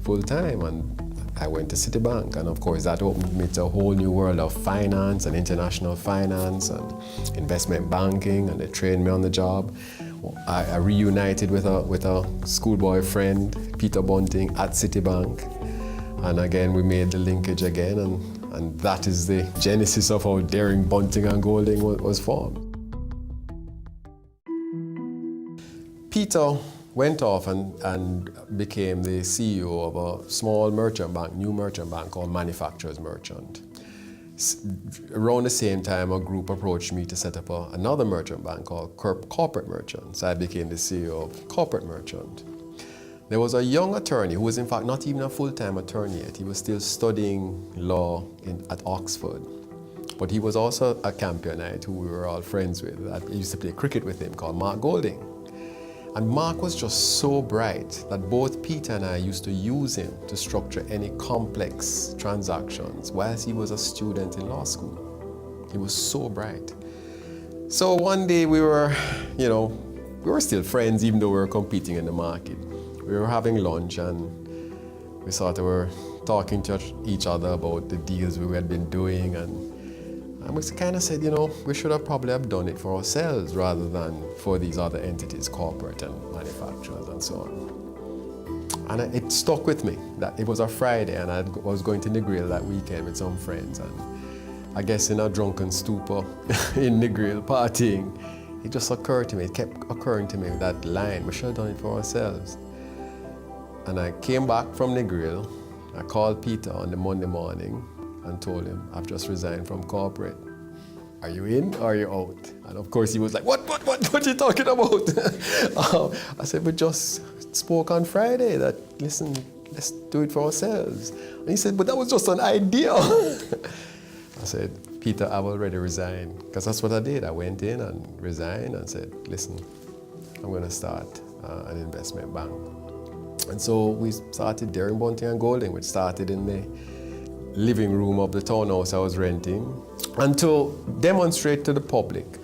full-time, and I went to Citibank, and of course that opened me to a whole new world of finance and international finance and investment banking, and they trained me on the job. I reunited with a schoolboy friend, Peter Bunting, at Citibank, and again we made the linkage again, and that is the genesis of how Daring, Bunting and Golding was formed. Peter went off and became the CEO of a small merchant bank, new merchant bank called Manufacturers Merchant. Around the same time, a group approached me to set up another merchant bank called Corporate Merchant. So I became the CEO of Corporate Merchant. There was a young attorney who was in fact not even a full-time attorney yet. He was still studying law at Oxford. But he was also a Campionite who we were all friends with. I used to play cricket with him, called Mark Golding. And Mark was just so bright that both Peter and I used to use him to structure any complex transactions whilst he was a student in law school. He was so bright. So one day we were still friends even though we were competing in the market. We were having lunch and we sort of were talking to each other about the deals we had been doing, and we kind of said, we should have probably done it for ourselves rather than for these other entities, corporate and manufacturers and so on. And it stuck with me that it was a Friday and I was going to Negril that weekend with some friends, and I guess in a drunken stupor in Negril partying, it just occurred to me, it kept occurring to me that line, we should have done it for ourselves. And I came back from Negril, I called Peter on the Monday morning and told him, I've just resigned from corporate. Are you in or are you out? And of course he was like, what are you talking about? I said, we just spoke on Friday that, listen, let's do it for ourselves. And he said, but that was just an idea. I said, Peter, I've already resigned. Because that's what I did. I went in and resigned and said, listen, I'm going to start an investment bank. And so we started Daring, Bunting and Golding, which started in the living room of the townhouse I was renting, and to demonstrate to the public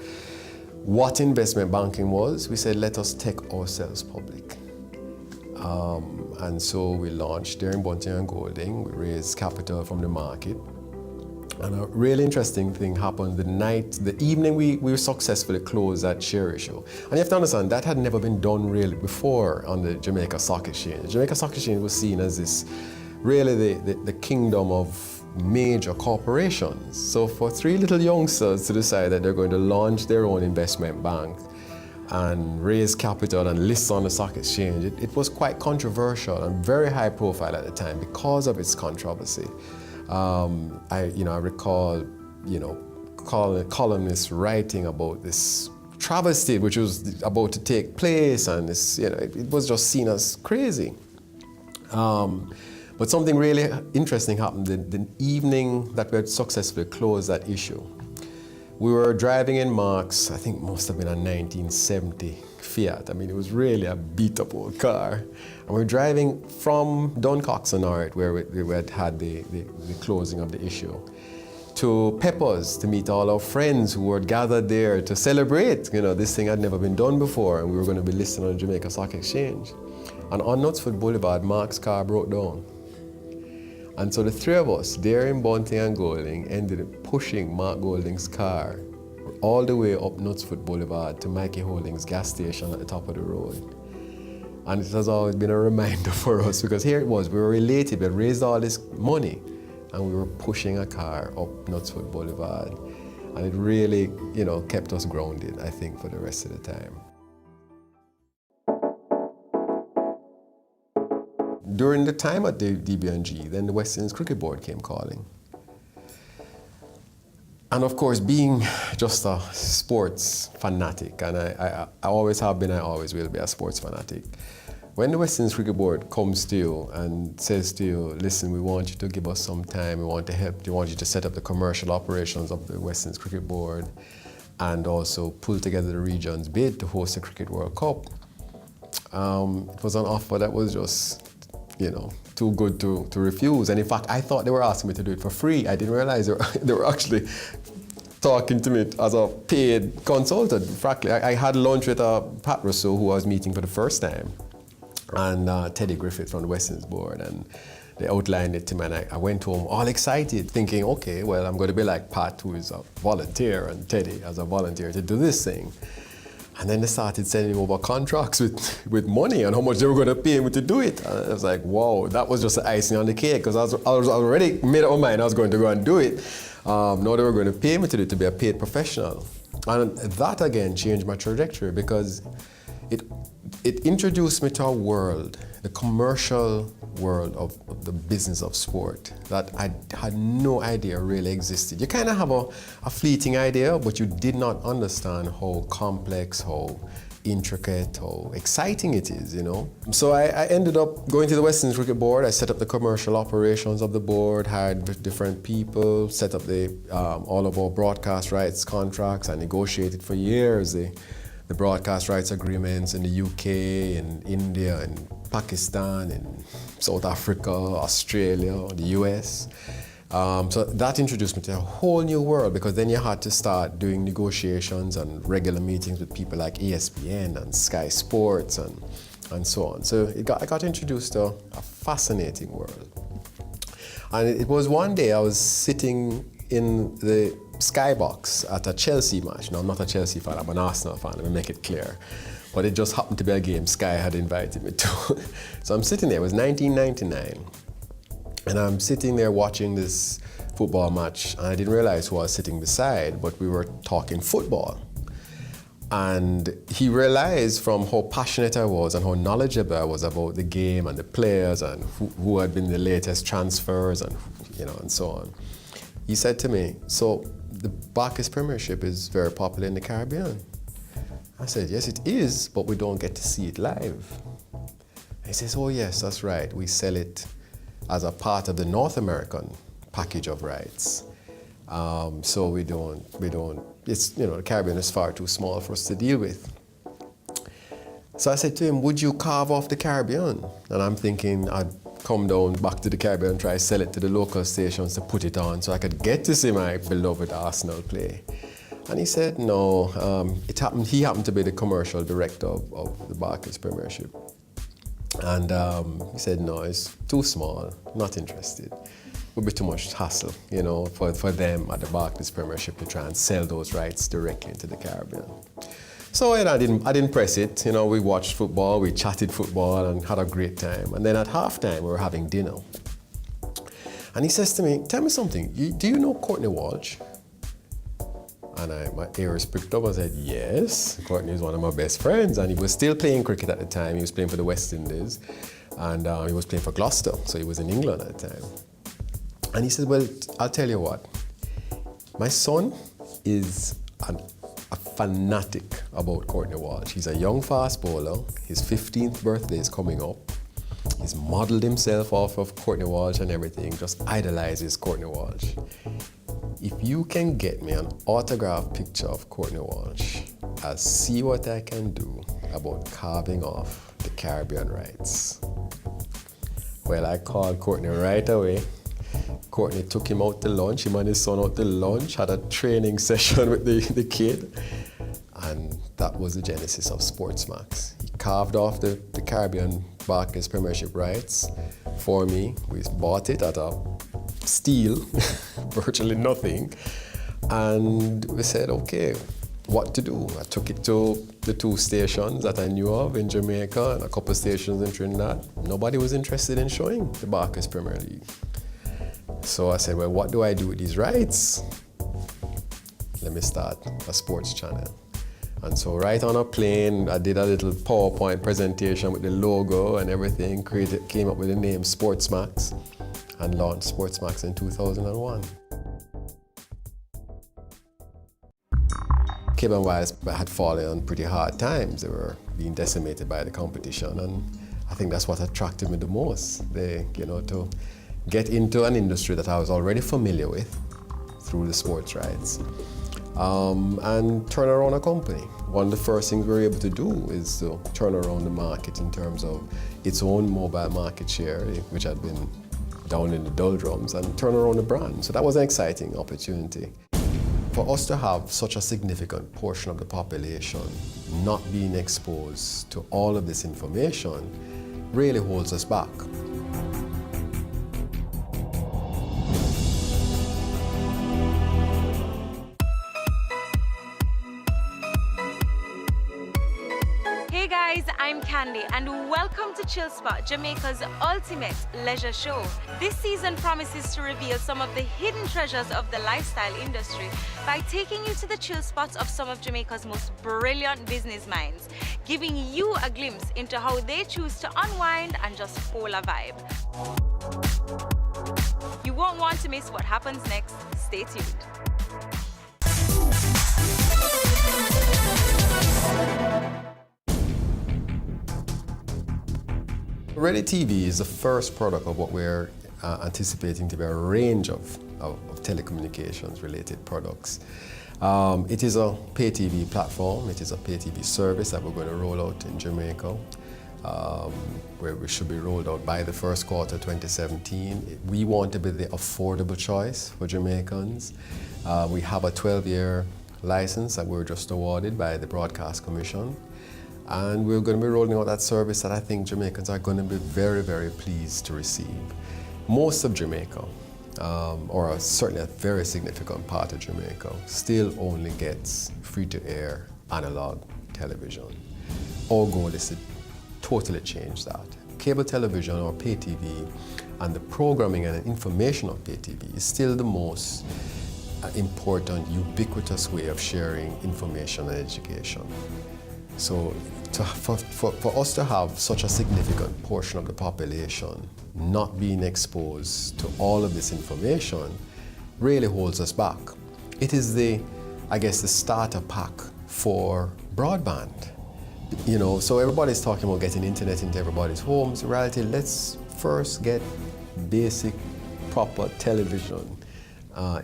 what investment banking was, we said, let us take ourselves public. And so we launched Daring, Bunting and Golding. We raised capital from the market. And a really interesting thing happened the evening we successfully closed that share issue. And you have to understand, that had never been done really before on the Jamaica Stock Exchange. The Jamaica Stock Exchange was seen as this, really the kingdom of major corporations. So for three little youngsters to decide that they're going to launch their own investment bank and raise capital and list on the stock exchange, it was quite controversial and very high profile at the time because of its controversy. I recall, columnists writing about this travesty which was about to take place, and it was just seen as crazy. But something really interesting happened the evening that we had successfully closed that issue. We were driving in Mark's, I think must have been a 1970 Fiat. I mean, it was really a beat-up old car. And we were driving from Duncox and North, where we had the closing of the issue, to Pepper's to meet all our friends who were gathered there to celebrate. This thing had never been done before, and we were going to be listed on the Jamaica Stock Exchange. And on Knutsford Boulevard, Mark's car broke down. And so the three of us, there in Bunting and Golding, ended up pushing Mark Golding's car all the way up Knutsford Boulevard to Mikey Holding's gas station at the top of the road. And it has always been a reminder for us, because here it was, we were related, we had raised all this money, and we were pushing a car up Knutsford Boulevard. And it really, kept us grounded, I think, for the rest of the time. During the time at the DBNG, then the West Indies Cricket Board came calling. And of course, being just a sports fanatic, and I always have been, I always will be a sports fanatic. When the West Indies Cricket Board comes to you and says to you, listen, we want you to give us some time, we want to help, we want you to set up the commercial operations of the West Indies Cricket Board and also pull together the region's bid to host the Cricket World Cup. It was an offer that was just, too good to refuse. And in fact, I thought they were asking me to do it for free. I didn't realize they were actually talking to me as a paid consultant. Frankly, I had lunch with Pat Russo, who I was meeting for the first time, and Teddy Griffith from the West Indies Board. And they outlined it to me, and I went home all excited, thinking, okay, well, I'm going to be like Pat, who is a volunteer, and Teddy as a volunteer to do this thing. And then they started sending over contracts with money and how much they were going to pay me to do it. And I was like, wow, that was just the icing on the cake, because I was already made up my mind I was going to go and do it. Now they were going to pay me to do it, to be a paid professional. And that again changed my trajectory, because it introduced me to a world, the commercial world of the business of sport, that I had no idea really existed. You kind of have a fleeting idea, but you did not understand how complex, how intricate, how exciting it is, So I ended up going to the West Indies Cricket Board. I set up the commercial operations of the board, hired different people, set up all of our broadcast rights contracts. I negotiated for years the broadcast rights agreements in the UK, in India, in Pakistan, in South Africa, Australia, the US. So that introduced me to a whole new world, because then you had to start doing negotiations and regular meetings with people like ESPN and Sky Sports and so on. So I got introduced to a fascinating world. And it was one day I was sitting in the skybox at a Chelsea match. Now, I'm not a Chelsea fan, I'm an Arsenal fan, let me make it clear. But it just happened to be a game Sky had invited me to. So I'm sitting there, it was 1999. And I'm sitting there watching this football match, and I didn't realize who I was sitting beside, but we were talking football. And he realized from how passionate I was and how knowledgeable I was about the game and the players and who had been the latest transfers and and so on. He said to me, so the Barclays Premiership is very popular in the Caribbean. I said, yes, it is, but we don't get to see it live. And he says, oh yes, that's right. We sell it as a part of the North American package of rights. So we don't, it's, the Caribbean is far too small for us to deal with. So I said to him, would you carve off the Caribbean? And I'm thinking I'd come down back to the Caribbean and try to sell it to the local stations to put it on so I could get to see my beloved Arsenal play. And he said, no, he happened to be the commercial director of the Barclays Premiership. And he said, no, it's too small, not interested. It would be too much hassle, for them at the Barclays Premiership to try and sell those rights directly into the Caribbean. So I didn't press it. We watched football, we chatted football and had a great time. And then at halftime, we were having dinner. And he says to me, tell me something, do you know Courtney Walsh? And my ears pricked up. I said, yes, Courtney is one of my best friends. And he was still playing cricket at the time. He was playing for the West Indies. And he was playing for Gloucester. So he was in England at the time. And he said, well, I'll tell you what. My son is a fanatic about Courtney Walsh. He's a young fast bowler. His 15th birthday is coming up. He's modeled himself off of Courtney Walsh and everything, just idolizes Courtney Walsh. If you can get me an autographed picture of Courtney Walsh, I'll see what I can do about carving off the Caribbean rights. Well, I called Courtney right away. Courtney took him out to lunch, him and his son out to lunch, had a training session with the kid, and that was the genesis of Sportsmax. He carved off the Caribbean Barclays Premiership rights for me. We bought it at a steal, virtually nothing, and we said, okay, what to do? I took it to the 2 stations that I knew of in Jamaica and a couple of stations in Trinidad. Nobody was interested in showing the Barclays Premier League. So I said, well, what do I do with these rights? Let me start a sports channel. And so right on a plane, I did a little PowerPoint presentation with the logo and everything, came up with the name Sportsmax, and launched Sportsmax in 2001. Cable and Wireless had fallen on pretty hard times. They were being decimated by the competition, and I think that's what attracted me the most. To get into an industry that I was already familiar with through the sports rights, and turn around a company. One of the first things we were able to do is to turn around the market in terms of its own mobile market share, which had been down in the doldrums, and turn around the brand. So that was an exciting opportunity. For us to have such a significant portion of the population not being exposed to all of this information really holds us back. Hey guys, I'm Candy and welcome to Chill Spot, Jamaica's ultimate leisure show. This season promises to reveal some of the hidden treasures of the lifestyle industry by taking you to the chill spots of some of Jamaica's most brilliant business minds, giving you a glimpse into how they choose to unwind and just hold a vibe. You won't want to miss what happens next. Stay tuned. Ready TV is the first product of what we're anticipating to be a range of telecommunications related products. It is a pay TV platform, it is a pay TV service that we're going to roll out in Jamaica, where we should be rolled out by the first quarter 2017. We want to be the affordable choice for Jamaicans. We have a 12-year license that we were just awarded by the Broadcast Commission. And we're going to be rolling out that service that I think Jamaicans are going to be very, very pleased to receive. Most of Jamaica, or certainly a very significant part of Jamaica, still only gets free-to-air analog television. Our goal is to totally change that. Cable television or pay TV and the programming and information of pay TV is still the most important, ubiquitous way of sharing information and education. So for us to have such a significant portion of the population not being exposed to all of this information really holds us back. It is the starter pack for broadband. So everybody's talking about getting internet into everybody's homes. In reality, let's first get basic, proper television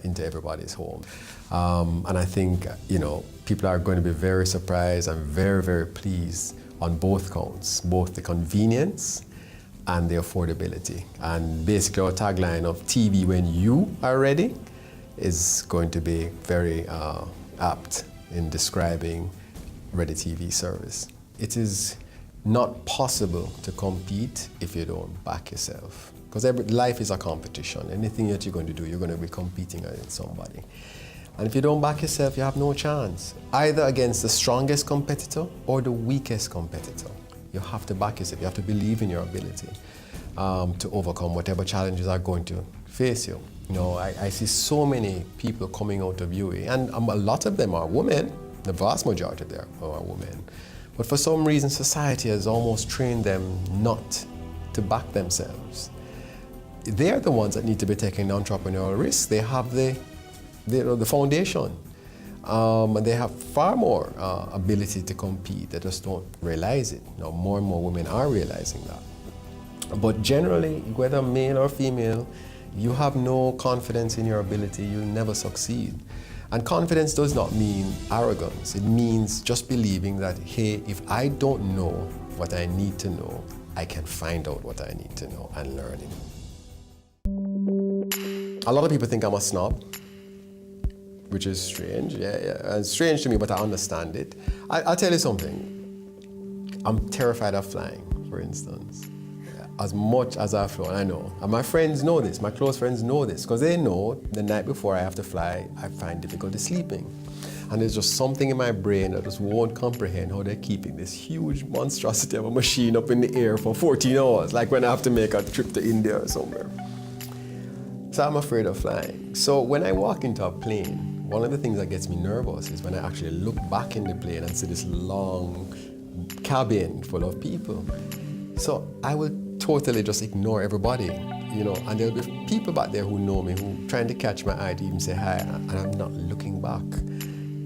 into everybody's home. And I think, people are going to be very surprised and very, very pleased on both counts, both the convenience and the affordability. And basically our tagline of TV when you are ready is going to be very apt in describing Ready TV service. It is not possible to compete if you don't back yourself. Because life is a competition. Anything that you're going to do, you're going to be competing against somebody. And if you don't back yourself, you have no chance, either against the strongest competitor or the weakest competitor. You have to back yourself. You have to believe in your ability to overcome whatever challenges are going to face you. You know, I see so many people coming out of UA, and a lot of them are women. The vast majority of them are women. But for some reason, society has almost trained them not to back themselves. They're the ones that need to be taking the entrepreneurial risks. They have the foundation. And they have far more ability to compete. They just don't realize it. Now, more and more women are realizing that. But generally, whether male or female, you have no confidence in your ability, you'll never succeed. And confidence does not mean arrogance. It means just believing that, hey, if I don't know what I need to know, I can find out what I need to know and learn it. A lot of people think I'm a snob, which is strange. Yeah. It's strange to me, but I understand it. I'll tell you something. I'm terrified of flying, for instance. As much as I've flown, I know. And my friends know this, my close friends know this, because they know the night before I have to fly, I find difficulty sleeping. And there's just something in my brain that just won't comprehend how they're keeping this huge monstrosity of a machine up in the air for 14 hours, like when I have to make a trip to India or somewhere. So I'm afraid of flying. So when I walk into a plane, one of the things that gets me nervous is when I actually look back in the plane and see this long cabin full of people. So I will totally just ignore everybody, you know, and there'll be people back there who know me, who trying to catch my eye to even say hi, and I'm not looking back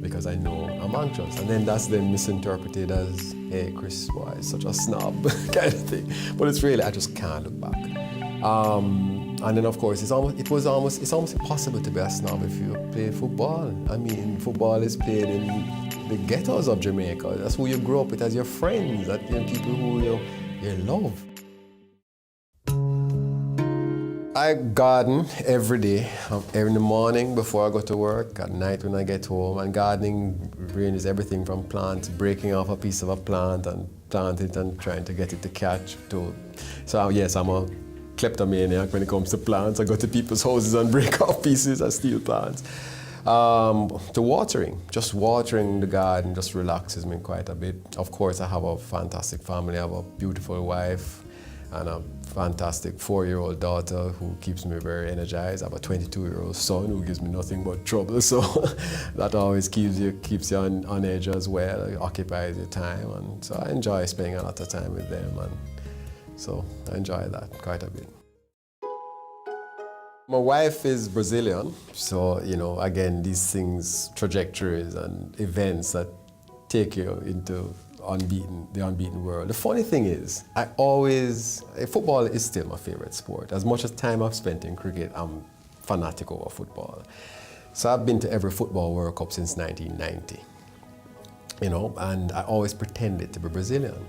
because I know I'm anxious. And then that's then misinterpreted as, hey, Chris, boy, such a snob kind of thing. But it's really, I just can't look back. And then of course, it's almost impossible to be a snob if you play football. I mean, football is played in the ghettos of Jamaica. That's who you grow up with as your friends, that people who you love. I garden every day, in the morning before I go to work, at night when I get home. And gardening ranges everything from plants, breaking off a piece of a plant and plant it and trying to get it to catch. So yes, I'm a kleptomaniac when it comes to plants. I go to people's houses and break off pieces and steal plants. To watering, just watering the garden just relaxes me quite a bit. Of course, I have a fantastic family. I have a beautiful wife and a fantastic 4-year-old daughter who keeps me very energized. I have a 22-year-old son who gives me nothing but trouble, so that always keeps you on edge as well. It occupies your time, and so I enjoy spending a lot of time with them, and so I enjoy that quite a bit. My wife is Brazilian, so again, these things, trajectories and events that take you into the unbeaten world. The funny thing is, football is still my favorite sport. As much as time I've spent in cricket, I'm fanatic over football. So I've been to every football World Cup since 1990, and I always pretended to be Brazilian,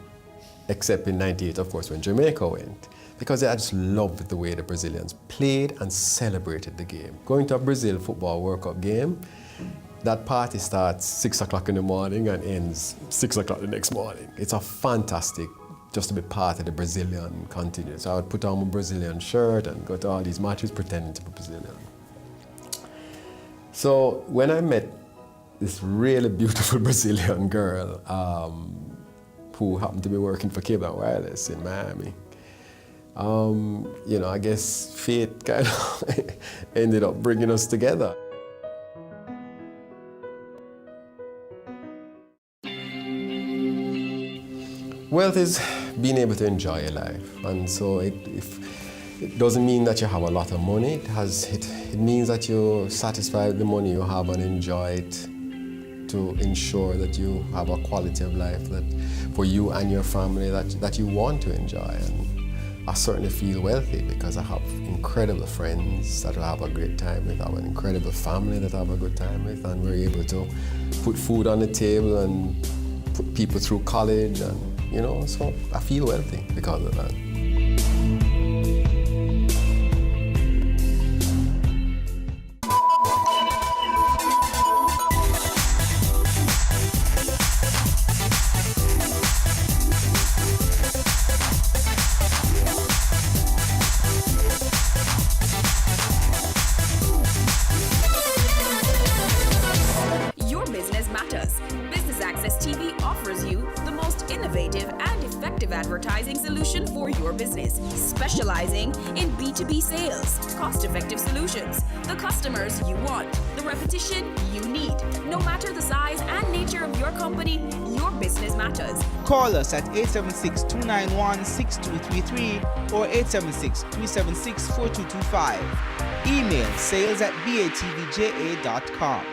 except in '98, of course, when Jamaica went, because I just loved the way the Brazilians played and celebrated the game. Going to a Brazil football World Cup game, that party starts 6 o'clock in the morning and ends 6 o'clock the next morning. It's a fantastic, just to be part of the Brazilian continent. So I would put on my Brazilian shirt and go to all these matches pretending to be Brazilian. So when I met this really beautiful Brazilian girl who happened to be working for Cable and Wireless in Miami, I guess fate kind of ended up bringing us together. Wealth is being able to enjoy your life, and so it doesn't mean that you have a lot of money. It means that you're satisfied with the money you have and enjoy it to ensure that you have a quality of life that for you and your family that you want to enjoy. And I certainly feel wealthy because I have incredible friends that I have a great time with. I have an incredible family that I have a good time with, and we're able to put food on the table and put people through college, and so I feel wealthy because of that. Your business matters. Business Access TV offers you the most innovative and effective advertising solution for your business, specializing in B2B sales, cost-effective solutions, the customers you want, the repetition you need. No matter the size and nature of your company, your business matters. Call us at 876-291-6233 or 876-376-4225. Email sales@batvja.com.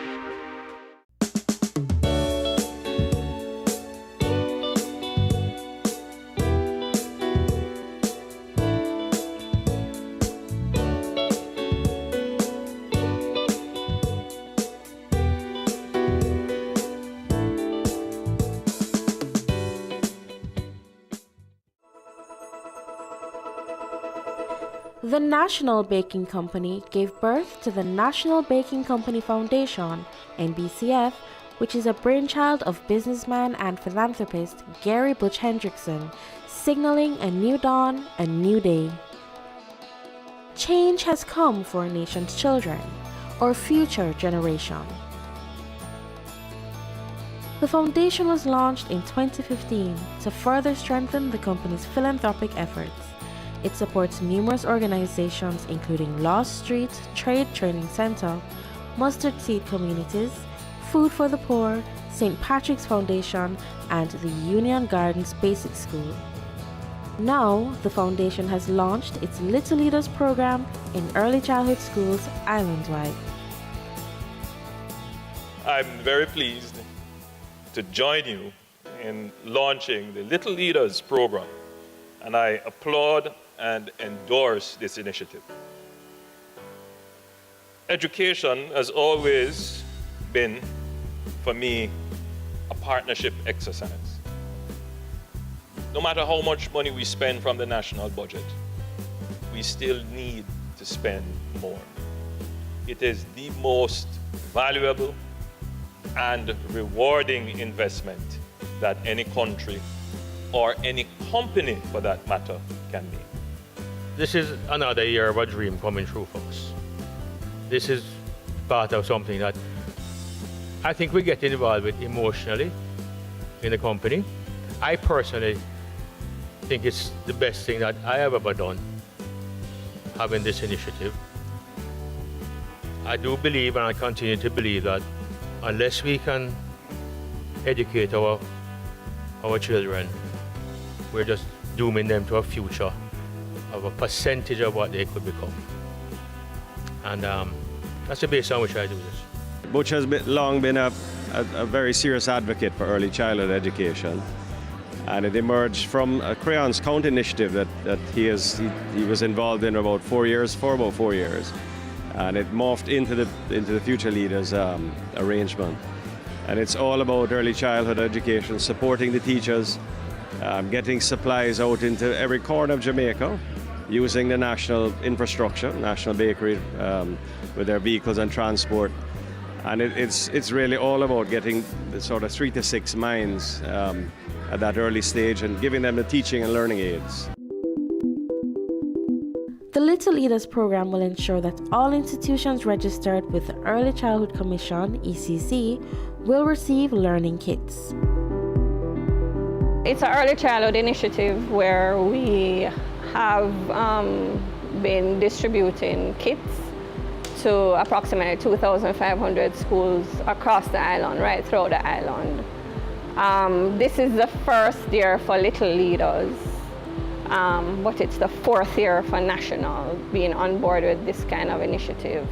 The National Baking Company gave birth to the National Baking Company Foundation, NBCF, which is a brainchild of businessman and philanthropist Gary Butch Hendrickson, signaling a new dawn, a new day. Change has come for our nation's children, or future generation. The foundation was launched in 2015 to further strengthen the company's philanthropic efforts. It supports numerous organizations including Lost Street Trade Training Center, Mustard Seed Communities, Food for the Poor, St. Patrick's Foundation, and the Union Gardens Basic School. Now, the foundation has launched its Little Leaders program in early childhood schools island-wide. I'm very pleased to join you in launching the Little Leaders program, and I applaud and endorse this initiative. Education has always been, for me, a partnership exercise. No matter how much money we spend from the national budget, we still need to spend more. It is the most valuable and rewarding investment that any country or any company, for that matter, can make. This is another year of a dream coming true for us. This is part of something that I think we get involved with emotionally in the company. I personally think it's the best thing that I have ever done, having this initiative. I do believe, and I continue to believe, that unless we can educate our children, we're just dooming them to a future of a percentage of what they could become. And that's the basis on which I do this. Butch has long been a very serious advocate for early childhood education. And it emerged from a Crayons Count initiative that he was involved in for about 4 years. And it morphed into the Future Leaders arrangement. And it's all about early childhood education, supporting the teachers, getting supplies out into every corner of Jamaica, using the national infrastructure, National Bakery, with their vehicles and transport. And it's really all about getting the sort of 3 to 6 minds at that early stage and giving them the teaching and learning aids. The Little Leaders program will ensure that all institutions registered with the Early Childhood Commission, ECC, will receive learning kits. It's an early childhood initiative where we have been distributing kits to approximately 2,500 schools across the island, right throughout the island. This is the first year for Little Leaders, but it's the 4th year for National being on board with this kind of initiative.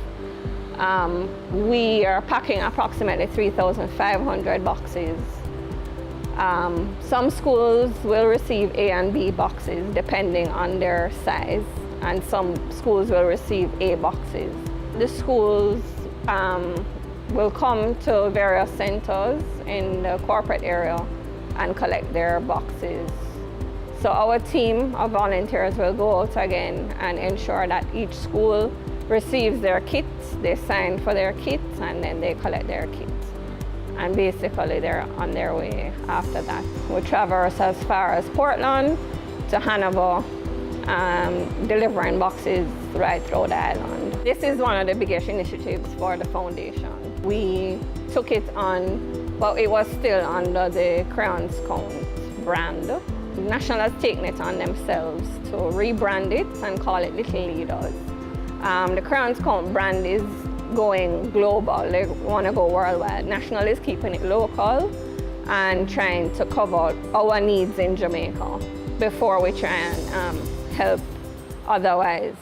We are packing approximately 3,500 boxes. Some schools will receive A and B boxes depending on their size, and some schools will receive A boxes. The schools will come to various centers in the corporate area and collect their boxes. So our team of volunteers will go out again and ensure that each school receives their kits, they sign for their kits, and then they collect their kits. And basically they're on their way after that. We traverse as far as Portland to Hannibal, delivering boxes right through the island. This is one of the biggest initiatives for the foundation. We took it on, well, it was still under the Crayons Count brand, National has taken it on themselves to rebrand it and call it Little Leaders. The Crayons Count brand is going global. They want to go worldwide. National is keeping it local and trying to cover our needs in Jamaica before we try and help otherwise.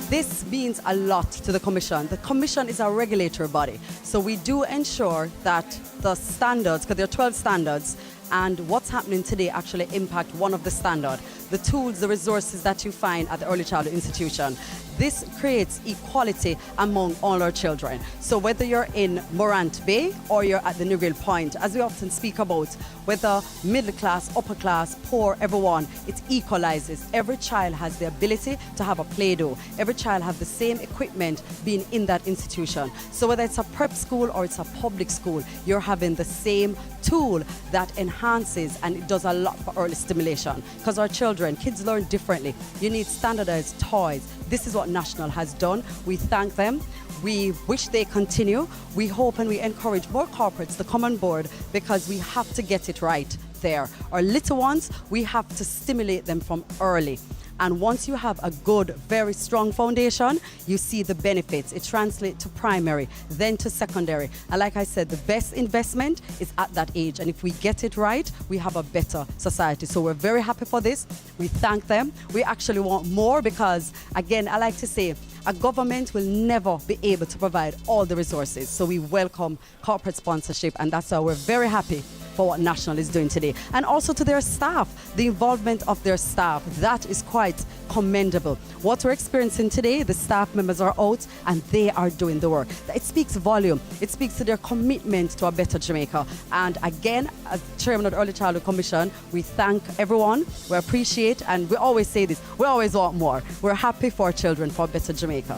This means a lot to the Commission. The Commission is a regulatory body, so we do ensure that the standards, because there are 12 standards, and what's happening today actually impact one of the standards. The tools, the resources that you find at the early childhood institution. This creates equality among all our children. So whether you're in Morant Bay or you're at the Negril Point, as we often speak about, whether middle class, upper class, poor, everyone, it equalizes. Every child has the ability to have a Play-Doh. Every child has the same equipment being in that institution. So whether it's a prep school or it's a public school, you're having the same tool that enhances, and it does a lot for early stimulation. Because our children, kids learn differently. You need standardized toys. This is what National has done. We thank them. We wish they continue. We hope and we encourage more corporates to come on board, because we have to get it right there. Our little ones, we have to stimulate them from early. And once you have a good, very strong foundation, you see the benefits. It translates to primary, then to secondary. And like I said, the best investment is at that age. And if we get it right, we have a better society. So we're very happy for this. We thank them. We actually want more because, again, I like to say, a government will never be able to provide all the resources. So we welcome corporate sponsorship, and that's why we're very happy for what National is doing today. And also to their staff, the involvement of their staff, that is quite commendable. What we're experiencing today, the staff members are out and they are doing the work. It speaks volume. It speaks to their commitment to a better Jamaica. And again, as Chairman of the Early Childhood Commission, we thank everyone, we appreciate, and we always say this, we always want more. We're happy for our children, for a better Jamaica.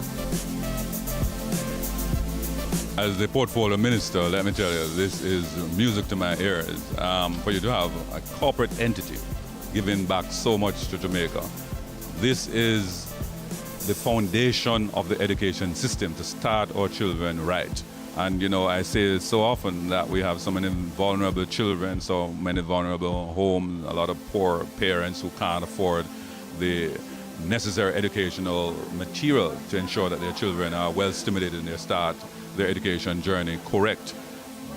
As the portfolio minister, let me tell you, this is music to my ears. For you to have a corporate entity giving back so much to Jamaica. This is the foundation of the education system to start our children right. And you know, I say so often that we have so many vulnerable children, so many vulnerable homes, a lot of poor parents who can't afford the necessary educational material to ensure that their children are well stimulated in their start their education journey correct.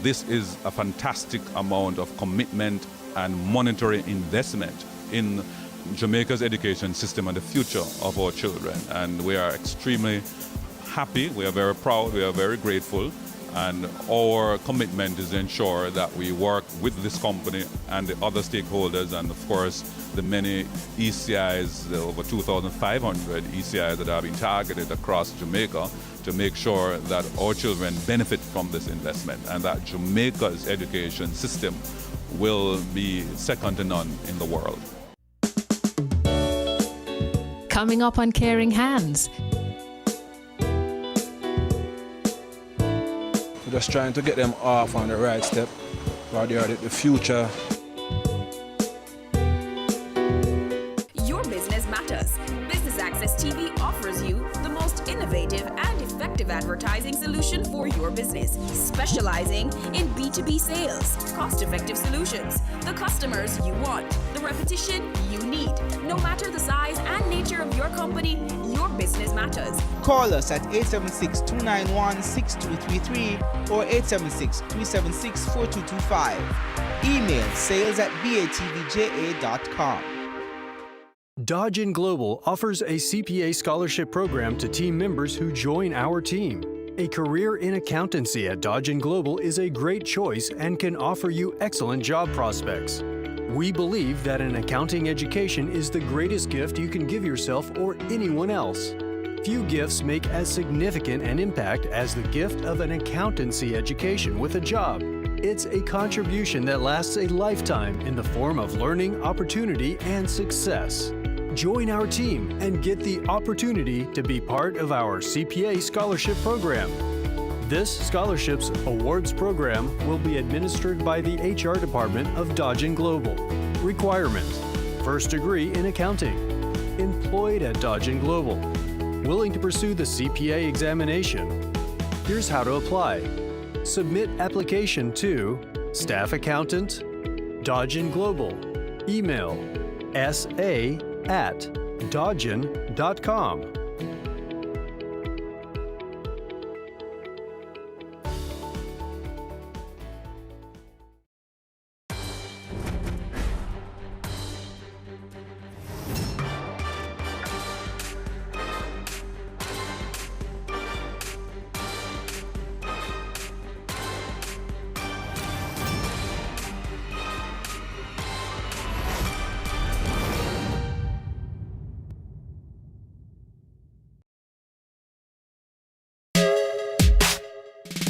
This is a fantastic amount of commitment and monetary investment in Jamaica's education system and the future of our children. And we are extremely happy, we are very proud, we are very grateful, and our commitment is to ensure that we work with this company and the other stakeholders, and of course the many ECIs, the over 2,500 ECIs that have been targeted across Jamaica, to make sure that our children benefit from this investment and that Jamaica's education system will be second to none in the world. Coming up on Caring Hands. We're just trying to get them off on the right step, while they are the future. Your business matters. Business Access TV offers you the most innovative and effective advertising solution for your business, specializing in B2B sales, cost-effective solutions, the customers you want, the repetition you need. No matter the size and nature of your company, your business matters. Call us at 876-291-6233 or 876-376-4225. Email sales@batvja.com. Dodgen Global offers a CPA scholarship program to team members who join our team. A career in accountancy at Dodgen Global is a great choice and can offer you excellent job prospects. We believe that an accounting education is the greatest gift you can give yourself or anyone else. Few gifts make as significant an impact as the gift of an accountancy education with a job. It's a contribution that lasts a lifetime in the form of learning, opportunity, and success. Join our team and get the opportunity to be part of our CPA scholarship program. This scholarships awards program will be administered by the HR department of Dodgen Global. Requirements: first degree in accounting, employed at Dodgen Global, willing to pursue the CPA examination. Here's how to apply. Submit application to Staff Accountant, Dodgen Global. Email sa@dodgen.com.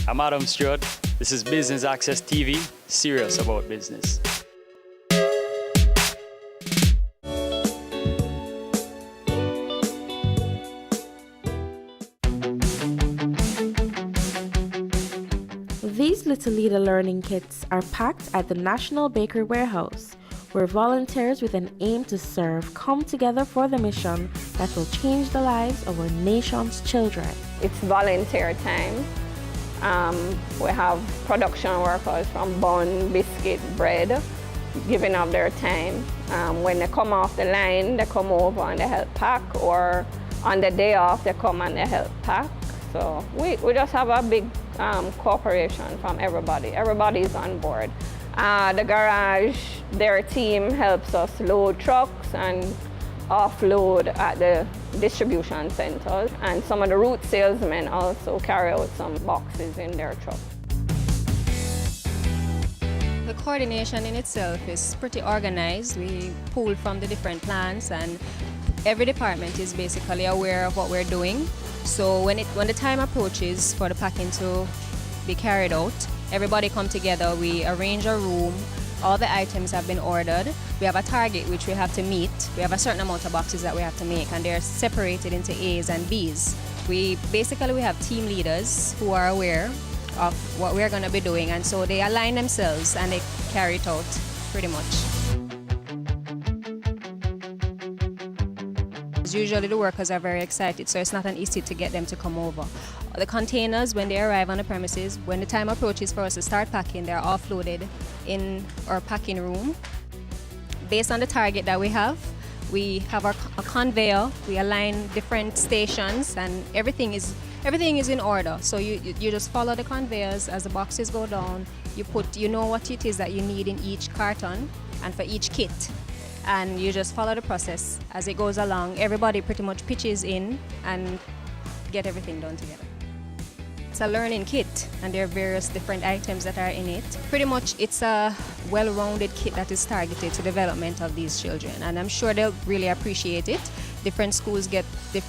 I'm Adam Stewart. This is Business Access TV, serious about business. These Little Leader learning kits are packed at the National Bakery Warehouse, where volunteers with an aim to serve come together for the mission that will change the lives of our nation's children. It's volunteer time. We have production workers from bun, biscuit, bread, giving up their time. When they come off the line, they come over and they help pack, or on the day off, they come and they help pack. So we just have a big cooperation from everybody. Everybody's on board. The garage, their team helps us load trucks and offload at the distribution centers, and some of the route salesmen also carry out some boxes in their truck. The coordination in itself is pretty organized. We pull from the different plants, and every department is basically aware of what we're doing. So when the time approaches for the packing to be carried out, everybody come together, we arrange a room, all the items have been ordered. We have a target which we have to meet. We have a certain amount of boxes that we have to make, and they're separated into A's and B's. We have team leaders who are aware of what we're going to be doing, and so they align themselves and they carry it out pretty much. Usually the workers are very excited, so it's not an issue to get them to come over. The containers, when they arrive on the premises, when the time approaches for us to start packing, they're offloaded in our packing room. Based on the target that we have a conveyor, we align different stations, and everything is in order. So you just follow the conveyors as the boxes go down. You know what it is that you need in each carton and for each kit. And you just follow the process as it goes along. Everybody pretty much pitches in and get everything done together. It's a learning kit, and there are various different items that are in it. Pretty much it's a well-rounded kit that is targeted to development of these children, and I'm sure they'll really appreciate it. Different schools get